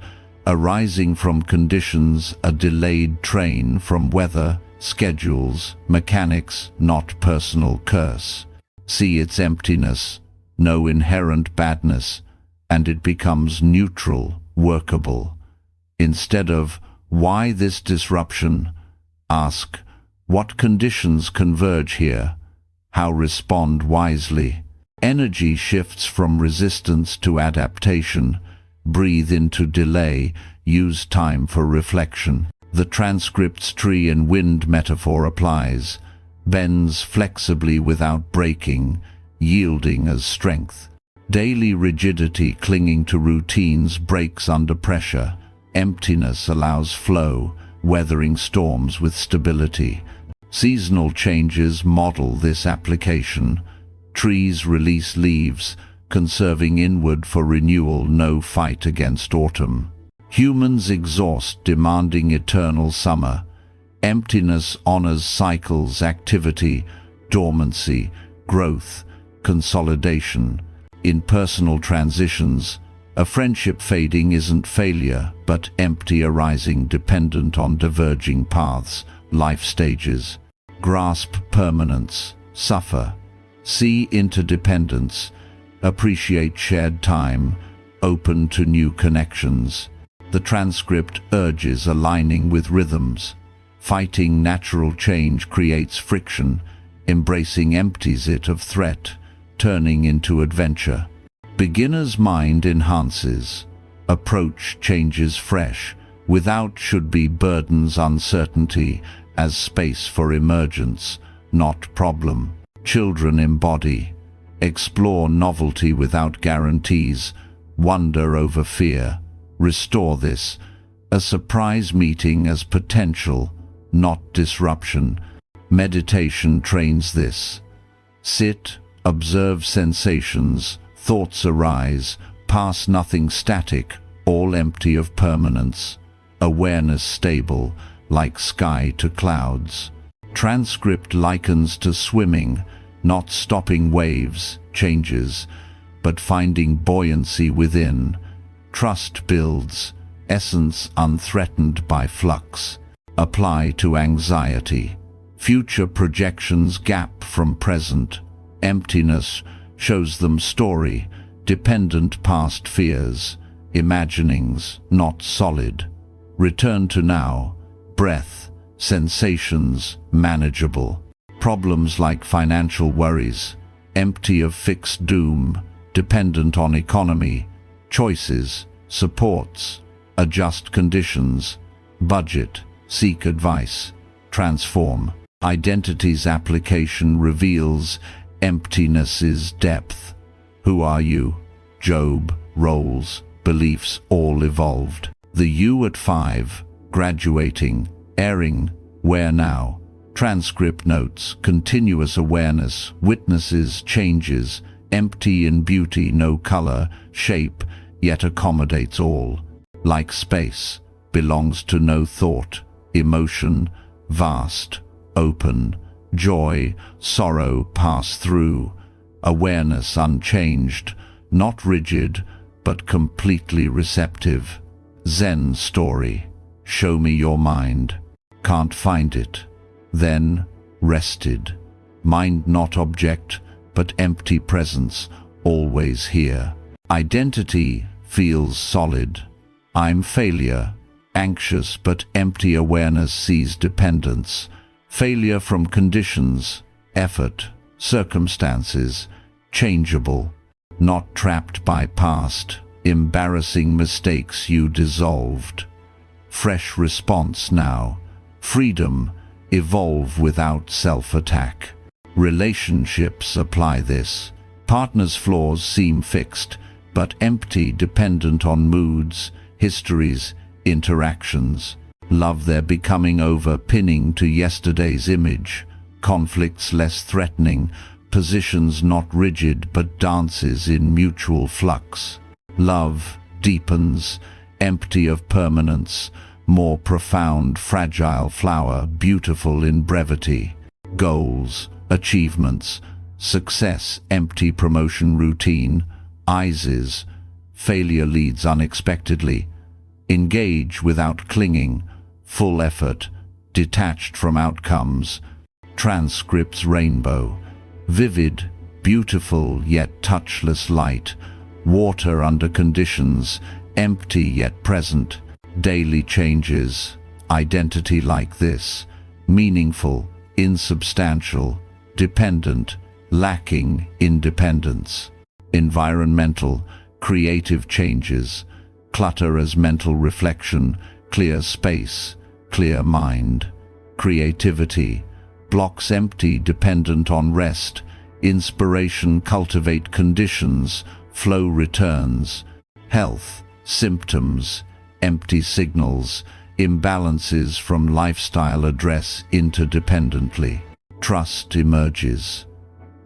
arising from conditions, a delayed train from weather, schedules, mechanics, not personal curse. See its emptiness, no inherent badness, and it becomes neutral, workable. Instead of, why this disruption? Ask, what conditions converge here? How respond wisely? Energy shifts from resistance to adaptation. Breathe into delay, use time for reflection. The transcript's tree and wind metaphor applies. Bends flexibly without breaking, yielding as strength. Daily rigidity clinging to routines breaks under pressure. Emptiness allows flow, weathering storms with stability. Seasonal changes model this application. Trees release leaves, conserving inward for renewal, no fight against autumn. Humans exhaust, demanding eternal summer. Emptiness honors cycles, activity, dormancy, growth, consolidation. In personal transitions, a friendship fading isn't failure, but empty arising dependent on diverging paths, life stages. grasp permanence, suffer. See interdependence, appreciate shared time, open to new connections. The transcript urges aligning with rhythms. Fighting natural change creates friction. Embracing empties it of threat, turning into adventure. Beginner's mind enhances. Approach changes fresh. Without should be burdens uncertainty as space for emergence, not problem. Children embody. Explore novelty without guarantees. Wonder over fear. Restore this. A surprise meeting as potential, not disruption. Meditation trains this. Sit, observe sensations, thoughts arise, pass nothing static, all empty of permanence. Awareness stable, like sky to clouds. Transcript likens to swimming, not stopping waves, changes, but finding buoyancy within. Trust builds, essence unthreatened by flux. Apply to anxiety. Future projections gap from present. Emptiness shows them story, dependent past fears, imaginings, not solid. Return to now, breath, sensations, manageable. Problems like financial worries, empty of fixed doom, dependent on economy, choices, supports, adjust conditions, budget, seek advice, transform. Identity's application reveals emptiness's depth. Who are you? Job, roles, beliefs all evolved. The you at 5, graduating, erring, where now? Transcript notes, continuous awareness, witnesses changes, empty in beauty, no color, shape, yet accommodates all. Like space, belongs to no thought, emotion, vast, open, joy, sorrow pass through, awareness unchanged, not rigid, but completely receptive. Zen story, show me your mind, can't find it. Then, rested, mind not object, but empty presence, always here. Identity feels solid. I'm failure, anxious but empty awareness sees dependence. Failure from conditions, effort, circumstances, changeable, not trapped by past, embarrassing mistakes you dissolved. Fresh response now, freedom, evolve without self-attack. Relationships apply this. Partners' flaws seem fixed, but empty, dependent on moods, histories, interactions. Love their becoming over, pinning to yesterday's image. Conflicts less threatening, positions not rigid but dances in mutual flux. Love deepens, empty of permanence, more profound, fragile flower, beautiful in brevity. Goals, achievements, success, empty promotion routine, ISIS, failure leads unexpectedly. Engage without clinging, full effort, detached from outcomes. Transcripts rainbow, vivid, beautiful yet touchless light, water under conditions, empty yet present. Daily changes, identity like this, meaningful, insubstantial, dependent, lacking independence. Environmental, creative changes, clutter as mental reflection, clear space, clear mind. Creativity, blocks empty, dependent on rest. Inspiration, cultivate conditions, flow returns. Health, symptoms, empty signals, imbalances from lifestyle address interdependently. Trust emerges.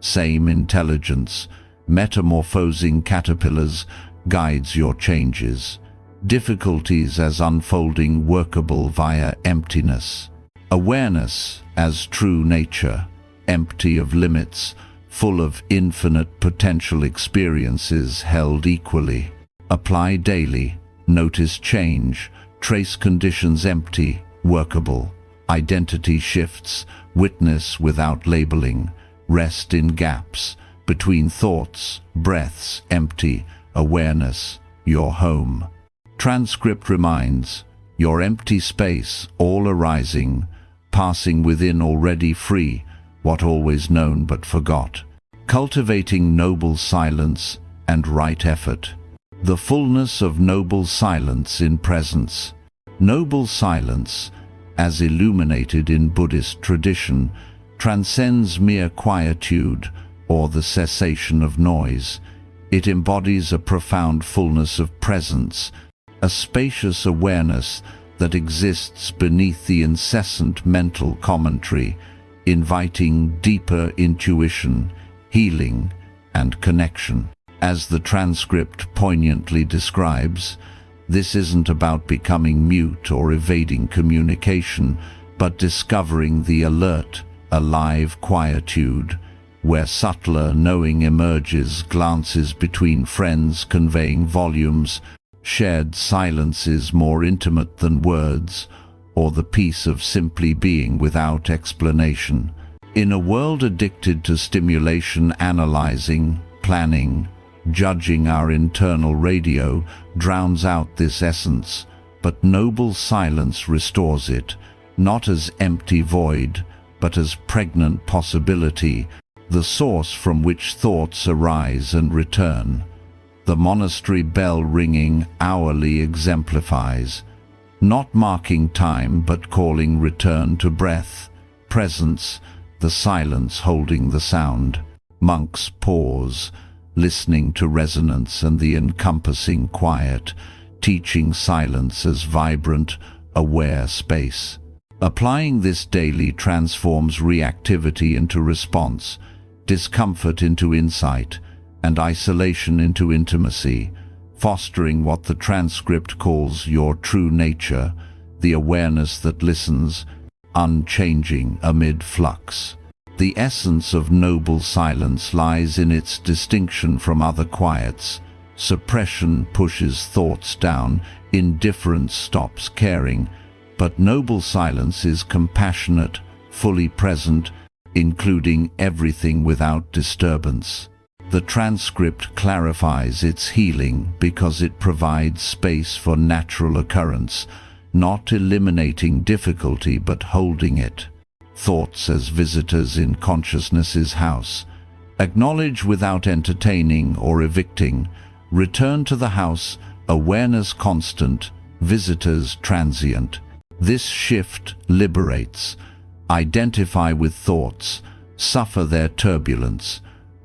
Same intelligence, metamorphosing caterpillars, guides your changes. Difficulties as unfolding, workable via emptiness. Awareness as true nature, empty of limits, full of infinite potential experiences held equally. Apply daily, notice change, trace conditions empty, workable. identity shifts, witness without labeling, rest in gaps, between thoughts, breaths, empty, awareness, your home. Transcript reminds, your empty space, all arising, passing within already free, what always known but forgot. Cultivating noble silence and right effort. The fullness of noble silence in presence. Noble silence, as illuminated in Buddhist tradition, transcends mere quietude or the cessation of noise. It embodies a profound fullness of presence, a spacious awareness that exists beneath the incessant mental commentary, inviting deeper intuition, healing, and connection. As the transcript poignantly describes, this isn't about becoming mute or evading communication, but discovering the alert, alive quietude, where subtler knowing emerges, glances between friends conveying volumes, shared silences more intimate than words, or the peace of simply being without explanation. In a world addicted to stimulation, analyzing, planning, judging, our internal radio drowns out this essence, but noble silence restores it, not as empty void, but as pregnant possibility, the source from which thoughts arise and return. The monastery bell ringing hourly exemplifies, not marking time but calling return to breath, presence, the silence holding the sound. Monks pause, listening to resonance and the encompassing quiet, teaching silence as vibrant, aware space. Applying this daily transforms reactivity into response, discomfort into insight, and isolation into intimacy, fostering what the transcript calls your true nature, the awareness that listens, unchanging amid flux. The essence of noble silence lies in its distinction from other quiets. Suppression pushes thoughts down, indifference stops caring, but noble silence is compassionate, fully present, including everything without disturbance. The transcript clarifies its healing because it provides space for natural occurrence, not eliminating difficulty but holding it. Thoughts as visitors in consciousness's house. Acknowledge without entertaining or evicting. Return to the house, awareness constant, visitors transient. This shift liberates. Identify with thoughts, suffer their turbulence.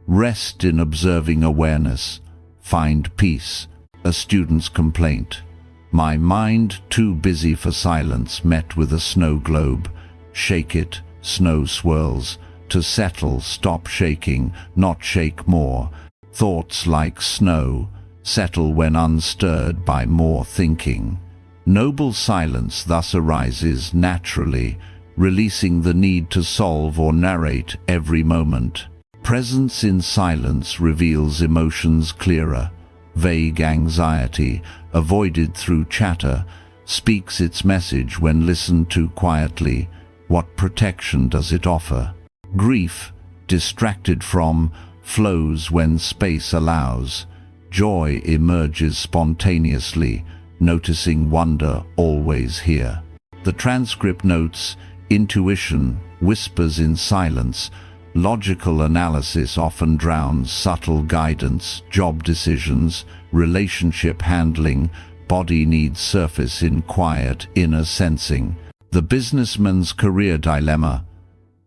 Rest in observing awareness. Find peace. A student's complaint. My mind, too busy for silence, met with a snow globe. Shake it, snow swirls. To settle, stop shaking, not shake more. Thoughts like snow settle when unstirred by more thinking. Noble silence thus arises naturally, releasing the need to solve or narrate every moment. Presence in silence reveals emotions clearer. Vague anxiety, avoided through chatter, speaks its message when listened to quietly. What protection does it offer? Grief, distracted from, flows when space allows. Joy emerges spontaneously, noticing wonder always here. The transcript notes, intuition whispers in silence. Logical analysis often drowns subtle guidance, job decisions, relationship handling. Body needs surface in quiet, inner sensing. The businessman's career dilemma.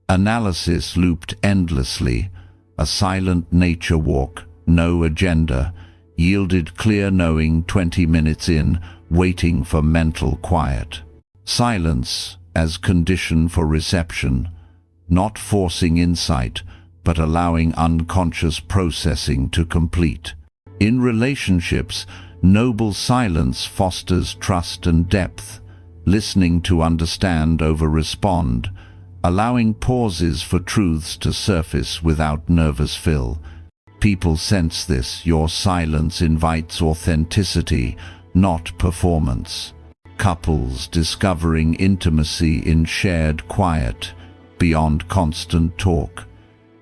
Analysis looped endlessly. A silent nature walk, no agenda, yielded clear knowing 20 minutes in, waiting for mental quiet. Silence as condition for reception, not forcing insight, but allowing unconscious processing to complete. In relationships, noble silence fosters trust and depth, listening to understand over respond, allowing pauses for truths to surface without nervous fill. People sense this. Your silence invites authenticity, not performance. couples discovering intimacy in shared quiet, beyond constant talk,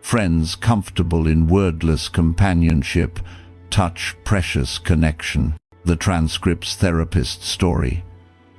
friends comfortable in wordless companionship, touch precious connection. The transcript's therapist story.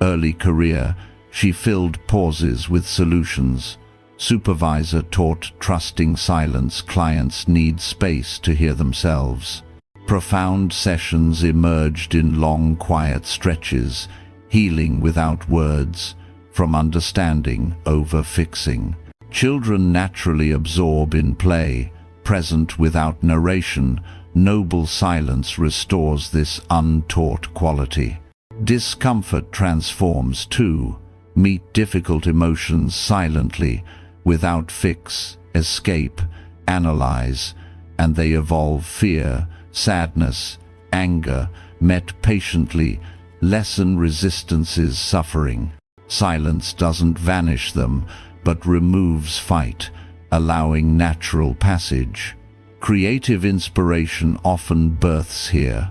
Early career, she filled pauses with solutions. Supervisor taught trusting silence. Clients need space to hear themselves. Profound sessions emerged in long, quiet stretches, healing without words, from understanding over fixing. Children naturally absorb in play, present without narration. Noble silence restores this untaught quality. Discomfort transforms too. Meet difficult emotions silently, without fix, escape, analyze, and they evolve. Fear, sadness, anger, met patiently, lessen resistance's suffering. Silence doesn't vanish them, but removes fight, allowing natural passage. Creative inspiration often births here.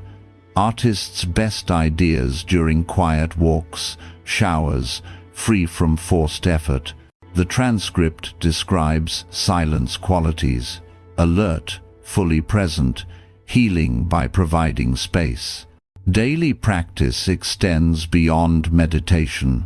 Artists' best ideas during quiet walks, showers, free from forced effort. The transcript describes silence qualities: alert, fully present, healing by providing space. Daily practice extends beyond meditation.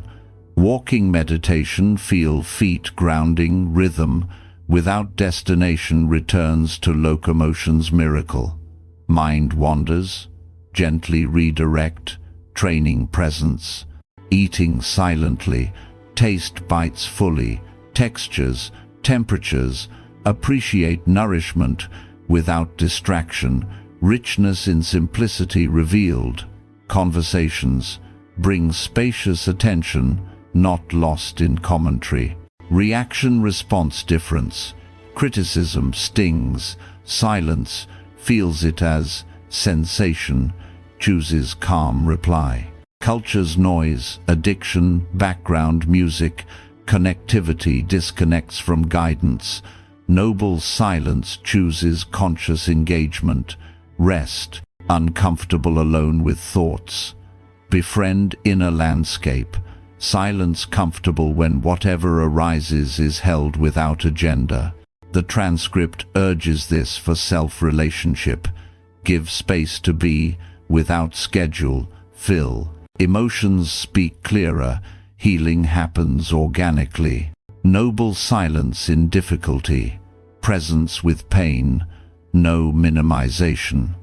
Walking meditation, feel feet grounding, rhythm, without destination, returns to locomotion's miracle. Mind wanders, gently redirect, training presence. Eating silently, taste bites fully, textures, temperatures, appreciate nourishment without distraction, richness in simplicity revealed. Conversations, bring spacious attention, not lost in commentary. Reaction-response difference. Criticism stings, silence feels it as sensation, chooses calm reply. Culture's noise, addiction, background music, connectivity disconnects from guidance. Noble silence chooses conscious engagement. Rest, uncomfortable alone with thoughts. Befriend inner landscape. Silence comfortable when whatever arises is held without agenda. The transcript urges this for self-relationship. Give space to be, without schedule, fill. Emotions speak clearer, healing happens organically. Noble silence in difficulty. Presence with pain, no minimization.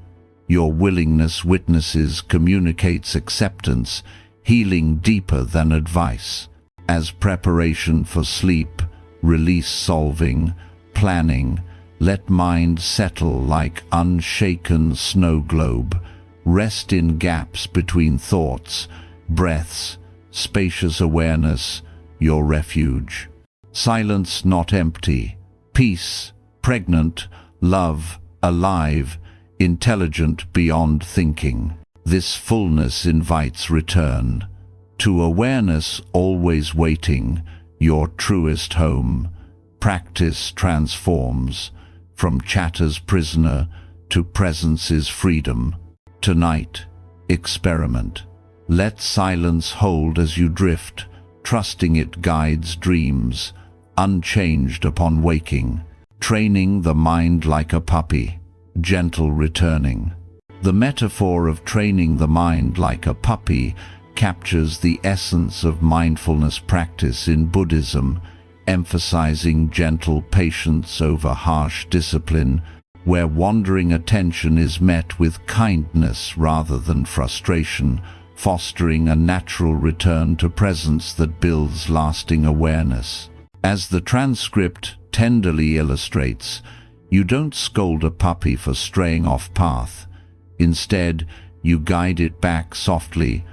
Your willingness witnesses, communicates acceptance, healing deeper than advice. As preparation for sleep, release solving, planning, let mind settle like unshaken snow globe. Rest in gaps between thoughts, breaths, spacious awareness, your refuge. Silence not empty, peace, pregnant, love, alive, intelligent beyond thinking. This fullness invites return to awareness, always waiting, your truest home. Practice transforms from chatter's prisoner to presence's freedom. Tonight, experiment. Let silence hold as you drift, trusting it guides dreams, unchanged upon waking. Training the mind like a puppy, gentle returning. The metaphor of training the mind like a puppy captures the essence of mindfulness practice in Buddhism, emphasizing gentle patience over harsh discipline, where wandering attention is met with kindness rather than frustration, fostering a natural return to presence that builds lasting awareness. As the transcript tenderly illustrates, you don't scold a puppy for straying off path. Instead, you guide it back softly,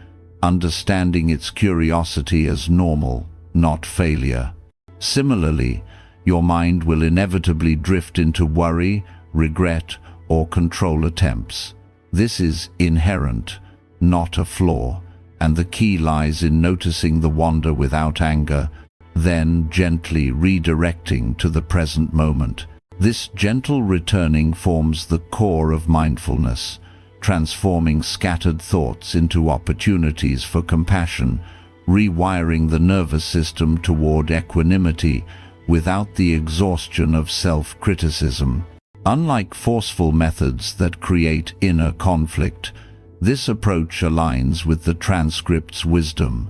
understanding its curiosity as normal, not failure. Similarly, your mind will inevitably drift into worry, regret, or control attempts. This is inherent, not a flaw, and the key lies in noticing the wander without anger, then gently redirecting to the present moment. This gentle returning forms the core of mindfulness, transforming scattered thoughts into opportunities for compassion, rewiring the nervous system toward equanimity without the exhaustion of self-criticism. Unlike forceful methods that create inner conflict, this approach aligns with the transcript's wisdom.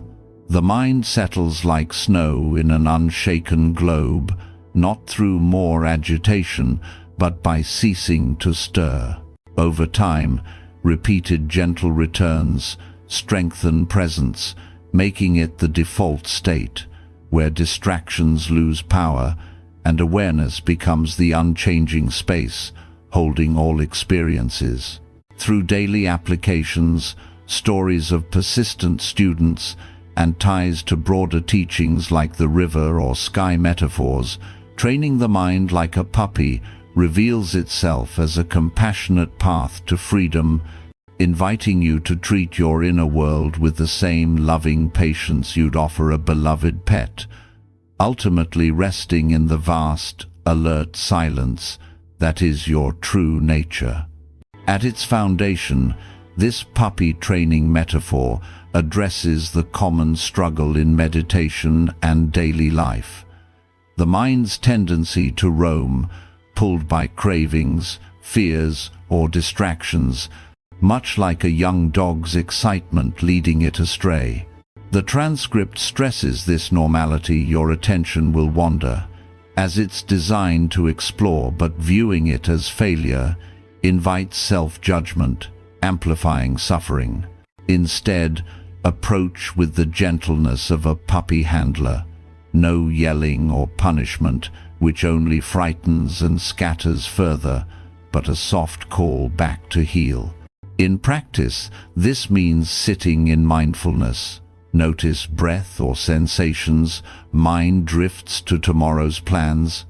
The mind settles like snow in an unshaken globe, not through more agitation, but by ceasing to stir. Over time, repeated gentle returns strengthen presence, making it the default state, where distractions lose power and awareness becomes the unchanging space holding all experiences. Through daily applications, stories of persistent students, and ties to broader teachings like the river or sky metaphors, training the mind like a puppy reveals itself as a compassionate path to freedom, inviting you to treat your inner world with the same loving patience you'd offer a beloved pet, ultimately resting in the vast, alert silence that is your true nature. At its foundation, this puppy training metaphor addresses the common struggle in meditation and daily life. The mind's tendency to roam, pulled by cravings, fears, or distractions, much like a young dog's excitement leading it astray. The transcript stresses this normality. Your attention will wander, as it's designed to explore, but viewing it as failure invites self-judgment, amplifying suffering. Instead, approach with the gentleness of a puppy handler. No yelling or punishment, which only frightens and scatters further, but a soft call back to heal. In practice, this means sitting in mindfulness. Notice breath or sensations, mind drifts to tomorrow's plans.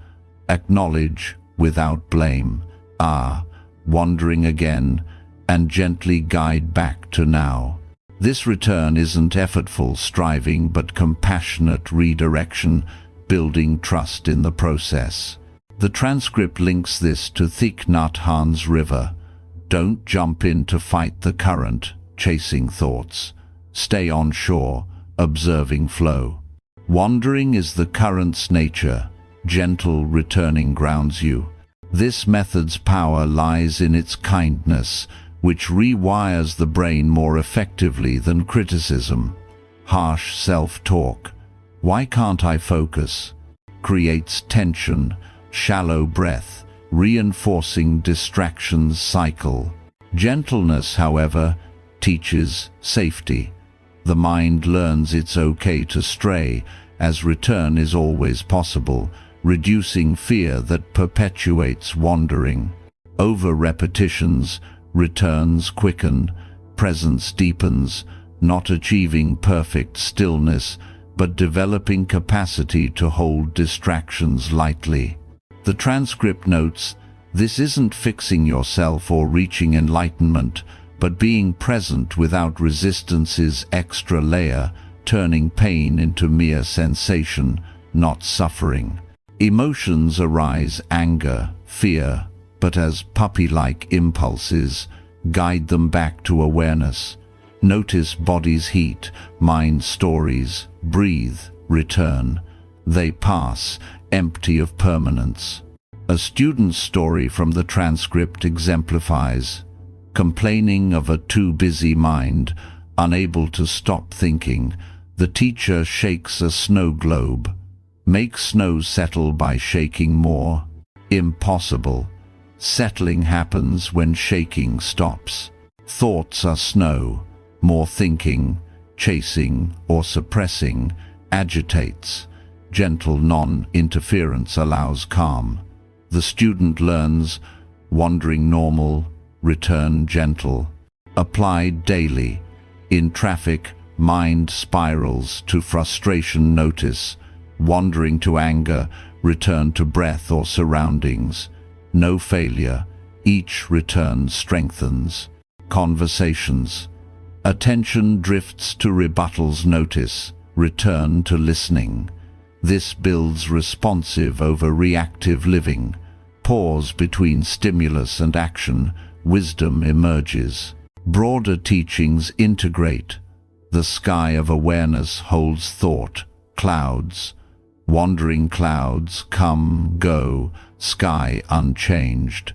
Acknowledge, without blame, wandering again, and gently guide back to now. This return isn't effortful striving, but compassionate redirection, building trust in the process. The transcript links this to Thich Nhat Hanh's river. Don't jump in to fight the current, chasing thoughts. Stay on shore, observing flow. Wandering is the current's nature. Gentle returning grounds you. This method's power lies in its kindness, which rewires the brain more effectively than criticism. Harsh self-talk, "Why can't I focus?" creates tension, shallow breath, reinforcing distractions cycle. Gentleness, however, teaches safety. The mind learns it's okay to stray, as return is always possible, reducing fear that perpetuates wandering. Over repetitions, returns quicken, presence deepens, not achieving perfect stillness, but developing capacity to hold distractions lightly. The transcript notes, this isn't fixing yourself or reaching enlightenment, but being present without resistance's extra layer, turning pain into mere sensation, not suffering. Emotions arise, anger, fear, but as puppy-like impulses, guide them back to awareness. Notice body's heat, mind stories, breathe, return. They pass, empty of permanence. A student's story from the transcript exemplifies: complaining of a too busy mind, unable to stop thinking, the teacher shakes a snow globe. Make snow settle by shaking more. Impossible. Settling happens when shaking stops. Thoughts are snow. More thinking, chasing, or suppressing agitates. Gentle non-interference allows calm. The student learns, wandering normal, return gentle. Applied daily. In traffic, mind spirals to frustration, notice. Wandering to anger, return to breath or surroundings. No failure. Each return strengthens. Conversations. Attention drifts to rebuttals, notice. Return to listening. This builds responsive over reactive living. Pause between stimulus and action, wisdom emerges. Broader teachings integrate. The sky of awareness holds thought, clouds. Wandering clouds come, go, sky unchanged.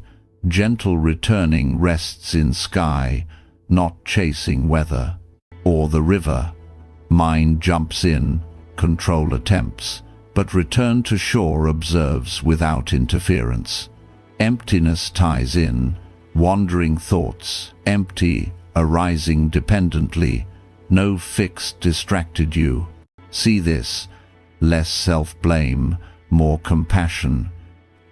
Gentle returning rests in sky, not chasing weather. Or the river. Mind jumps in, control attempts, but return to shore observes without interference. Emptiness ties in, wandering thoughts, empty, arising dependently, no fixed distracted you. See this, less self-blame, more compassion.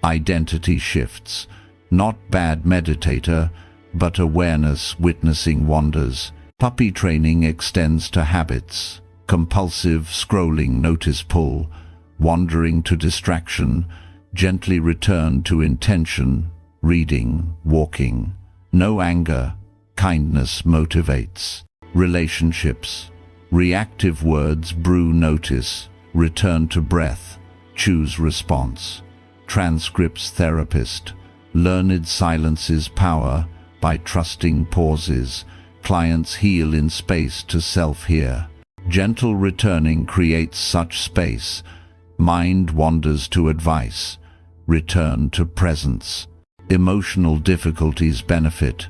Identity shifts, not bad meditator, but awareness witnessing wanders. Puppy training extends to habits, compulsive scrolling notice pull, wandering to distraction, gently return to intention, reading, walking. No anger, kindness motivates. Relationships, reactive words brew notice, return to breath, choose response. Transcripts therapist, learned silences power by trusting pauses. Clients heal in space to self-hear. Gentle returning creates such space. Mind wanders to advice. Return to presence. Emotional difficulties benefit.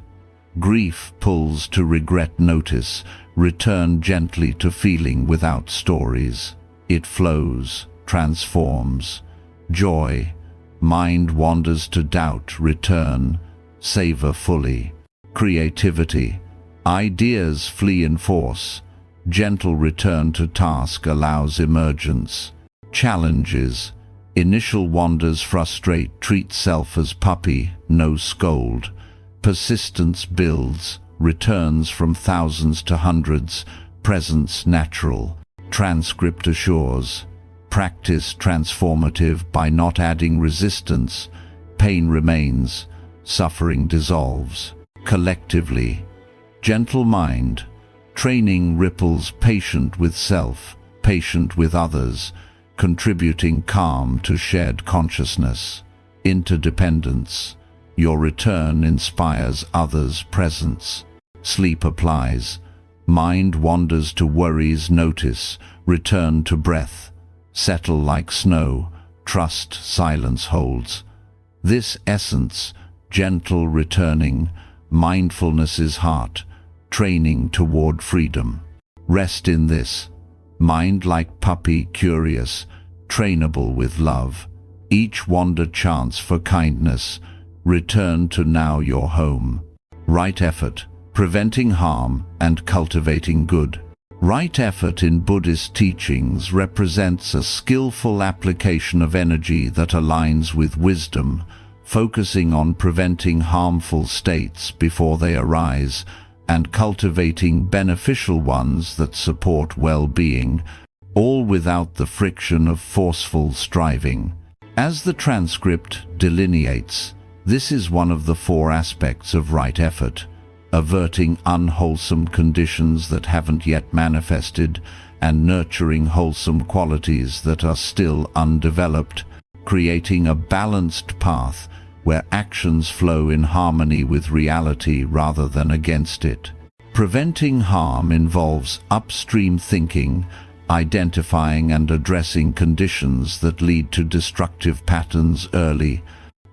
Grief pulls to regret notice. Return gently to feeling without stories. It flows, transforms. Joy. Mind wanders to doubt. Return. Savor fully. Creativity. Ideas flee in force. Gentle return to task allows emergence. Challenges. Initial wanders frustrate. Treat self as puppy, no scold. Persistence builds. Returns from thousands to hundreds. Presence natural. Transcript assures. Practice transformative by not adding resistance. Pain remains. Suffering dissolves. Collectively. Gentle mind. Training ripples patient with self, patient with others, contributing calm to shared consciousness. Interdependence. Your return inspires others' presence. Sleep applies. Mind wanders to worries notice, return to breath. Settle like snow, trust silence holds. This essence, gentle returning, mindfulness is heart, training toward freedom. Rest in this. Mind like puppy, curious, trainable with love. Each wander chance for kindness. Return to now your home. Right effort, preventing harm and cultivating good. Right effort in Buddhist teachings represents a skillful application of energy that aligns with wisdom, focusing on preventing harmful states before they arise, and cultivating beneficial ones that support well-being, all without the friction of forceful striving. As the transcript delineates, this is one of the 4 aspects of right effort: averting unwholesome conditions that haven't yet manifested, and nurturing wholesome qualities that are still undeveloped, creating a balanced path where actions flow in harmony with reality rather than against it. Preventing harm involves upstream thinking, identifying and addressing conditions that lead to destructive patterns early,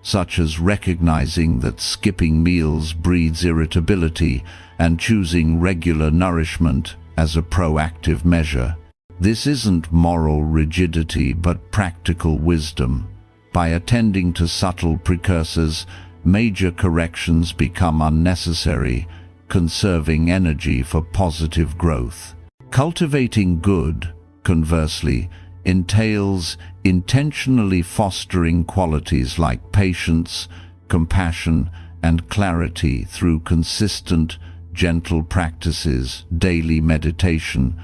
such as recognizing that skipping meals breeds irritability and choosing regular nourishment as a proactive measure. This isn't moral rigidity but practical wisdom. By attending to subtle precursors, major corrections become unnecessary, conserving energy for positive growth. Cultivating good, conversely, entails intentionally fostering qualities like patience, compassion, and clarity through consistent, gentle practices, daily meditation,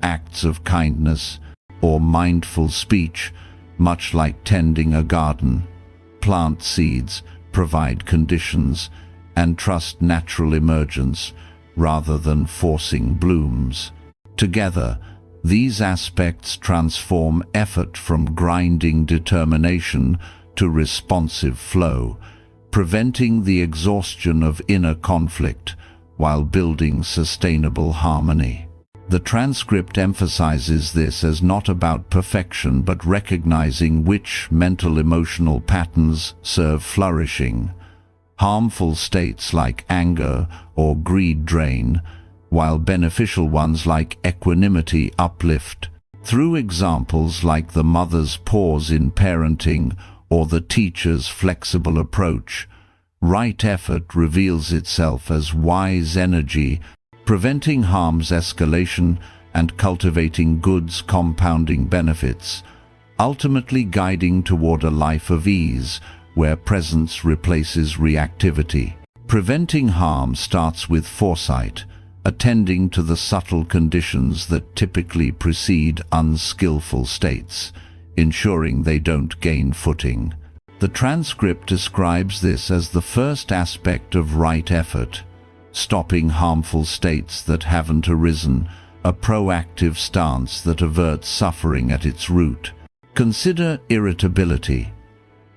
acts of kindness, or mindful speech. Much like tending a garden, plant seeds, provide conditions, and trust natural emergence rather than forcing blooms. Together, these aspects transform effort from grinding determination to responsive flow, preventing the exhaustion of inner conflict while building sustainable harmony. The transcript emphasizes this as not about perfection but recognizing which mental-emotional patterns serve flourishing. Harmful states like anger or greed drain, while beneficial ones like equanimity uplift. Through examples like the mother's pause in parenting or the teacher's flexible approach, right effort reveals itself as wise energy, preventing harm's escalation and cultivating good's compounding benefits, ultimately guiding toward a life of ease where presence replaces reactivity. Preventing harm starts with foresight, attending to the subtle conditions that typically precede unskillful states, ensuring they don't gain footing. The transcript describes this as the first aspect of right effort, stopping harmful states that haven't arisen, a proactive stance that averts suffering at its root. Consider irritability.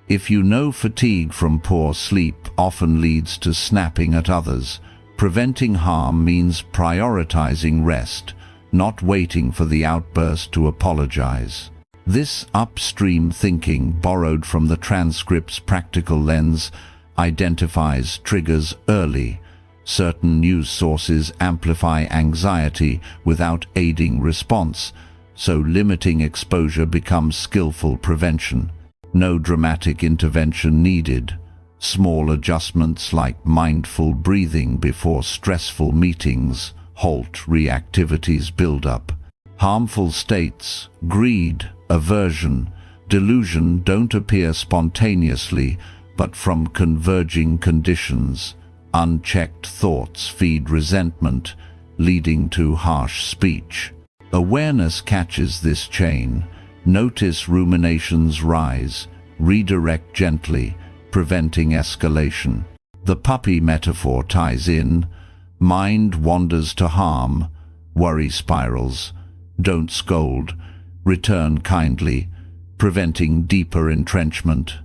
If you know fatigue from poor sleep often leads to snapping at others, preventing harm means prioritizing rest, not waiting for the outburst to apologize. This upstream thinking, borrowed from the transcript's practical lens, identifies triggers early. Certain news sources amplify anxiety without aiding response, so limiting exposure becomes skillful prevention. No dramatic intervention needed. Small adjustments like mindful breathing before stressful meetings halt reactivity's buildup. Harmful states, greed, aversion, delusion don't appear spontaneously, but from converging conditions. Unchecked thoughts feed resentment, leading to harsh speech. Awareness catches this chain. Notice ruminations rise, redirect gently, preventing escalation. The puppy metaphor ties in. Mind wanders to harm, worry spirals. Don't scold, return kindly, preventing deeper entrenchment.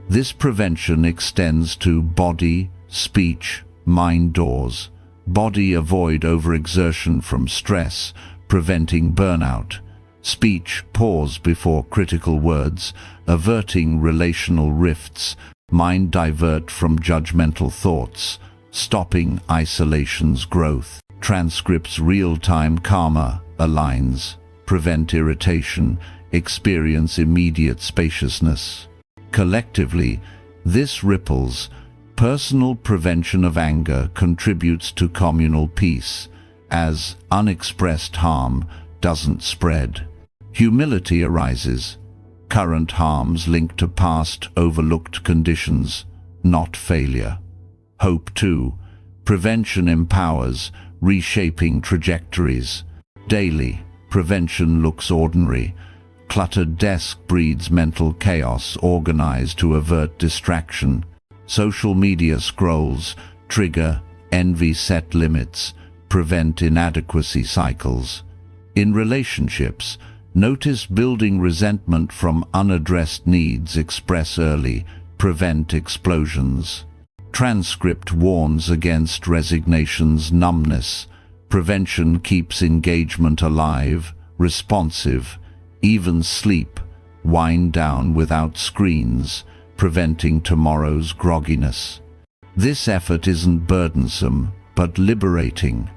This prevention extends to body, speech, mind doors. Body, avoid overexertion from stress, preventing burnout. Speech, pause before critical words, averting relational rifts. Mind, divert from judgmental thoughts, stopping isolation's growth. Transcripts real-time karma aligns, prevent irritation, experience immediate spaciousness. Collectively, this ripples. Personal prevention of anger contributes to communal peace, as unexpressed harm doesn't spread. Humility arises. Current harms linked to past overlooked conditions, not failure. Hope too. Prevention empowers, reshaping trajectories. Daily, prevention looks ordinary. Cluttered desk breeds mental chaos, organized to avert distraction. Social media scrolls trigger envy, set limits, prevent inadequacy cycles. In relationships, notice building resentment from unaddressed needs, express early, prevent explosions. Transcript warns against resignation's numbness. Prevention keeps engagement alive, responsive. Even sleep, wind down without screens, preventing tomorrow's grogginess. This effort isn't burdensome, but liberating.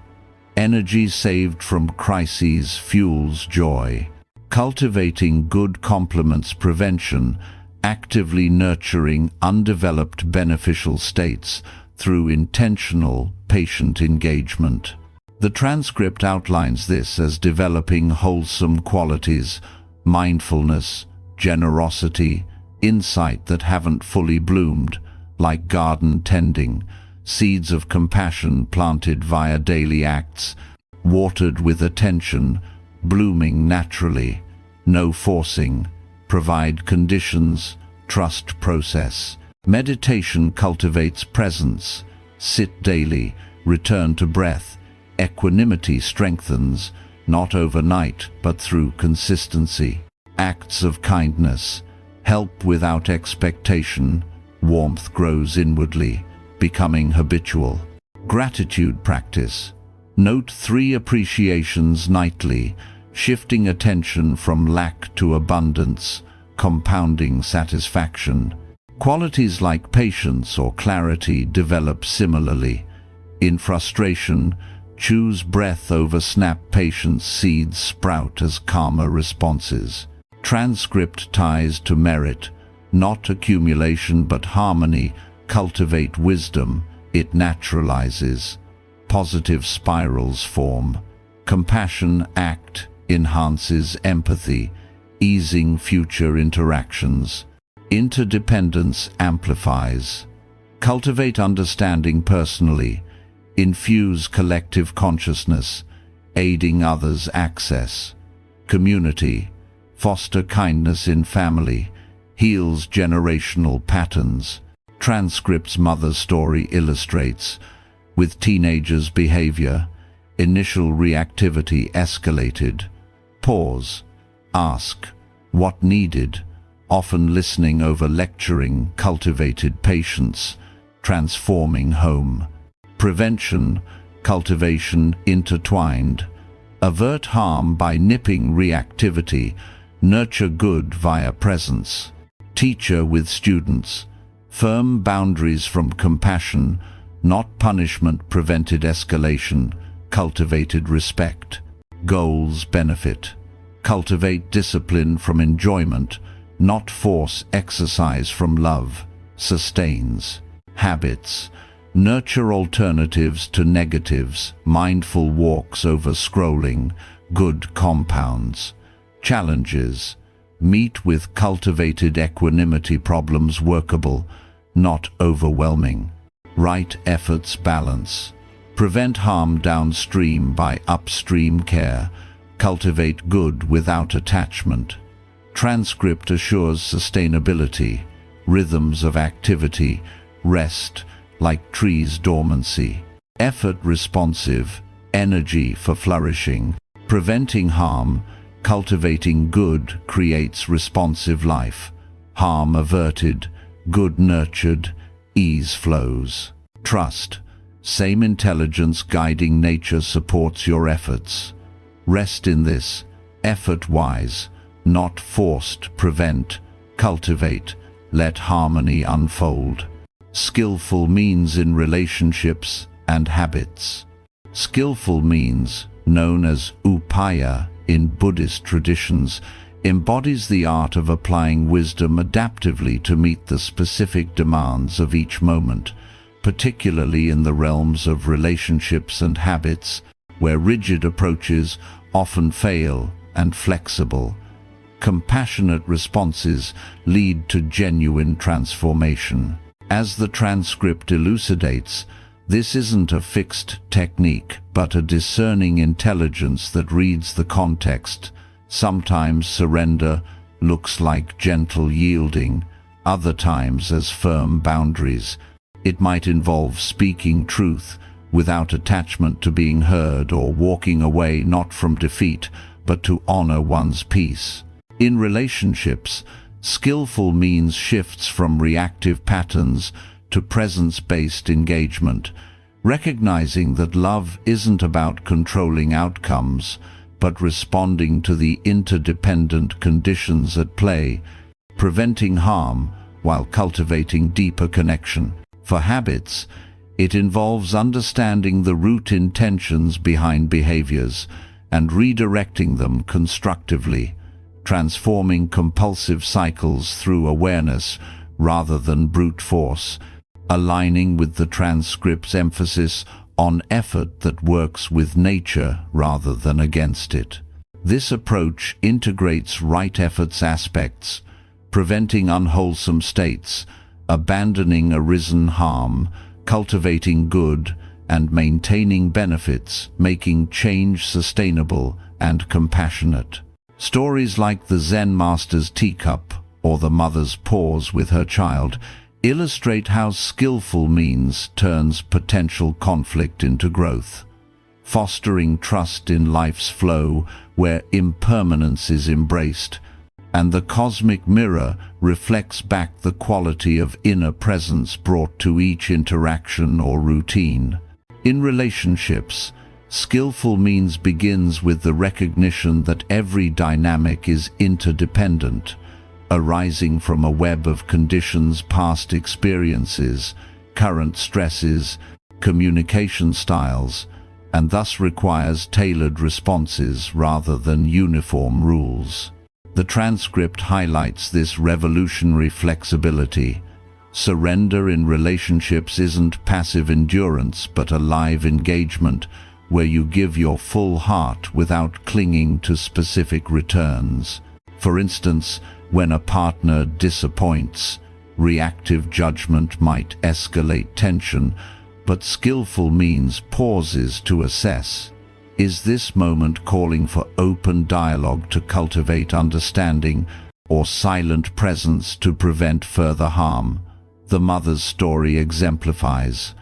Energy saved from crises fuels joy. Cultivating good complements prevention, actively nurturing undeveloped beneficial states through intentional, patient engagement. The transcript outlines this as developing wholesome qualities, mindfulness, generosity, insight that haven't fully bloomed, like garden tending, seeds of compassion planted via daily acts, watered with attention, blooming naturally, no forcing, provide conditions, trust process. Meditation cultivates presence, sit daily, return to breath. Equanimity strengthens, not overnight, but through consistency. Acts of kindness, help without expectation, Warmth grows inwardly, becoming habitual. Gratitude practice. Note 3 appreciations nightly, shifting attention from lack to abundance, compounding satisfaction. Qualities like patience or clarity develop similarly. In frustration, choose breath over snap. Patience seeds sprout as calmer responses. Transcript ties to merit, not accumulation but harmony. Cultivate wisdom, it naturalizes. Positive spirals form. Compassion act enhances empathy, easing future interactions. Interdependence amplifies. Cultivate understanding personally. Infuse collective consciousness, aiding others' access. Community. Foster kindness in family. Heals generational patterns. Transcript's mother story illustrates. With teenagers' behavior, initial reactivity escalated. Pause. Ask. What needed? Often listening over lecturing cultivated patience, transforming home. Prevention, cultivation intertwined. Avert harm by nipping reactivity, nurture good via presence. Teacher with students. Firm boundaries from compassion, not punishment, prevented escalation, cultivated respect. Goals benefit. Cultivate discipline from enjoyment, not force exercise from love. Sustains. Habits. Nurture alternatives to negatives, mindful walks over scrolling, good compounds. Challenges. Meet with cultivated equanimity, problems workable, not overwhelming. Right efforts balance. Prevent harm downstream by upstream care. Cultivate good without attachment. Transcript assures sustainability. Rhythms of activity. Rest, like trees' dormancy. Effort responsive. Energy for flourishing. Preventing harm. Cultivating good creates responsive life. Harm averted. Good nurtured. Ease flows. Trust. Same intelligence guiding nature supports your efforts. Rest in this. Effort-wise, not forced. Prevent. Cultivate. Let harmony unfold. Skillful means in relationships and habits. Skillful means, known as upaya in Buddhist traditions, embodies the art of applying wisdom adaptively to meet the specific demands of each moment, particularly in the realms of relationships and habits, where rigid approaches often fail, and flexible, compassionate responses lead to genuine transformation. As the transcript elucidates, this isn't a fixed technique, but a discerning intelligence that reads the context. Sometimes surrender looks like gentle yielding, other times as firm boundaries. It might involve speaking truth without attachment to being heard, or walking away not from defeat, but to honor one's peace. In relationships, skillful means shifts from reactive patterns to presence-based engagement, recognizing that love isn't about controlling outcomes, but responding to the interdependent conditions at play, preventing harm while cultivating deeper connection. For habits, it involves understanding the root intentions behind behaviors and redirecting them constructively, transforming compulsive cycles through awareness rather than brute force, aligning with the transcript's emphasis on effort that works with nature rather than against it. This approach integrates right effort's aspects, preventing unwholesome states, abandoning arisen harm, cultivating good, and maintaining benefits, making change sustainable and compassionate. Stories like the Zen master's teacup or the mother's pause with her child illustrate how skillful means turns potential conflict into growth, fostering trust in life's flow where impermanence is embraced. and the cosmic mirror reflects back the quality of inner presence brought to each interaction or routine. In relationships, skillful means begins with the recognition that every dynamic is interdependent, arising from a web of conditions, past experiences, current stresses, communication styles, and thus requires tailored responses rather than uniform rules. The transcript highlights this revolutionary flexibility. Surrender in relationships isn't passive endurance but a live engagement where you give your full heart without clinging to specific returns. For instance, when a partner disappoints, reactive judgment might escalate tension, but skillful means pauses to assess. Is this moment calling for open dialogue to cultivate understanding, or silent presence to prevent further harm? The mother's story exemplifies.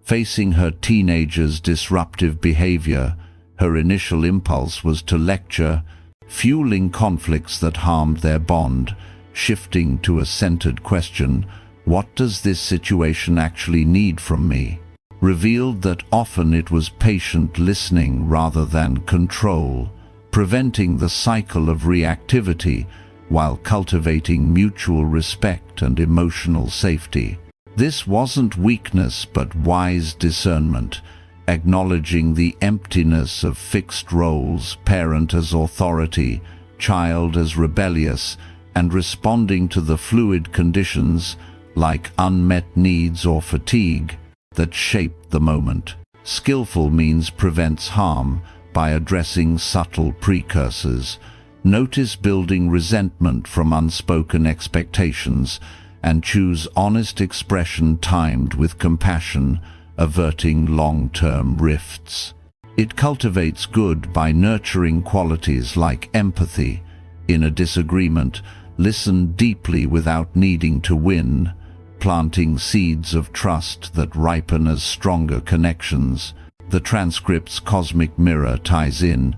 Facing her teenager's disruptive behavior, her initial impulse was to lecture, fueling conflicts that harmed their bond. Shifting to a centered question, what does this situation actually need from me? Revealed that often it was patient listening rather than control, preventing the cycle of reactivity while cultivating mutual respect and emotional safety. This wasn't weakness but wise discernment, acknowledging the emptiness of fixed roles, parent as authority, child as rebellious, and responding to the fluid conditions, like unmet needs or fatigue, that shape the moment. Skillful means prevents harm by addressing subtle precursors. Notice building resentment from unspoken expectations, and choose honest expression timed with compassion, averting long-term rifts. It cultivates good by nurturing qualities like empathy. In a disagreement, listen deeply without needing to win, planting seeds of trust that ripen as stronger connections. The transcript's cosmic mirror ties in.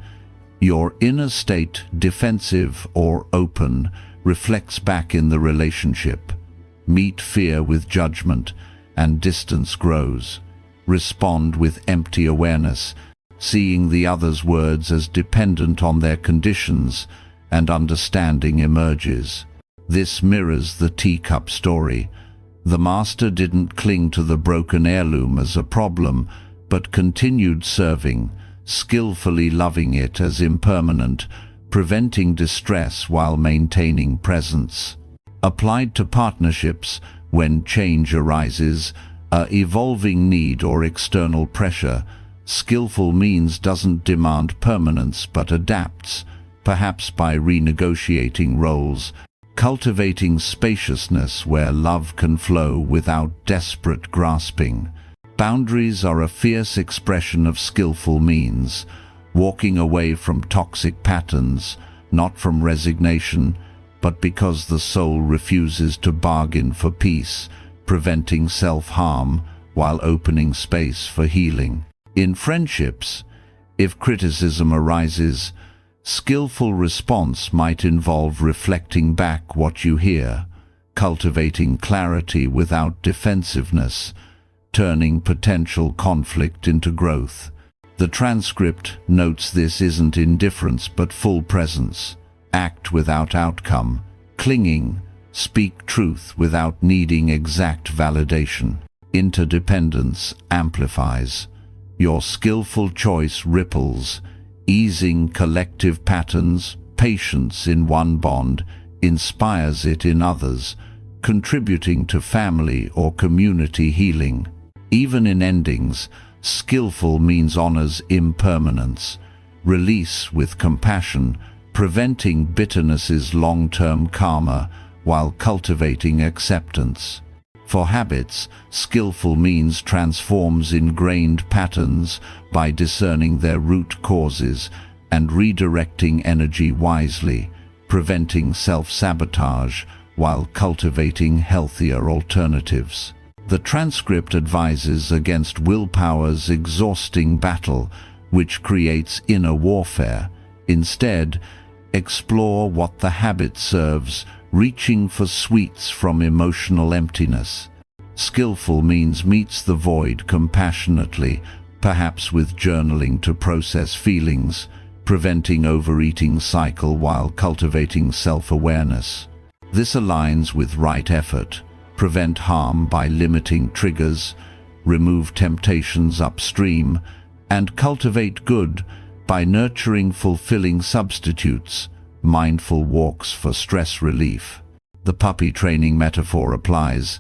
Your inner state, defensive or open, reflects back in the relationship. Meet fear with judgment, and distance grows. Respond with empty awareness, seeing the other's words as dependent on their conditions, and understanding emerges. This mirrors the teacup story. The master didn't cling to the broken heirloom as a problem, but continued serving, skillfully loving it as impermanent, preventing distress while maintaining presence. Applied to partnerships, when change arises, a evolving need or external pressure, skillful means doesn't demand permanence but adapts, perhaps by renegotiating roles, cultivating spaciousness where love can flow without desperate grasping. Boundaries are a fierce expression of skillful means, walking away from toxic patterns, not from resignation, but because the soul refuses to bargain for peace, preventing self-harm while opening space for healing. In friendships, if criticism arises, skillful response might involve reflecting back what you hear, cultivating clarity without defensiveness, turning potential conflict into growth. The transcript notes this isn't indifference but full presence. Act without outcome, clinging, speak truth without needing exact validation. Interdependence amplifies. Your skillful choice ripples, easing collective patterns. Patience in one bond inspires it in others, contributing to family or community healing. Even in endings, skillful means honors impermanence, release with compassion, preventing bitterness's long-term karma while cultivating acceptance. For habits, skillful means transforms ingrained patterns by discerning their root causes and redirecting energy wisely, preventing self-sabotage while cultivating healthier alternatives. The transcript advises against willpower's exhausting battle, which creates inner warfare. Instead, Explore what the habit serves, reaching for sweets from emotional emptiness. Skillful means meets the void compassionately, perhaps with journaling to process feelings, preventing overeating cycle while cultivating self-awareness. This aligns with right effort. Prevent harm by limiting triggers, remove temptations upstream, and cultivate good by nurturing fulfilling substitutes, mindful walks for stress relief. The puppy training metaphor applies.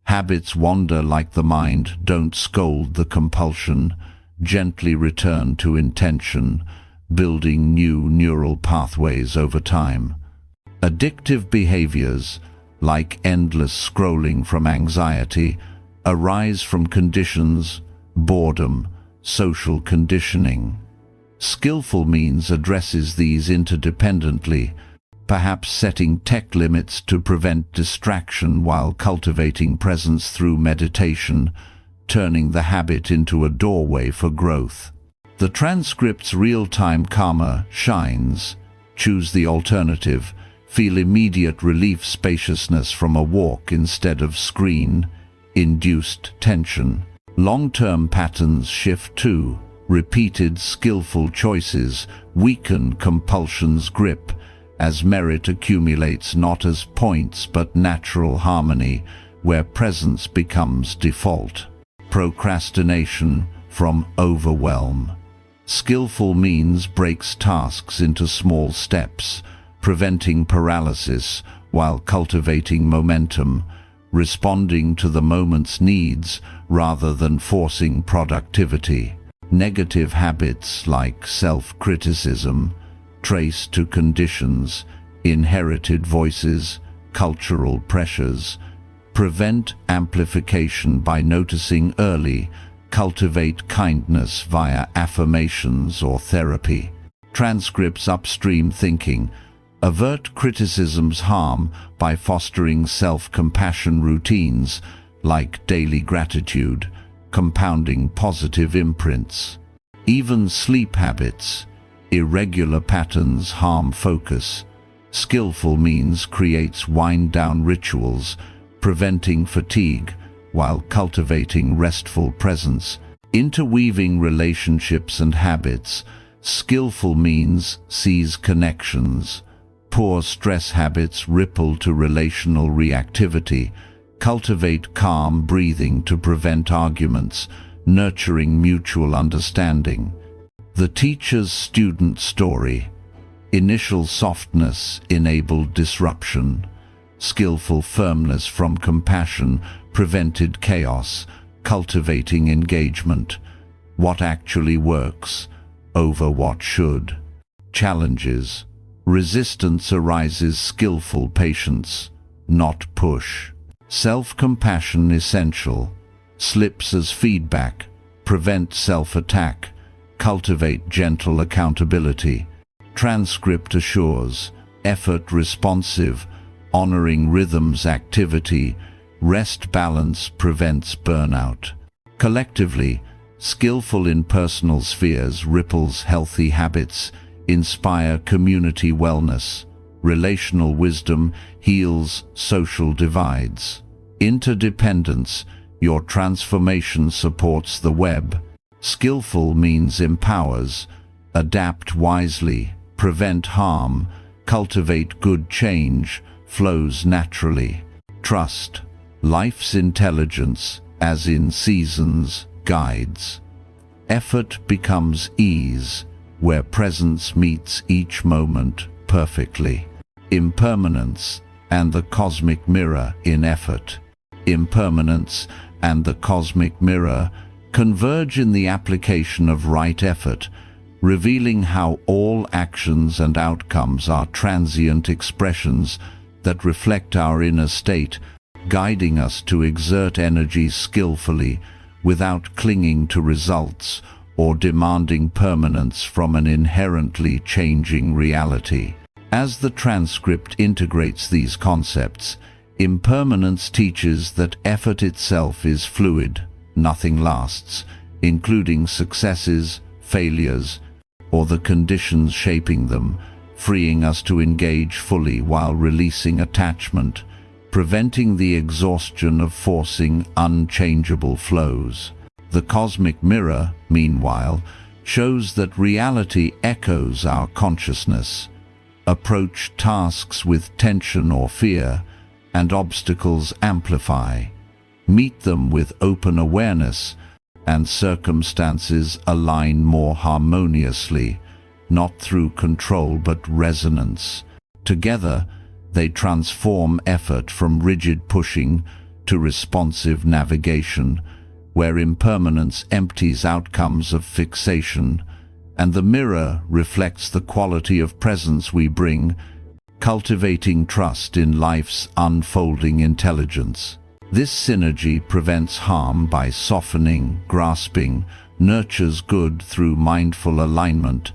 Habits wander like the mind, don't scold the compulsion, gently return to intention, building new neural pathways over time. Addictive behaviors, like endless scrolling from anxiety, arise from conditions, boredom, social conditioning. Skillful means addresses these interdependently, perhaps setting tech limits to prevent distraction while cultivating presence through meditation, turning the habit into a doorway for growth. The transcript's real-time karma shines. Choose the alternative. Feel immediate relief, spaciousness from a walk instead of screen-induced tension. Long-term patterns shift too. Repeated skillful choices weaken compulsion's grip, as merit accumulates not as points but natural harmony, where presence becomes default. Procrastination from overwhelm. Skillful means breaks tasks into small steps, preventing paralysis while cultivating momentum, responding to the moment's needs rather than forcing productivity. Negative habits like self-criticism trace to conditions, inherited voices, cultural pressures. Prevent amplification by noticing early. Cultivate kindness via affirmations or therapy. Transcripts upstream thinking. Avert criticism's harm by fostering self-compassion routines like daily gratitude, compounding positive imprints. Even sleep habits. Irregular patterns harm focus. Skillful means creates wind-down rituals, preventing fatigue while cultivating restful presence. Interweaving relationships and habits. Skillful means sees connections. Poor stress habits ripple to relational reactivity. Cultivate calm breathing to prevent arguments, nurturing mutual understanding. The teacher's student story. Initial softness enabled disruption. Skillful firmness from compassion prevented chaos, cultivating engagement. What actually works over what should. Challenges. Resistance arises. Skillful patience, not push. Self-compassion essential. Slips as feedback. Prevent self-attack. Cultivate gentle accountability. Transcript assures. Effort responsive. Honoring rhythms activity. Rest balance prevents burnout. Collectively, skillful in personal spheres ripples healthy habits, inspire community wellness. Relational wisdom heals social divides. Interdependence, your transformation supports the web. Skillful means empowers. Adapt wisely, prevent harm, cultivate good change, flows naturally. Trust, life's intelligence, as in seasons, guides. Effort becomes ease, where presence meets each moment perfectly. Impermanence and the cosmic mirror in effort. Impermanence and the cosmic mirror converge in the application of right effort, revealing how all actions and outcomes are transient expressions that reflect our inner state, guiding us to exert energy skillfully without clinging to results or demanding permanence from an inherently changing reality. As the transcript integrates these concepts, impermanence teaches that effort itself is fluid, nothing lasts, including successes, failures, or the conditions shaping them, freeing us to engage fully while releasing attachment, preventing the exhaustion of forcing unchangeable flows. The cosmic mirror, meanwhile, shows that reality echoes our consciousness. Approach tasks with tension or fear, and obstacles amplify. Meet them with open awareness, and circumstances align more harmoniously, not through control but resonance. Together, they transform effort from rigid pushing to responsive navigation, where impermanence empties outcomes of fixation, and the mirror reflects the quality of presence we bring, cultivating trust in life's unfolding intelligence. This synergy prevents harm by softening, grasping, nurtures good through mindful alignment,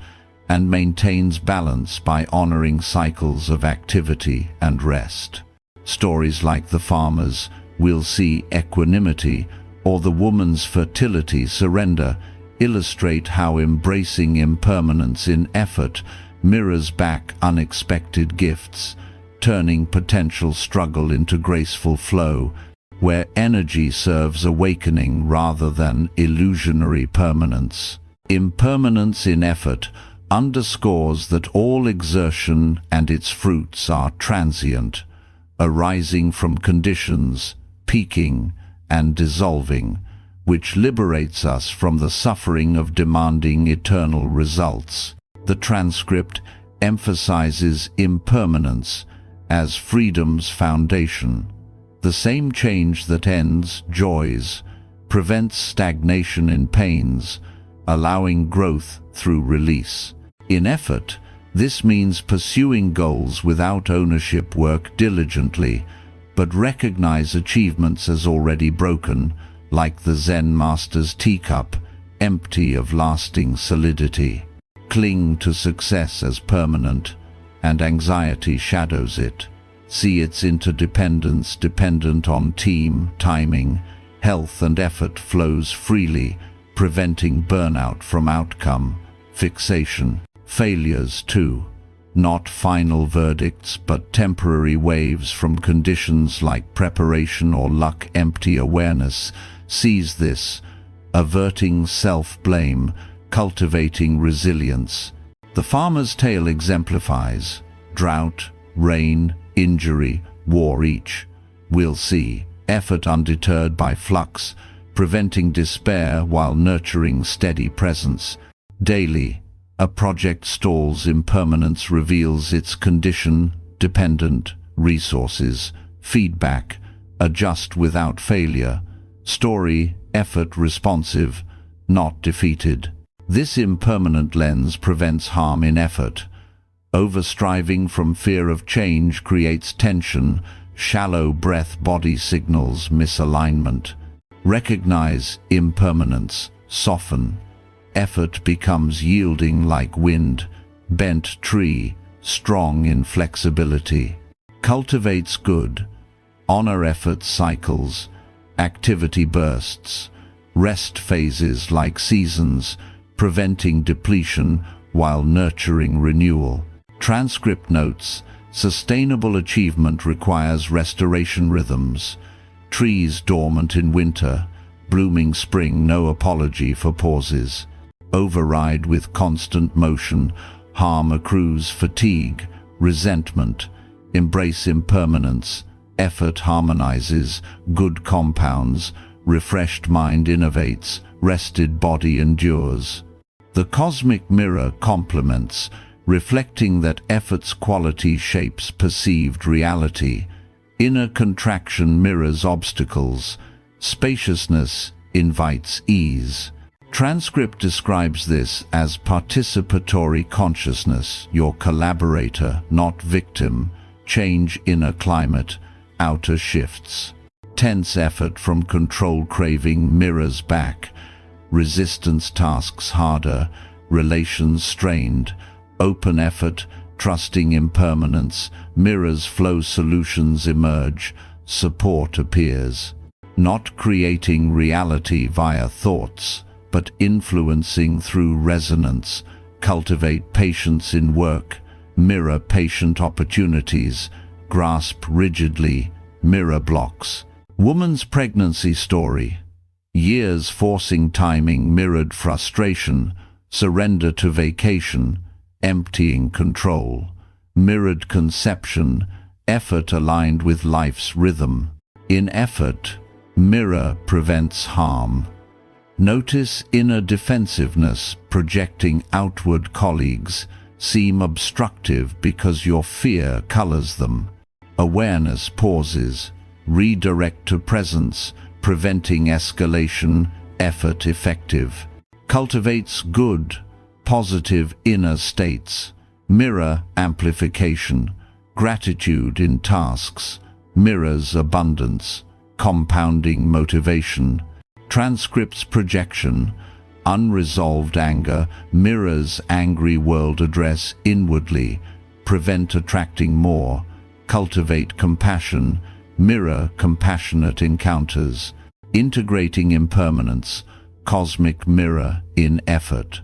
and maintains balance by honoring cycles of activity and rest. Stories like the farmer's "We'll see equanimity" or the woman's fertility surrender illustrate how embracing impermanence in effort mirrors back unexpected gifts, turning potential struggle into graceful flow, where energy serves awakening rather than illusionary permanence. Impermanence in effort underscores that all exertion and its fruits are transient, arising from conditions, peaking and dissolving, which liberates us from the suffering of demanding eternal results. The transcript emphasizes impermanence as freedom's foundation. The same change that ends joys prevents stagnation in pains, allowing growth through release. In effort, this means pursuing goals without ownership, work diligently, but recognize achievements as already broken, like the Zen master's teacup, empty of lasting solidity. Cling to success as permanent, and anxiety shadows it. See its interdependence dependent on team, timing, health and effort flows freely, preventing burnout from outcome, fixation. Failures too, not final verdicts but temporary waves from conditions like preparation or luck. Empty awareness sees this, averting self-blame, cultivating resilience. The farmer's tale exemplifies drought, rain, injury, war each. We'll see effort undeterred by flux, preventing despair while nurturing steady presence. Daily, a project stalls, impermanence reveals its condition, dependent, resources, feedback, adjust without failure. Story, effort responsive, not defeated. This impermanent lens prevents harm in effort. Overstriving from fear of change creates tension, shallow breath body signals misalignment. Recognize impermanence, soften. Effort becomes yielding like wind, bent tree, strong in flexibility. Cultivates good. Honor effort cycles, activity bursts, rest phases like seasons, preventing depletion while nurturing renewal. Transcript notes, sustainable achievement requires restoration rhythms. Trees dormant in winter, blooming spring, no apology for pauses. Override with constant motion, harm accrues fatigue, resentment. Embrace impermanence, effort harmonizes, good compounds, refreshed mind innovates, rested body endures. The cosmic mirror complements, reflecting that effort's quality shapes perceived reality. Inner contraction mirrors obstacles, spaciousness invites ease. Transcript describes this as participatory consciousness, your collaborator, not victim. Change inner climate, outer shifts. Tense effort from control craving mirrors back. Resistance tasks harder, relations strained. Open effort, trusting impermanence, mirrors flow solutions emerge, support appears. Not creating reality via thoughts, but influencing through resonance. Cultivate patience in work, mirror patient opportunities, grasp rigidly, mirror blocks. Woman's pregnancy story. Years forcing timing, mirrored frustration, surrender to vacation, emptying control. Mirrored conception, effort aligned with life's rhythm. In effort, mirror prevents harm. Notice inner defensiveness projecting outward. Colleagues seem obstructive because your fear colors them. Awareness pauses, redirect to presence, preventing escalation. Effort effective. Cultivates good, positive inner states. Mirror amplification. Gratitude in tasks. Mirrors abundance, compounding motivation. Transcripts projection. Unresolved anger. Mirrors angry world. Address inwardly, prevent attracting more. Cultivate compassion. Mirror compassionate encounters. Integrating impermanence. Cosmic mirror in effort.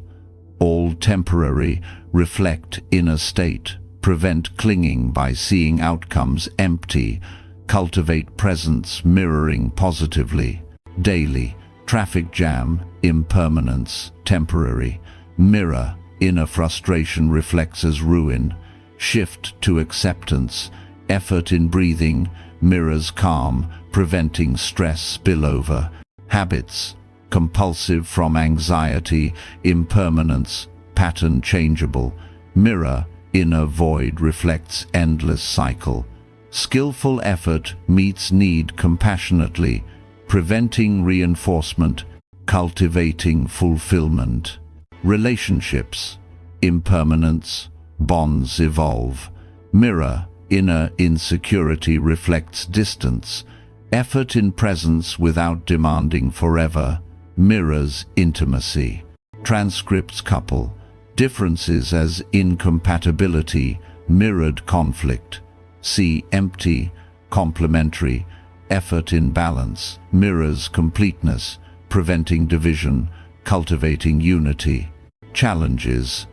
All temporary, reflect inner state. Prevent clinging by seeing outcomes empty. Cultivate presence, mirroring positively. Daily, traffic jam, impermanence, temporary. Mirror, inner frustration reflects as ruin. Shift to acceptance. Effort in breathing, mirrors calm, preventing stress spillover. Habits, compulsive from anxiety, impermanence, pattern changeable. Mirror, inner void reflects endless cycle. Skillful effort meets need compassionately, preventing reinforcement, cultivating fulfillment. Relationships, impermanence, bonds evolve. Mirror, inner insecurity reflects distance. Effort in presence without demanding forever. Mirrors intimacy. Transcripts couple. Differences as incompatibility, mirrored conflict. See empty, complementary. Effort in balance, mirrors completeness, preventing division, cultivating unity. Challenges,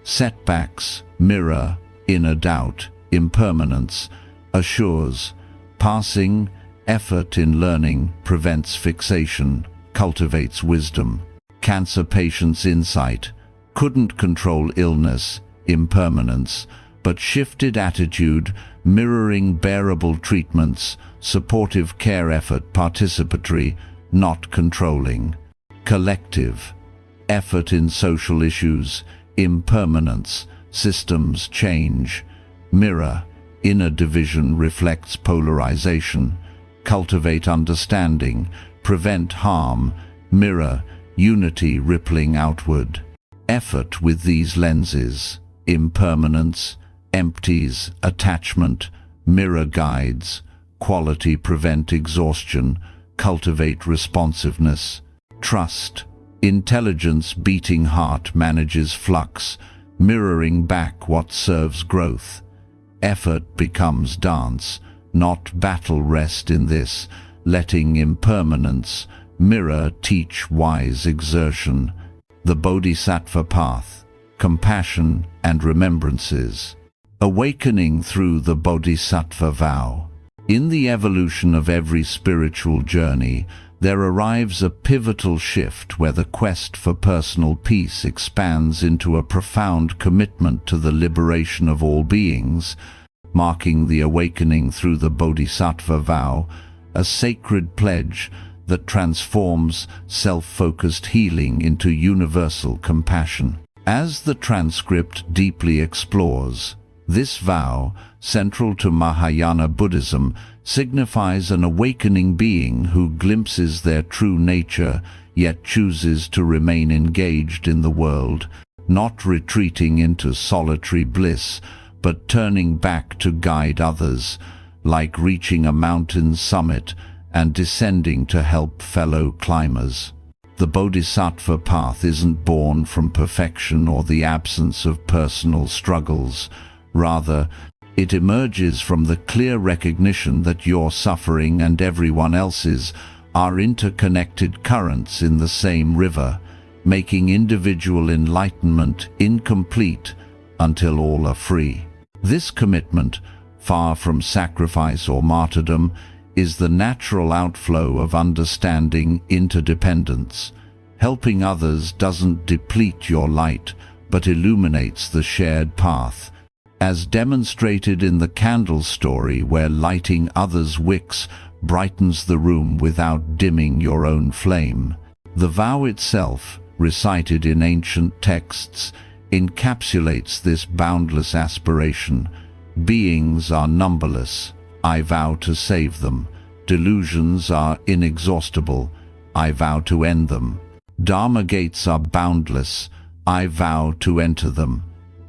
setbacks, mirror, inner doubt, impermanence, assures, passing. Effort in learning prevents fixation, cultivates wisdom. Cancer patient's insight, couldn't control illness, impermanence, but shifted attitude, mirroring bearable treatments, supportive care effort, participatory, not controlling. Collective, effort in social issues, impermanence, systems change. Mirror, inner division reflects polarization. Cultivate understanding, prevent harm. Mirror, unity rippling outward. Effort with these lenses, impermanence, empties, attachment. Mirror guides, quality prevent exhaustion, cultivate responsiveness. Trust, intelligence beating heart manages flux, mirroring back what serves growth. Effort becomes dance, not battle. Rest in this, letting impermanence, mirror teach wise exertion. The Bodhisattva path, compassion and remembrances. Awakening through the Bodhisattva vow. In the evolution of every spiritual journey, there arrives a pivotal shift where the quest for personal peace expands into a profound commitment to the liberation of all beings, marking the awakening through the Bodhisattva vow, a sacred pledge that transforms self-focused healing into universal compassion. As the transcript deeply explores, this vow, central to Mahayana Buddhism, signifies an awakening being who glimpses their true nature, yet chooses to remain engaged in the world, not retreating into solitary bliss, but turning back to guide others, like reaching a mountain summit and descending to help fellow climbers. The Bodhisattva path isn't born from perfection or the absence of personal struggles. Rather, it emerges from the clear recognition that your suffering and everyone else's are interconnected currents in the same river, making individual enlightenment incomplete until all are free. This commitment, far from sacrifice or martyrdom, is the natural outflow of understanding interdependence. Helping others doesn't deplete your light, but illuminates the shared path, as demonstrated in the candle story, where lighting others' wicks brightens the room without dimming your own flame. The vow itself, recited in ancient texts, encapsulates this boundless aspiration. Beings are numberless, I vow to save them. Delusions are inexhaustible, I vow to end them. Dharma gates are boundless, I vow to enter them.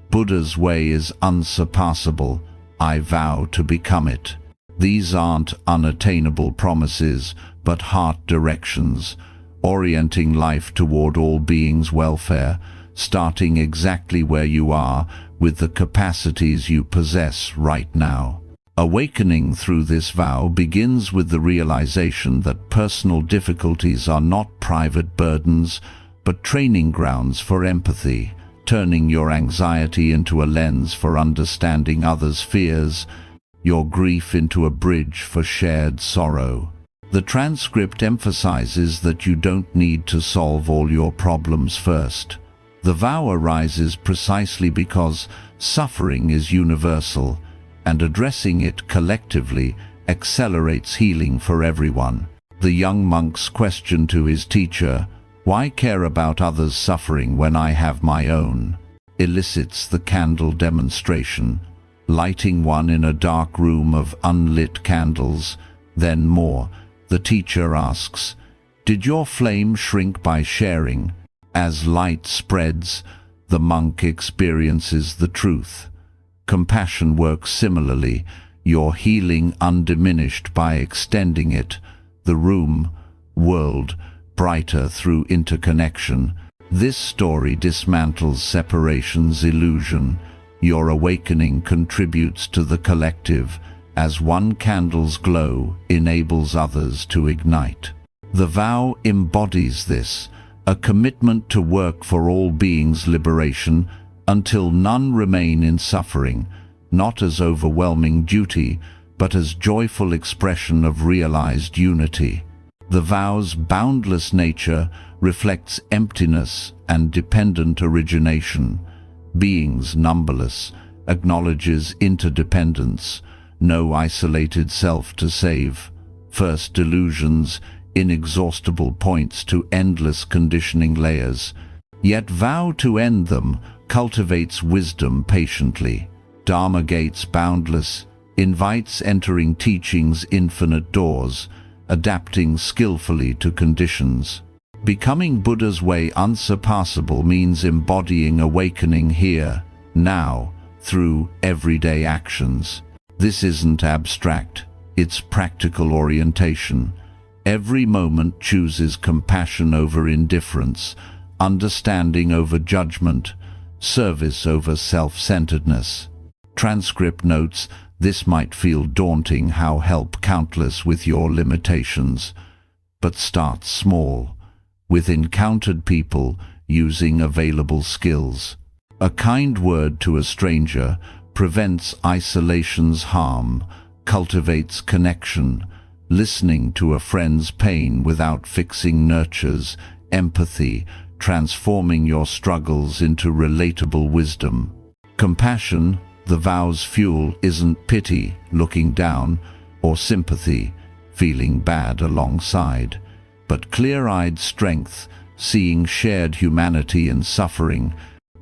Buddha's way is unsurpassable, I vow to become it. These aren't unattainable promises, but heart directions, orienting life toward all beings' welfare, starting exactly where you are with the capacities you possess right now. Awakening through this vow begins with the realization that personal difficulties are not private burdens, but training grounds for empathy, turning your anxiety into a lens for understanding others' fears, your grief into a bridge for shared sorrow. The transcript emphasizes that you don't need to solve all your problems first. The vow arises precisely because suffering is universal, and addressing it collectively accelerates healing for everyone. The young monk's question to his teacher, "Why care about others' suffering when I have my own?" elicits the candle demonstration, lighting one in a dark room of unlit candles. Then more, the teacher asks, "Did your flame shrink by sharing?" As light spreads, the monk experiences the truth. Compassion works similarly, your healing undiminished by extending it, the world, brighter through interconnection. This story dismantles separation's illusion. Your awakening contributes to the collective, as one candle's glow enables others to ignite. The vow embodies this, a commitment to work for all beings' liberation until none remain in suffering, not as overwhelming duty, but as joyful expression of realized unity. The vow's boundless nature reflects emptiness and dependent origination. Beings numberless, acknowledges interdependence, no isolated self to save. First delusions, inexhaustible points to endless conditioning layers. Yet vow to end them cultivates wisdom patiently. Dharma gates boundless, invites entering teaching's infinite doors, adapting skillfully to conditions. Becoming Buddha's way unsurpassable means embodying awakening here, now, through everyday actions. This isn't abstract, it's practical orientation. Every moment chooses compassion over indifference, understanding over judgment, service over self-centeredness. Transcript notes, this might feel daunting. How help countless with your limitations. But start small, with encountered people, using available skills. A kind word to a stranger prevents isolation's harm, cultivates connection. Listening to a friend's pain without fixing nurtures empathy, transforming your struggles into relatable wisdom. Compassion, the vow's fuel, isn't pity, looking down, or sympathy, feeling bad alongside, but clear-eyed strength, seeing shared humanity in suffering,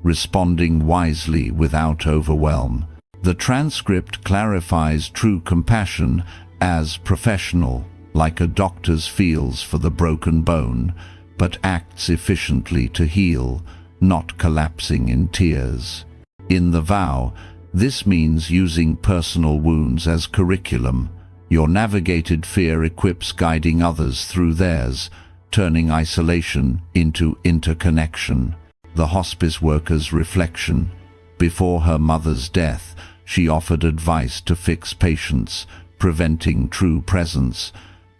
responding wisely without overwhelm. The transcript clarifies true compassion as professional, like a doctor's feels for the broken bone, but acts efficiently to heal, not collapsing in tears. In the vow, this means using personal wounds as curriculum. Your navigated fear equips guiding others through theirs, turning isolation into interconnection. The hospice worker's reflection. Before her mother's death, she offered advice to fix patients, preventing true presence.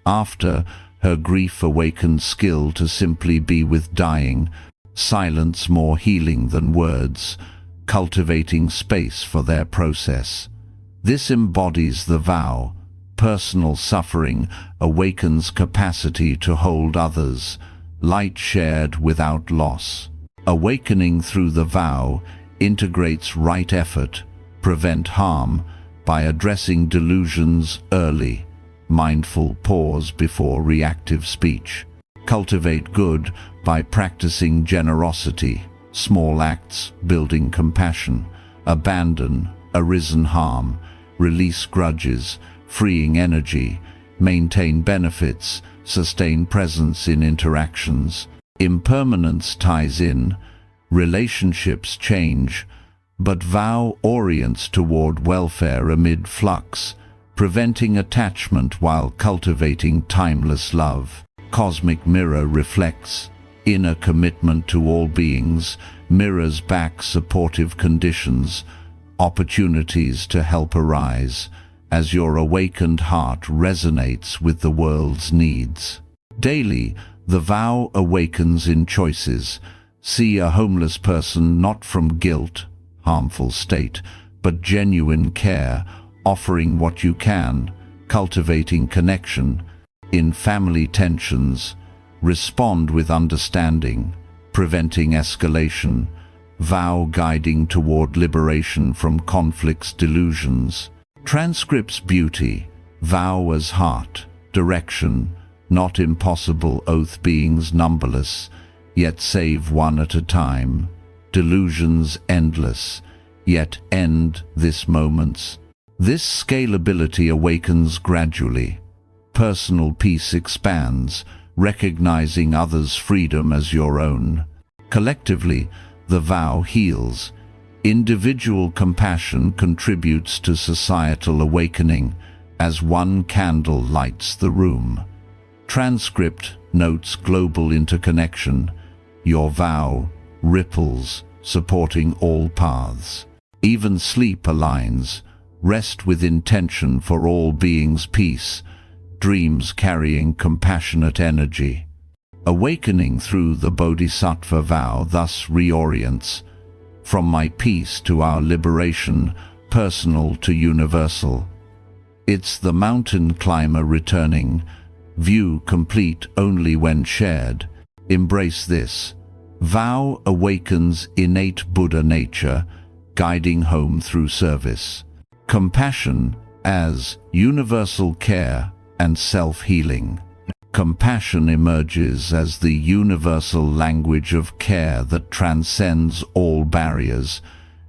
After, her grief awakened skill to simply be with dying, silence more healing than words. cultivating space for their process. This embodies the vow. Personal suffering awakens capacity to hold others, light shared without loss. Awakening through the vow integrates right effort, prevent harm by addressing delusions early, mindful pause before reactive speech. Cultivate good by practicing generosity, small acts building compassion. Abandon arisen harm, release grudges, freeing energy. Maintain benefits, sustain presence in interactions. Impermanence ties in, relationships change, but vow orients toward welfare amid flux, preventing attachment while cultivating timeless love. Cosmic mirror reflects inner commitment to all beings, mirrors back supportive conditions, opportunities to help arise, as your awakened heart resonates with the world's needs. Daily, the vow awakens in choices. See a homeless person not from guilt, harmful state, but genuine care, offering what you can, cultivating connection. In family tensions, respond with understanding, preventing escalation. Vow guiding toward liberation from conflict's delusions. Transcripts beauty, vow as heart, direction, not impossible oath beings numberless, yet save one at a time. Delusions endless, yet end this moments. This scalability awakens gradually. Personal peace expands, recognizing others' freedom as your own. Collectively, the vow heals. Individual compassion contributes to societal awakening as one candle lights the room. Transcript notes global interconnection. Your vow ripples, supporting all paths. Even sleep aligns, rest with intention for all beings' peace, dreams carrying compassionate energy. Awakening through the Bodhisattva vow thus reorients, from my peace to our liberation, personal to universal. It's the mountain climber returning, view complete only when shared. Embrace this. Vow awakens innate Buddha nature, guiding home through service. Compassion as universal care and self-healing. Compassion emerges as the universal language of care that transcends all barriers,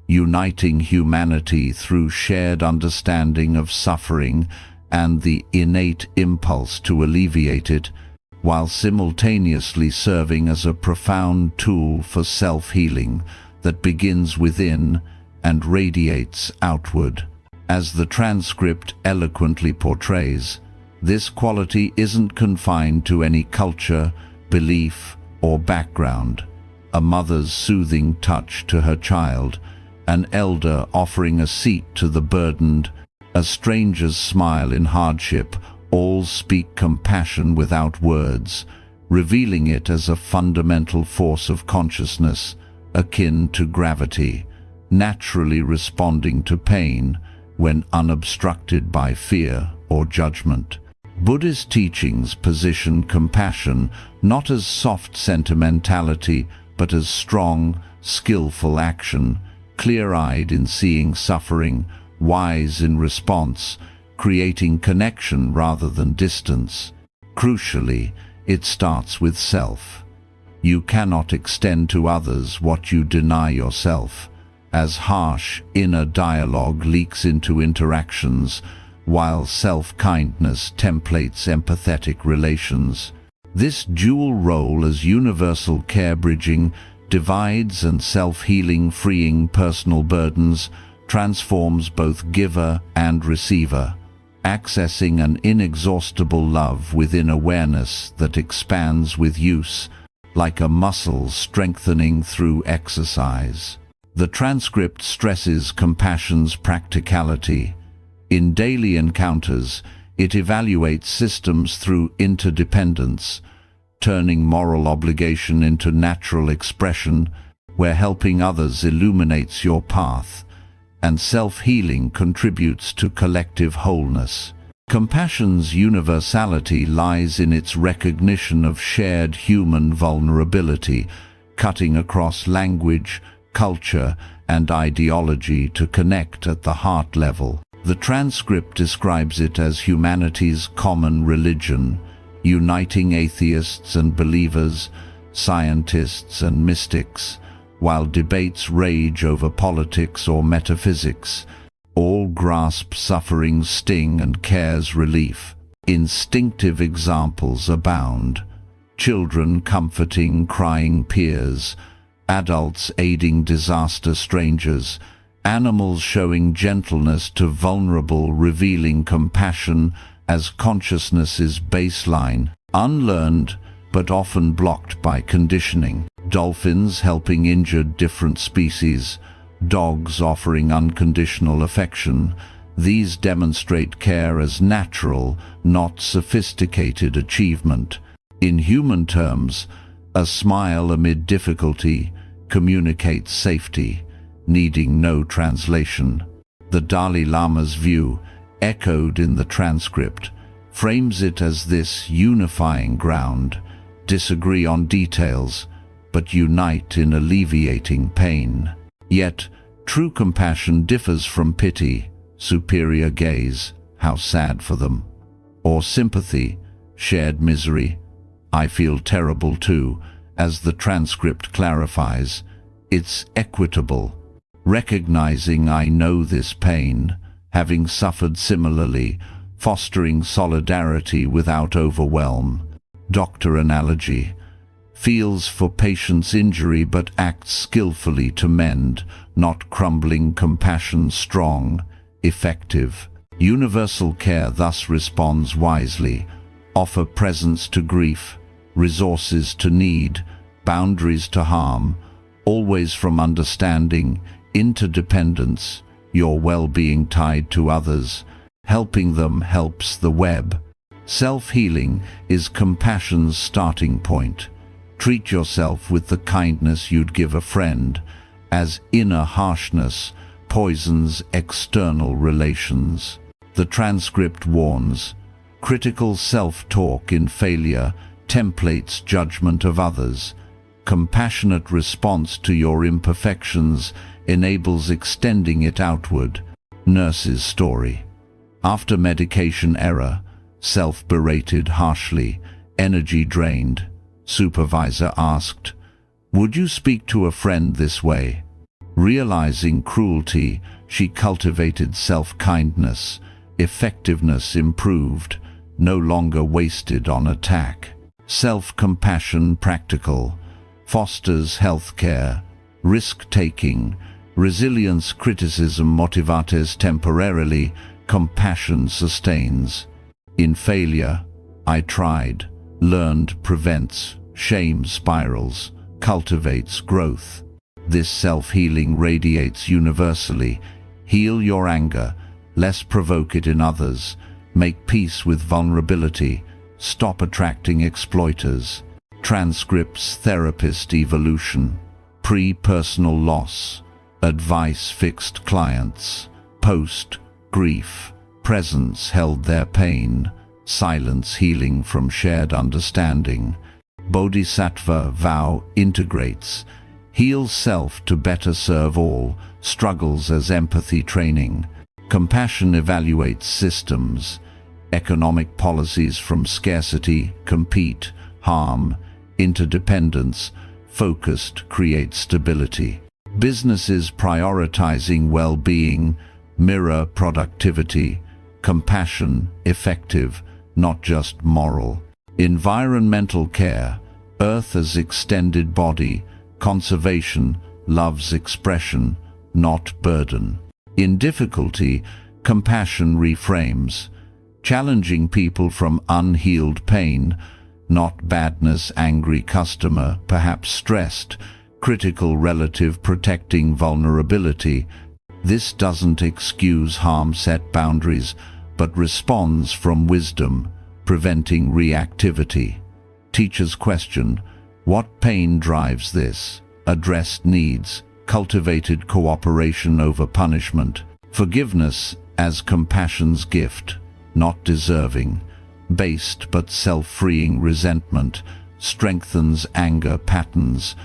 uniting humanity through shared understanding of suffering and the innate impulse to alleviate it, while simultaneously serving as a profound tool for self-healing that begins within and radiates outward. As the transcript eloquently portrays, this quality isn't confined to any culture, belief, or background. A mother's soothing touch to her child, an elder offering a seat to the burdened, a stranger's smile in hardship, all speak compassion without words, revealing it as a fundamental force of consciousness, akin to gravity, naturally responding to pain when unobstructed by fear or judgment. Buddhist teachings position compassion not as soft sentimentality, but as strong, skillful action, clear-eyed in seeing suffering, wise in response, creating connection rather than distance. Crucially, it starts with self. You cannot extend to others what you deny yourself, as harsh inner dialogue leaks into interactions, while self-kindness templates empathetic relations. This dual role as universal care bridging divides and self-healing, freeing personal burdens, transforms both giver and receiver, accessing an inexhaustible love within awareness that expands with use, like a muscle strengthening through exercise. The transcript stresses compassion's practicality. In daily encounters, it evaluates systems through interdependence, turning moral obligation into natural expression, where helping others illuminates your path, and self-healing contributes to collective wholeness. Compassion's universality lies in its recognition of shared human vulnerability, cutting across language, culture, and ideology to connect at the heart level. The transcript describes it as humanity's common religion, uniting atheists and believers, scientists and mystics, while debates rage over politics or metaphysics. All grasp suffering's sting and care's relief. Instinctive examples abound. Children comforting crying peers, adults aiding disaster strangers, animals showing gentleness to vulnerable, revealing compassion as consciousness's baseline, unlearned but often blocked by conditioning. Dolphins helping injured different species, dogs offering unconditional affection. These demonstrate care as natural, not sophisticated achievement. In human terms, a smile amid difficulty communicates safety, needing no translation. The Dalai Lama's view, echoed in the transcript, frames it as this unifying ground. Disagree on details, but unite in alleviating pain. Yet, true compassion differs from pity, superior gaze, how sad for them, or sympathy, shared misery, I feel terrible too. As the transcript clarifies, it's equitable, recognizing I know this pain, having suffered similarly, fostering solidarity without overwhelm. Doctor analogy, feels for patient's injury but acts skillfully to mend, not crumbling compassion strong, effective. Universal care thus responds wisely, offer presence to grief, resources to need, boundaries to harm, always from understanding, interdependence, your well-being tied to others. Helping them helps the web. Self-healing is compassion's starting point. Treat yourself with the kindness you'd give a friend, as inner harshness poisons external relations. The transcript warns, critical self-talk in failure templates judgment of others. Compassionate response to your imperfections enables extending it outward. Nurse's story. After medication error, self-berated harshly, energy drained, supervisor asked, "Would you speak to a friend this way?" Realizing cruelty, she cultivated self-kindness, effectiveness improved, no longer wasted on attack. Self-compassion practical, fosters healthcare, risk-taking, resilience criticism motivates temporarily, compassion sustains. In failure, I tried, learned prevents, shame spirals, cultivates growth. This self-healing radiates universally. Heal your anger, less provoke it in others, make peace with vulnerability, stop attracting exploiters. Transcripts therapist evolution, pre-personal loss, advice fixed clients, post-grief, presence held their pain, silence healing from shared understanding. Bodhisattva vow integrates, heals self to better serve all, struggles as empathy training. Compassion evaluates systems, economic policies from scarcity, compete, harm, interdependence, focused create stability. Businesses prioritizing well-being, mirror productivity, compassion, effective, not just moral. Environmental care, earth as extended body, conservation, love's expression, not burden. In difficulty, compassion reframes, challenging people from unhealed pain, not badness, angry customer, perhaps stressed, critical relative protecting vulnerability. This doesn't excuse harm, set boundaries, but responds from wisdom, preventing reactivity. Teacher's question, what pain drives this? addressed needs, cultivated cooperation over punishment, forgiveness as compassion's gift, not deserving, based but self-freeing resentment, strengthens anger patterns,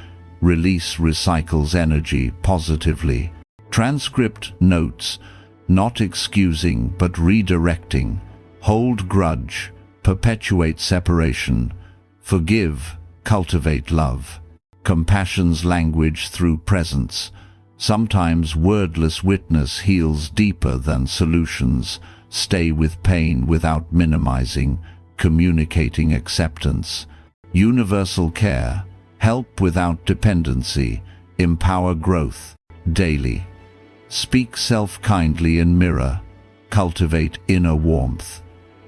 release recycles energy positively. Transcript notes, not excusing but redirecting, hold grudge, perpetuate separation, forgive, cultivate love. Compassion's language through presence. Sometimes wordless witness heals deeper than solutions. Stay with pain without minimizing, communicating acceptance. Universal care. Help without dependency. Empower growth. Daily. Speak self-kindly in mirror. Cultivate inner warmth.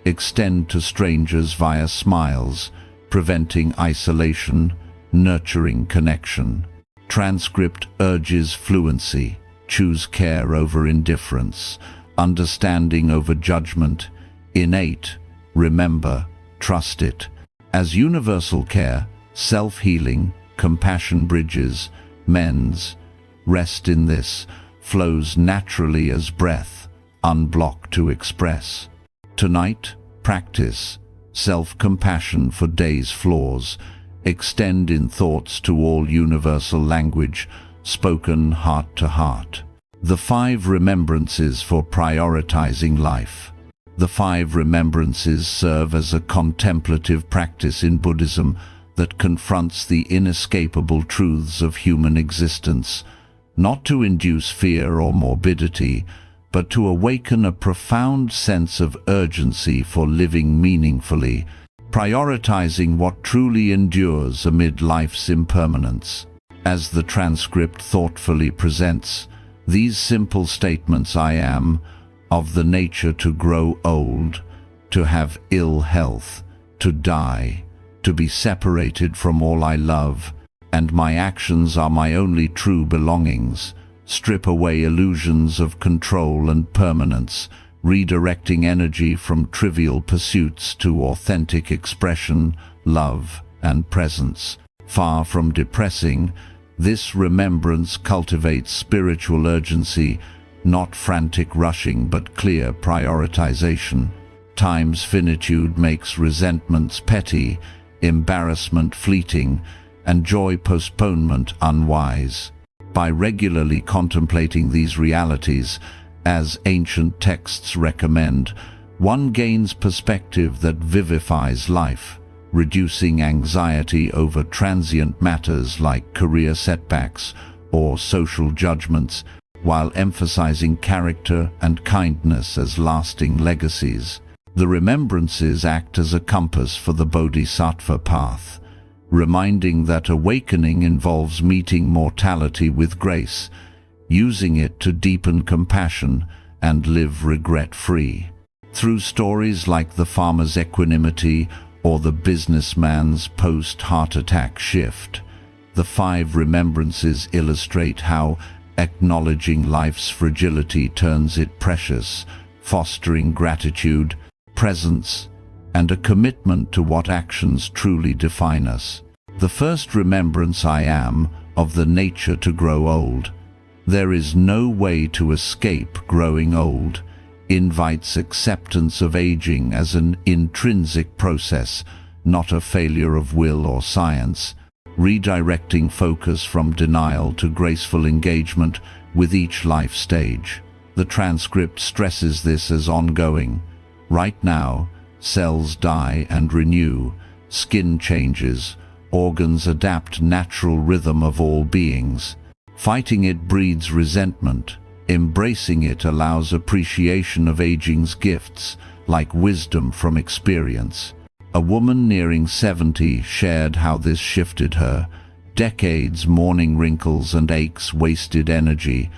Extend to strangers via smiles, preventing isolation, nurturing connection. Transcript urges fluency. Choose care over indifference, understanding over judgment. Innate. Remember, trust it. As universal care, self-healing, compassion bridges, mends. Rest in this, flows naturally as breath, unblocked to express. Tonight, practice self-compassion for day's flaws. Extend in thoughts to all universal language, spoken heart to heart. The 5 remembrances for prioritizing life. The 5 remembrances serve as a contemplative practice in Buddhism that confronts the inescapable truths of human existence, not to induce fear or morbidity, but to awaken a profound sense of urgency for living meaningfully, prioritizing what truly endures amid life's impermanence. As the transcript thoughtfully presents, these simple statements: I am of the nature to grow old, to have ill health, to die, to be separated from all I love, and my actions are my only true belongings, strip away illusions of control and permanence, redirecting energy from trivial pursuits to authentic expression, love, and presence. Far from depressing, this remembrance cultivates spiritual urgency, not frantic rushing but clear prioritization. Time's finitude makes resentments petty, embarrassment fleeting, and joy postponement unwise. By regularly contemplating these realities, as ancient texts recommend, one gains perspective that vivifies life, reducing anxiety over transient matters like career setbacks or social judgments, while emphasizing character and kindness as lasting legacies. The remembrances act as a compass for the Bodhisattva path, reminding that awakening involves meeting mortality with grace, using it to deepen compassion and live regret-free. Through stories like the farmer's equanimity or the businessman's post-heart attack shift, the 5 remembrances illustrate how acknowledging life's fragility turns it precious, fostering gratitude, presence, and a commitment to what actions truly define us. The first remembrance: I am of the nature to grow old. There is no way to escape growing old, invites acceptance of aging as an intrinsic process, not a failure of will or science, redirecting focus from denial to graceful engagement with each life stage. The transcript stresses this as ongoing. Right now, cells die and renew, skin changes, organs adapt natural rhythm of all beings. Fighting it breeds resentment. Embracing it allows appreciation of aging's gifts, like wisdom from experience. A woman nearing 70 shared how this shifted her. Decades mourning wrinkles and aches wasted energy.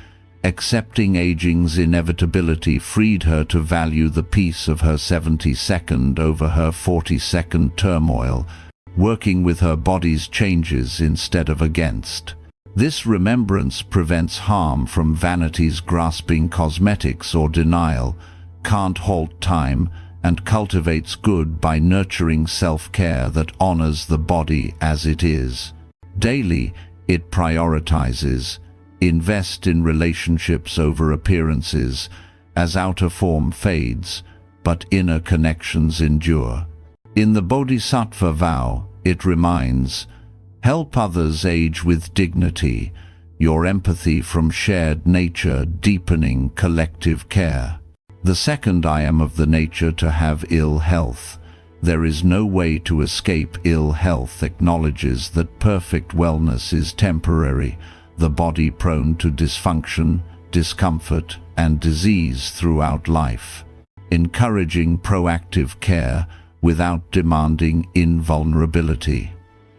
Accepting aging's inevitability freed her to value the peace of her 72nd over her 42nd turmoil, working with her body's changes instead of against. This remembrance prevents harm from vanity's grasping cosmetics or denial, can't halt time, and cultivates good by nurturing self-care that honors the body as it is. Daily, It prioritizes. Invest in relationships over appearances, as outer form fades, but inner connections endure. In the Bodhisattva vow, it reminds, help others age with dignity, your empathy from shared nature deepening collective care. The second I am of the nature to have ill health. There is no way to escape ill health acknowledges that perfect wellness is temporary, the body prone to dysfunction, discomfort, and disease throughout life. Encouraging proactive care without demanding invulnerability.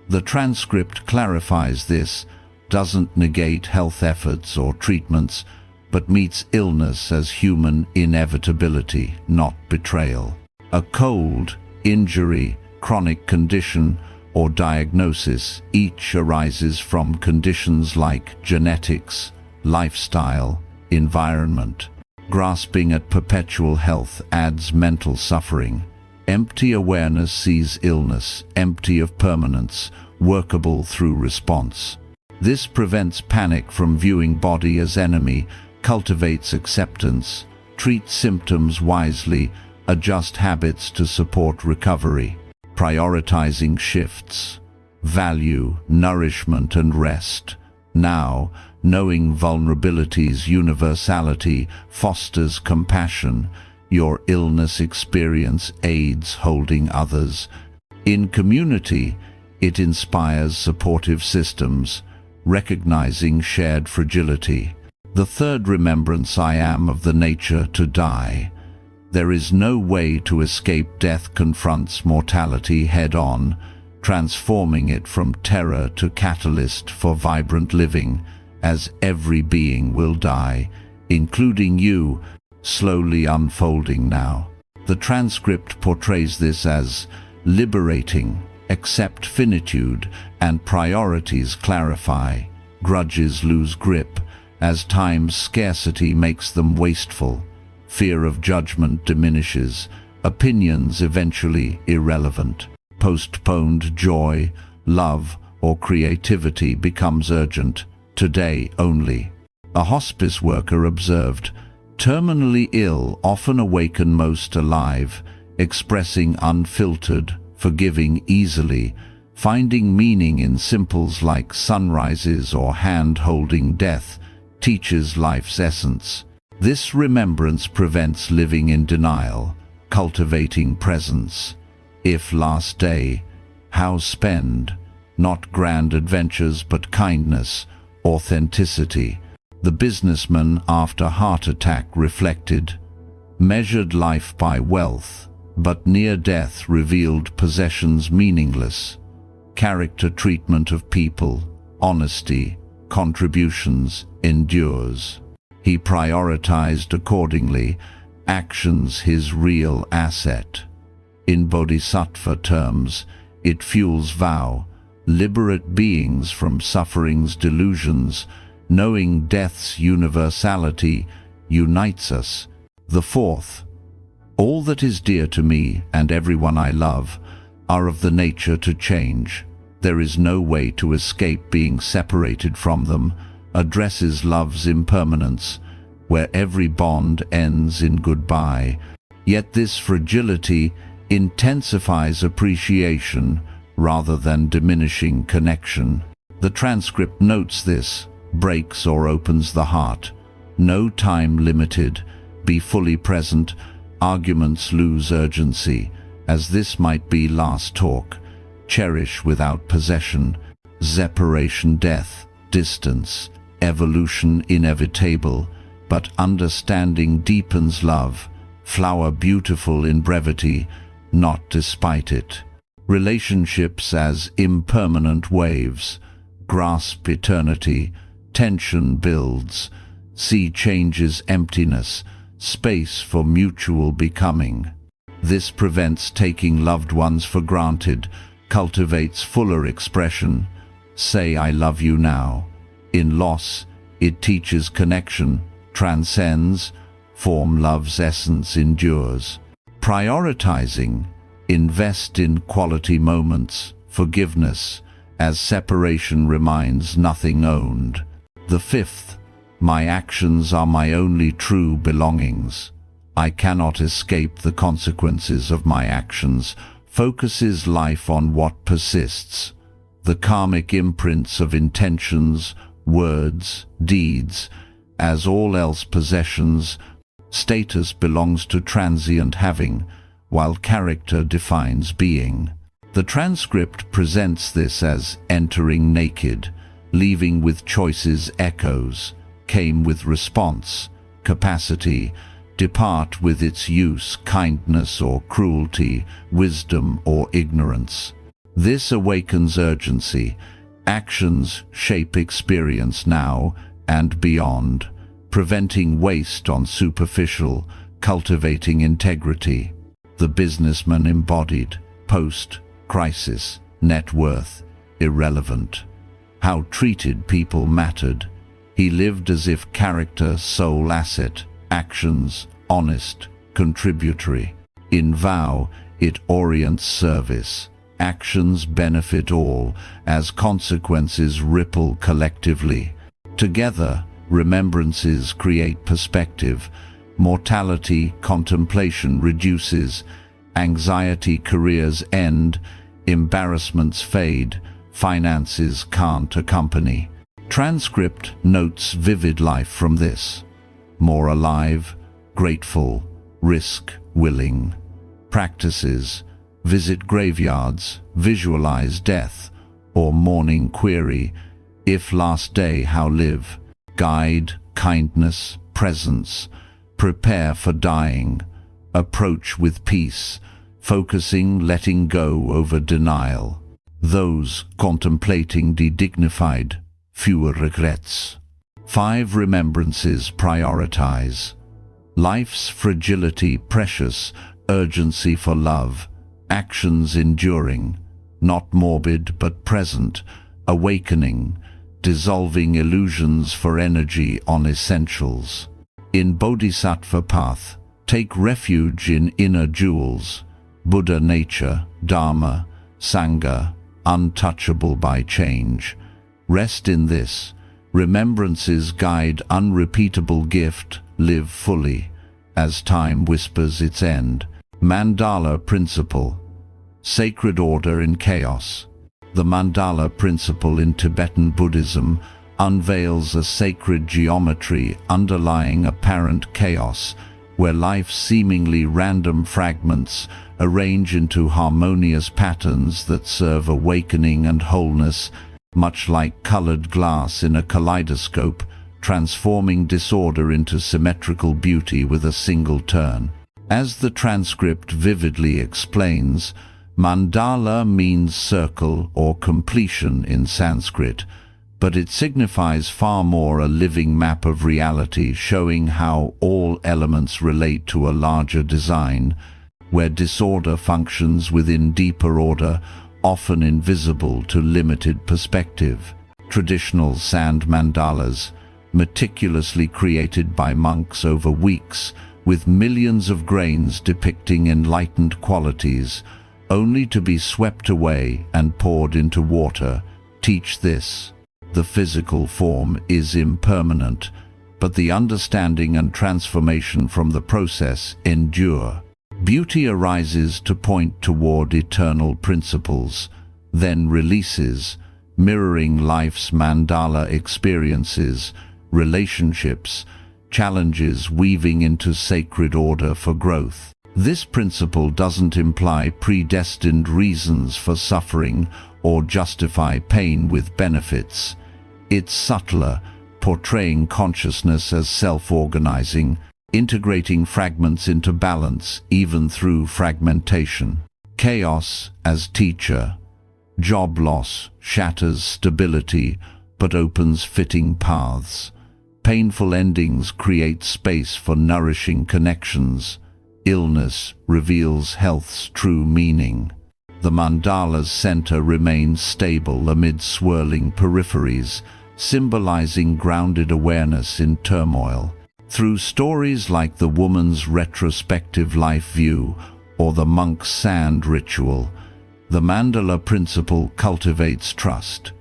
The transcript clarifies this, doesn't negate health efforts or treatments, but meets illness as human inevitability, not betrayal. A cold, injury, chronic condition, or diagnosis each arises from conditions like genetics, lifestyle, environment. Grasping at perpetual health adds mental suffering. Empty awareness sees illness, empty of permanence, workable through response. This prevents panic from viewing body as enemy, cultivates acceptance, treats symptoms wisely, adjust habits to support recovery. Prioritizing shifts, value, nourishment and rest. Now, knowing vulnerability's universality fosters compassion. Your illness experience aids holding others. In community, it inspires supportive systems, recognizing shared fragility. The third remembrance I am of the nature to die. There is no way to escape death confronts mortality head-on, transforming it from terror to catalyst for vibrant living, as every being will die, including you, slowly unfolding now. The transcript portrays this as liberating. Accept finitude, and priorities clarify. Grudges lose grip, as time's scarcity makes them wasteful. Fear of judgment diminishes, opinions eventually irrelevant. Postponed joy, love, or creativity becomes urgent, today only. A hospice worker observed, terminally ill often awaken most alive, expressing unfiltered, forgiving easily, finding meaning in simples like sunrises or hand-holding death, teaches life's essence. This remembrance prevents living in denial, cultivating presence. If last day, how spend? Not grand adventures but kindness, authenticity. The businessman after heart attack reflected, measured life by wealth, but near death revealed possessions meaningless. Character treatment of people, honesty, contributions, endures. He prioritized accordingly, actions his real asset. In Bodhisattva terms, it fuels vow, liberate beings from suffering's delusions, knowing death's universality unites us. The fourth, all that is dear to me and everyone I love are of the nature to change. There is no way to escape being separated from them, addresses love's impermanence, where every bond ends in goodbye. Yet this fragility intensifies appreciation rather than diminishing connection. The transcript notes this, breaks or opens the heart. No time limited, be fully present, arguments lose urgency, as this might be last talk. Cherish without possession, separation death, distance, evolution inevitable, but understanding deepens love, flower beautiful in brevity, not despite it. Relationships as impermanent waves, grasp eternity, tension builds, see changes emptiness, space for mutual becoming. This prevents taking loved ones for granted, cultivates fuller expression. Say I love you now. In loss, it teaches connection, transcends, form love's essence endures. Prioritizing, invest in quality moments, forgiveness, as separation reminds nothing owned. The fifth, my actions are my only true belongings. I cannot escape the consequences of my actions, focuses life on what persists. The karmic imprints of intentions, words, deeds, as all else possessions. Status belongs to transient having, while character defines being. The transcript presents this as entering naked, leaving with choices echoes, came with response, capacity, depart with its use, kindness or cruelty, wisdom or ignorance. This awakens urgency. Actions shape experience now and beyond, preventing waste on superficial, cultivating integrity. The businessman embodied, post-crisis, net worth, irrelevant. How treated people mattered. He lived as if character, sole asset, actions, honest, contributory. In vow, it orients service. Actions benefit all, as consequences ripple collectively. Together, remembrances create perspective. Mortality, contemplation reduces. Anxiety, careers end. Embarrassments fade. Finances can't accompany. Transcript notes vivid life from this. More alive, grateful, risk, willing. Practices: visit graveyards, visualize death, or morning query, if last day how live. Guide, kindness, presence. Prepare for dying. Approach with peace, focusing letting go over denial. Those contemplating de-dignified, fewer regrets. 5 remembrances prioritize. Life's fragility precious, urgency for love, actions enduring, not morbid but present, awakening, dissolving illusions for energy on essentials. In Bodhisattva path, take refuge in inner jewels, Buddha nature, Dharma, Sangha, untouchable by change. Rest in this. Remembrances guide unrepeatable gift, live fully, as time whispers its end. Mandala principle. Sacred order in chaos. The mandala principle in Tibetan Buddhism unveils a sacred geometry underlying apparent chaos, where life's seemingly random fragments arrange into harmonious patterns that serve awakening and wholeness, much like colored glass in a kaleidoscope, transforming disorder into symmetrical beauty with a single turn. As the transcript vividly explains, mandala means circle or completion in Sanskrit, but it signifies far more, a living map of reality showing how all elements relate to a larger design, where disorder functions within deeper order, often invisible to limited perspective. Traditional sand mandalas, meticulously created by monks over weeks, with millions of grains depicting enlightened qualities, only to be swept away and poured into water, teach this. The physical form is impermanent, but the understanding and transformation from the process endure. Beauty arises to point toward eternal principles, then releases, mirroring life's mandala experiences, relationships, challenges weaving into sacred order for growth. This principle doesn't imply predestined reasons for suffering or justify pain with benefits. It's subtler, portraying consciousness as self-organizing, integrating fragments into balance even through fragmentation. Chaos as teacher. Job loss shatters stability but opens fitting paths. Painful endings create space for nourishing connections. Illness reveals health's true meaning. The mandala's center remains stable amid swirling peripheries, symbolizing grounded awareness in turmoil. Through stories like the woman's retrospective life view or the monk's sand ritual, The mandala principle cultivates trust.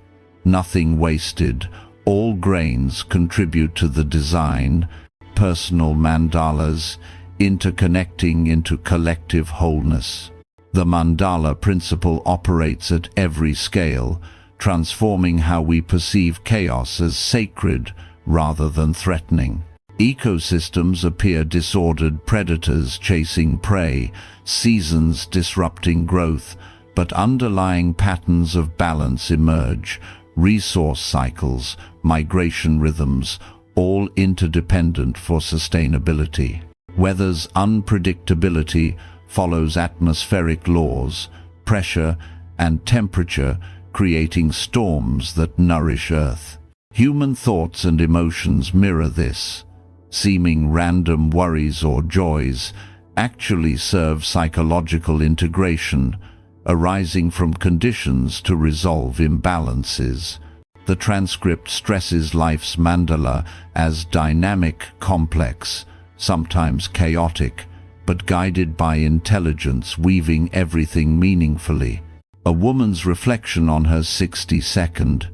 Nothing wasted, all grains contribute to the design, personal mandalas, interconnecting into collective wholeness. The mandala principle operates at every scale, transforming how we perceive chaos as sacred rather than threatening. Ecosystems appear disordered, predators chasing prey, seasons disrupting growth, but underlying patterns of balance emerge, resource cycles, migration rhythms, all interdependent for sustainability. Weather's unpredictability follows atmospheric laws, pressure and temperature creating storms that nourish Earth. Human thoughts and emotions mirror this. Seeming random worries or joys actually serve psychological integration, arising from conditions to resolve imbalances. The transcript stresses life's mandala as dynamic, complex, sometimes chaotic, but guided by intelligence weaving everything meaningfully. A woman's reflection on her 62nd,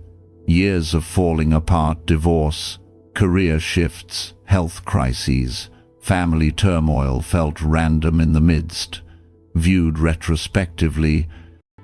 years of falling apart, divorce, career shifts, health crises, family turmoil felt random in the midst. Viewed retrospectively,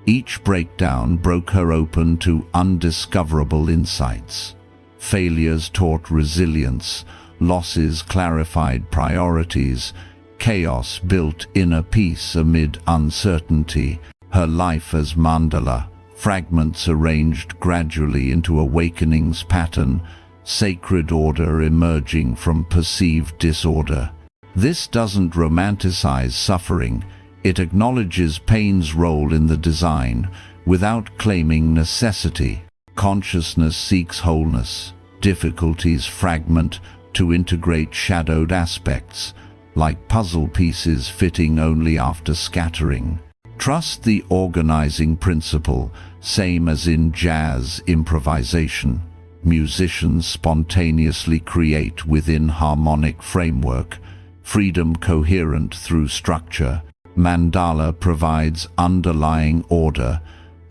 each breakdown broke her open to undiscoverable insights. Failures taught resilience, losses clarified priorities, chaos built inner peace amid uncertainty. Her life as mandala, fragments arranged gradually into awakening's pattern, sacred order emerging from perceived disorder. This doesn't romanticize suffering, it acknowledges pain's role in the design, without claiming necessity. Consciousness seeks wholeness, difficulties fragment to integrate shadowed aspects, like puzzle pieces fitting only after scattering. Trust the organizing principle, same as in jazz improvisation. Musicians spontaneously create within harmonic framework, freedom coherent through structure. Mandala provides underlying order,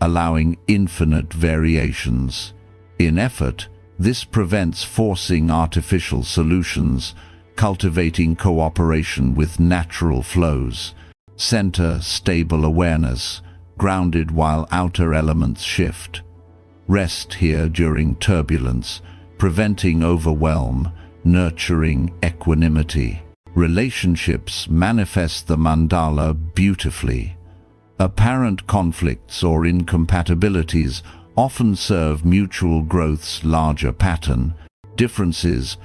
allowing infinite variations. In effort, this prevents forcing artificial solutions, cultivating cooperation with natural flows. Center stable awareness, grounded while outer elements shift. Rest here during turbulence, preventing overwhelm, nurturing equanimity. Relationships manifest the mandala beautifully. Apparent conflicts or incompatibilities often serve mutual growth's larger pattern. Differences,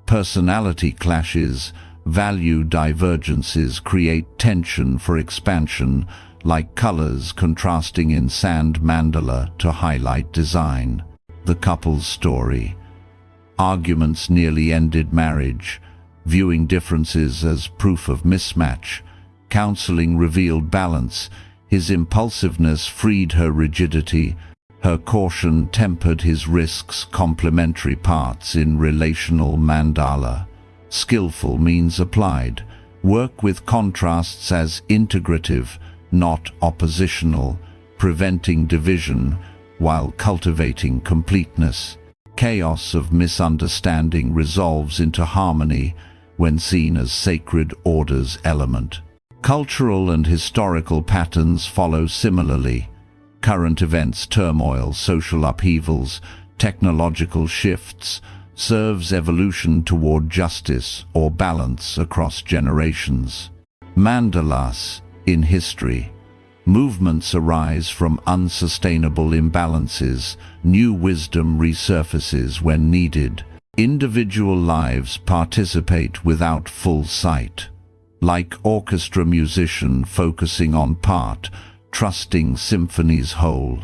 personality clashes, value divergences create tension for expansion, like colors contrasting in sand mandala to highlight design. The couple's story. Arguments nearly ended marriage. Viewing differences as proof of mismatch, counseling revealed balance. His impulsiveness freed her rigidity. Her caution tempered his risks. Complementary parts in relational mandala. Skillful means applied. Work with contrasts as integrative, not oppositional, preventing division while cultivating completeness. Chaos of misunderstanding resolves into harmony when seen as sacred order's element. Cultural and historical patterns follow similarly. Current events, turmoil, social upheavals, technological shifts, serves evolution toward justice or balance across generations. Mandalas in history. Movements arise from unsustainable imbalances. New wisdom resurfaces when needed. Individual lives participate without full sight. Like orchestra musician focusing on part, trusting symphony's whole.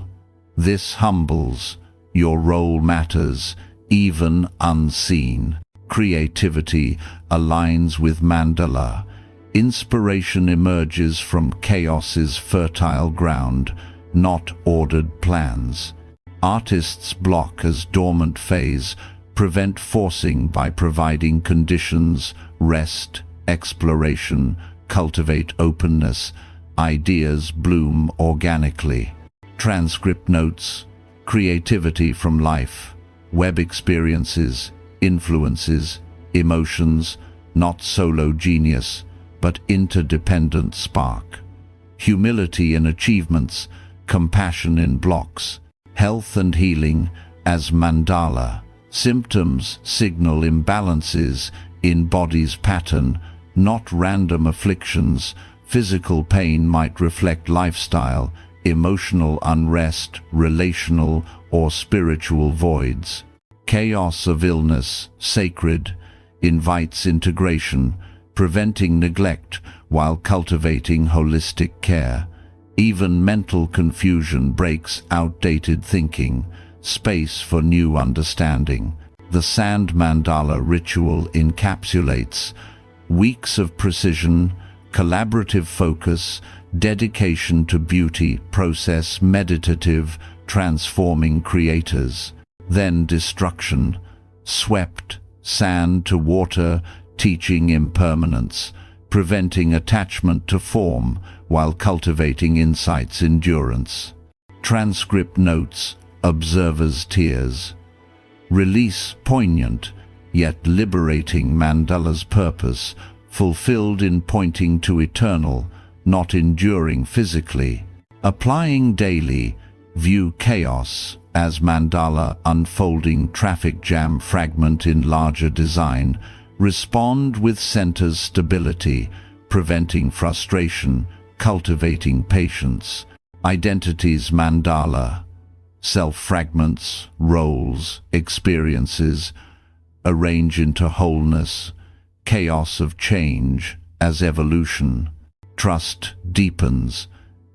This humbles. Your role matters, even unseen. Creativity aligns with mandala. Inspiration emerges from chaos's fertile ground, not ordered plans. Artists block as dormant phase, prevent forcing by providing conditions, rest, exploration, cultivate openness, ideas bloom organically. Transcript notes, creativity from life, web experiences, influences, emotions, not solo genius, but interdependent spark. Humility in achievements, compassion in blocks, health and healing as mandala. Symptoms signal imbalances in body's pattern, not random afflictions. Physical pain might reflect lifestyle, emotional unrest, relational or spiritual voids. Chaos of illness, sacred, invites integration, preventing neglect while cultivating holistic care. Even mental confusion breaks outdated thinking, space for new understanding. The sand mandala ritual encapsulates weeks of precision, collaborative focus, dedication to beauty, process, meditative, transforming creators. Then destruction, swept, sand to water, teaching impermanence, preventing attachment to form while cultivating insight's endurance. Transcript notes, observer's tears. Release poignant, yet liberating mandala's purpose, fulfilled in pointing to eternal, not enduring physically. Applying daily, view chaos as mandala unfolding traffic jam fragment in larger design. Respond with center's stability, preventing frustration, cultivating patience. Identities mandala, self-fragments, roles, experiences, arrange into wholeness, chaos of change as evolution. Trust deepens,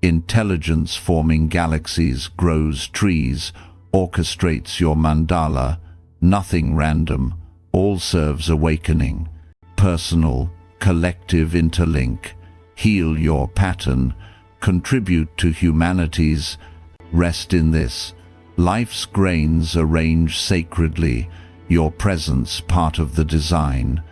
intelligence forming galaxies grows trees, orchestrates your mandala, nothing random, all serves awakening. Personal, collective interlink, heal your pattern, contribute to humanity's. Rest in this, life's grains arrange sacredly, your presence part of the design.